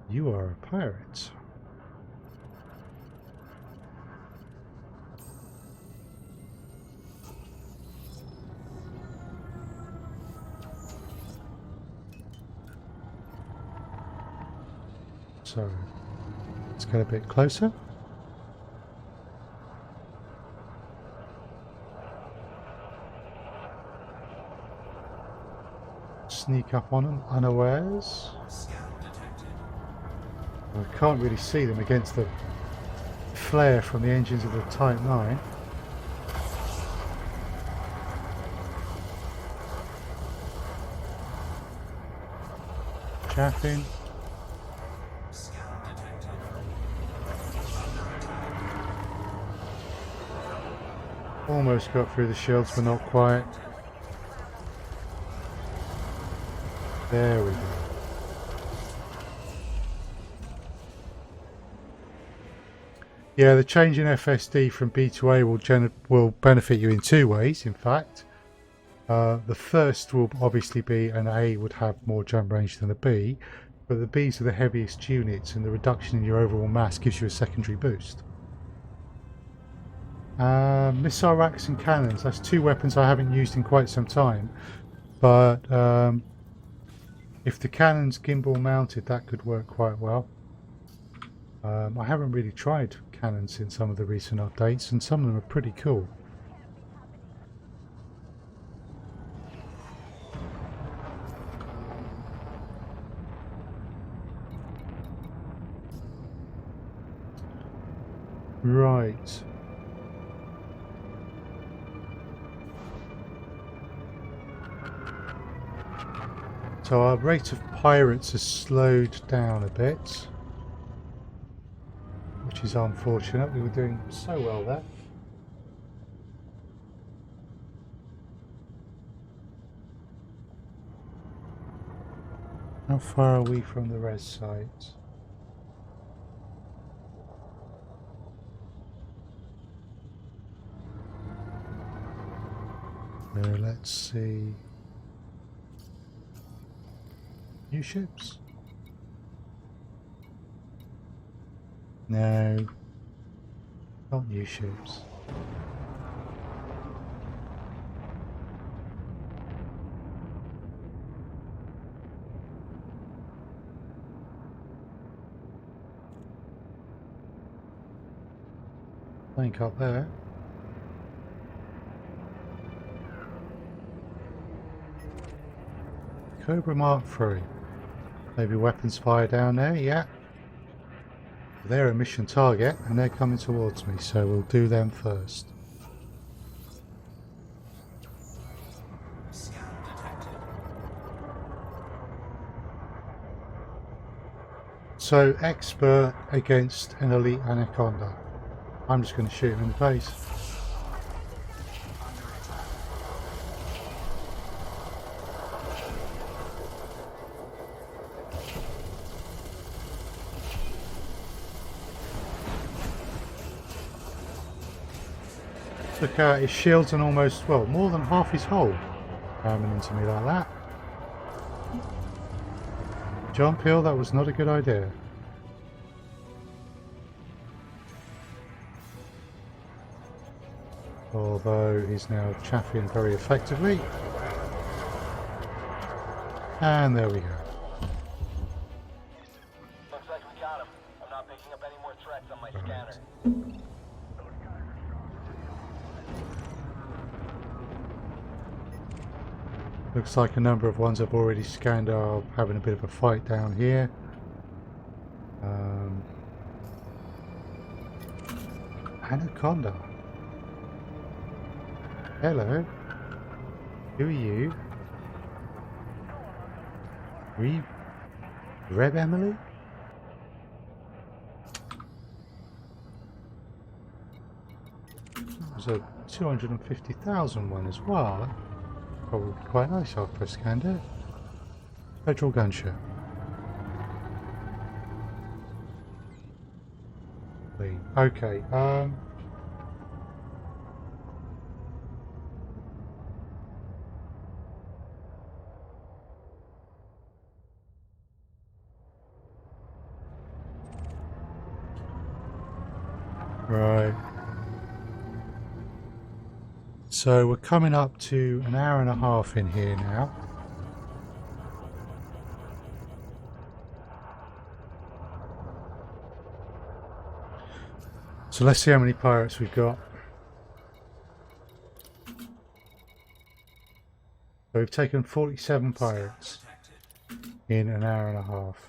You are a pirate. So, let's get a bit closer. Sneak up on them unawares. Scan detected. I can't really see them against the flare from the engines of the Type 9. Chaffing. Scan detected. Almost got through the shields, but not quite. There we go. Yeah, the change in FSD from B to A will benefit you in two ways, in fact. The first will obviously be an A would have more jump range than a B, but the Bs are the heaviest units and the reduction in your overall mass gives you a secondary boost. Missile racks and cannons, that's two weapons I haven't used in quite some time, but if the cannon's gimbal mounted, that could work quite well. I haven't really tried cannons in some of the recent updates, and some of them are pretty cool. Right. So our rate of pirates has slowed down a bit, which is unfortunate. We were doing so well there. How far are we from the res site? Let's see. New ships? No, not new ships. Link up there. Cobra Mark III. Maybe weapons fire down there, yeah. They're a mission target and they're coming towards me, so we'll do them first. Scan detected. So, expert against an elite anaconda. I'm just going to shoot him in the face. Look at his shields and almost, well, more than half his hull coming into me like that. Jump hill, that was not a good idea. Although he's now chaffing very effectively. And there we go. Looks like we got him. I'm not picking up any more threats on my scanner. Looks like a number of ones I've already scanned are having a bit of a fight down here. Anaconda. Hello. Who are you? Are you Reb Emily? There's a 250,000 one as well. Probably quite nice after I scanned it. Federal gunship. Okay, right. So we're coming up to an hour and a half in here now. So let's see how many pirates we've got. So we've taken 47 pirates in an hour and a half.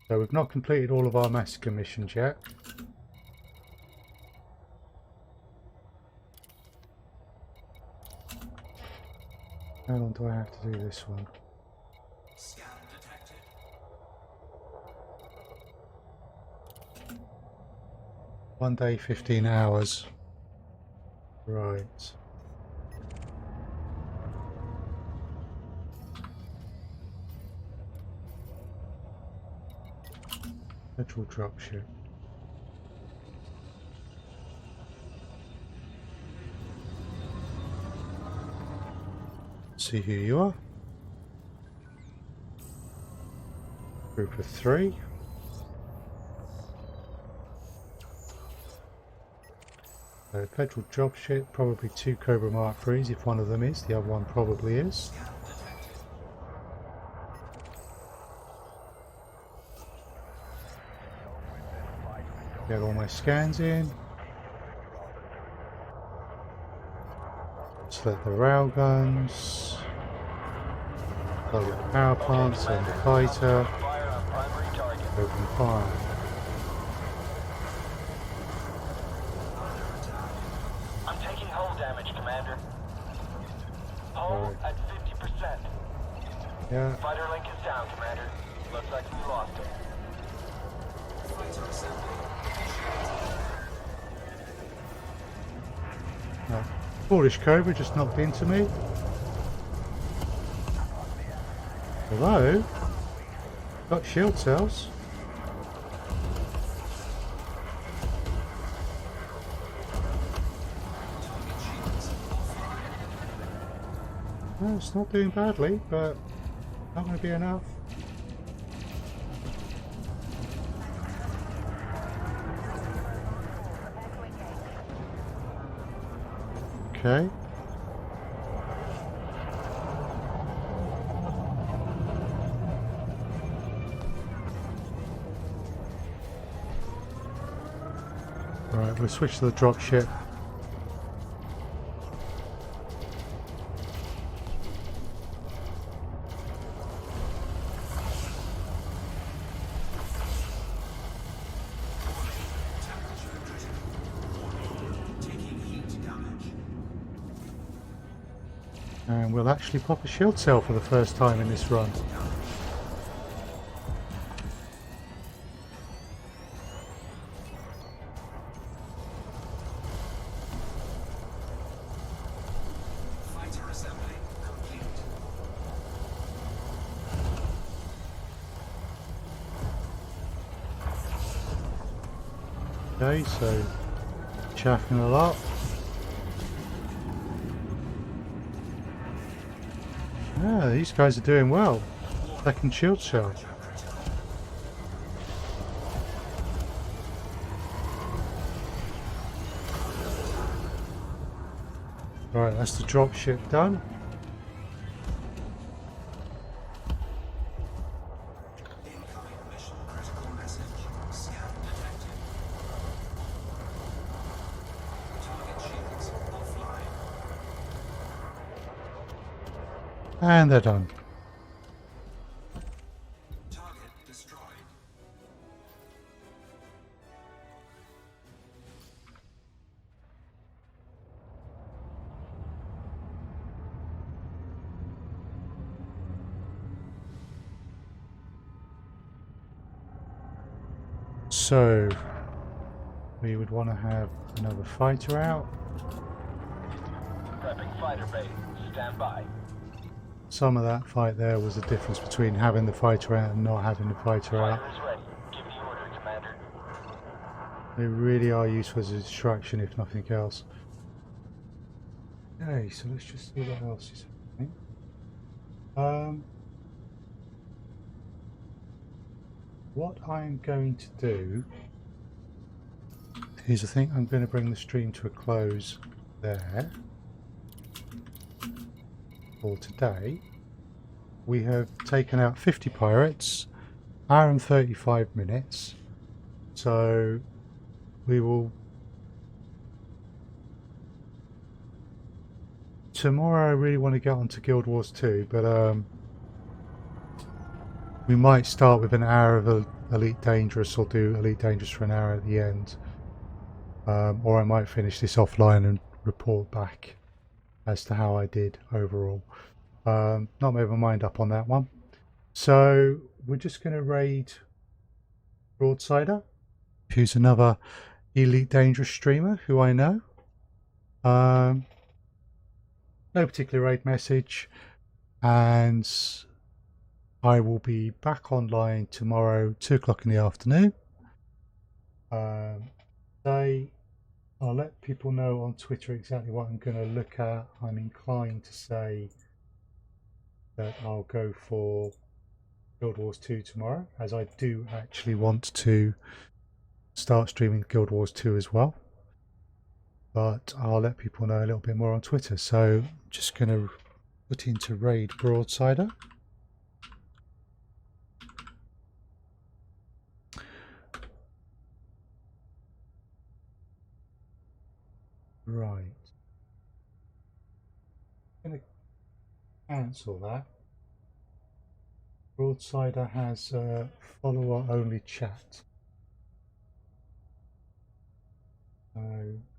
So we've not completed all of our massacre missions yet. How long do I have to do this one? Scan detected. 1 day, 15 hours. Right. Federal dropship. See who you are. Group of 3. So federal dropship, probably 2 Cobra Mark 3s if one of them is, the other one probably is. Get all my scans in. Select the railguns. Target the power plants and the fighter. Open fire. I'm taking hull damage, Commander. Hull Right. at 50%. Yeah. Fighter link is down, Commander. Looks like we lost it. Fighter assembly. No. Foolish Cobra just knocked into me. Hello? Got shield cells. Well, it's not doing badly, but not going to be enough. Okay. Right, we'll switch to the dropship. Temperature critical. Warning. Taking heat damage. And we'll actually pop a shield cell for the first time in this run. Fighter assembly complete. Okay, so chaffing a lot. Yeah, these guys are doing well. Second shield cell. Right, that's the dropship done. Incoming mission critical message. Scan detected. Target shields offline. And they're done. Target destroyed. So we would want to have another fighter out. Prepping fighter bay. Stand by. Some of that fight there was the difference between having the fighter out and not having the fighter out. Fighter is ready. Give the order, Commander. They really are useful as a distraction, if nothing else. Okay, so let's just see what else is happening. What I'm going to do is I think I'm going to bring the stream to a close there for today. We have taken out 50 pirates, hour and 35 minutes. So we will tomorrow I really want to get onto Guild Wars 2, but we might start with an hour of Elite Dangerous or do Elite Dangerous for an hour at the end. Or I might finish this offline and report back as to how I did overall. Not made my mind up on that one. So we're just going to raid Broadsider, who's another Elite Dangerous streamer who I know. No particular raid message, and I will be back online tomorrow, 2 o'clock in the afternoon. I'll let people know on Twitter exactly what I'm going to look at. I'm inclined to say that I'll go for Guild Wars 2 tomorrow, as I do actually want to start streaming Guild Wars 2 as well. but I'll let people know a little bit more on Twitter. So I'm just going to put into raid Broadsider. Right. I'm going to cancel that. Broadsider has a follower-only chat. So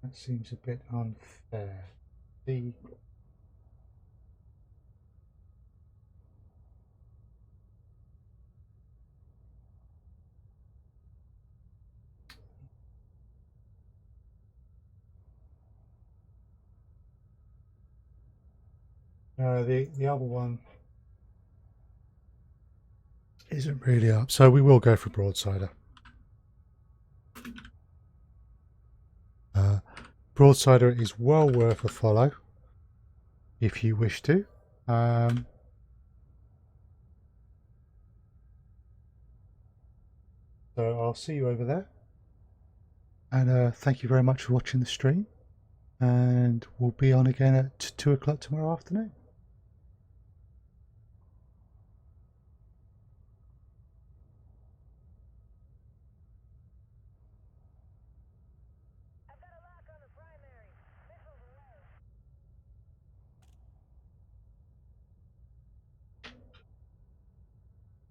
that seems a bit unfair. The the other one isn't really up, so we will go for Broadsider. Broadsider is well worth a follow if you wish to. So I'll see you over there, and thank you very much for watching the stream, and we'll be on again at 2 o'clock tomorrow afternoon.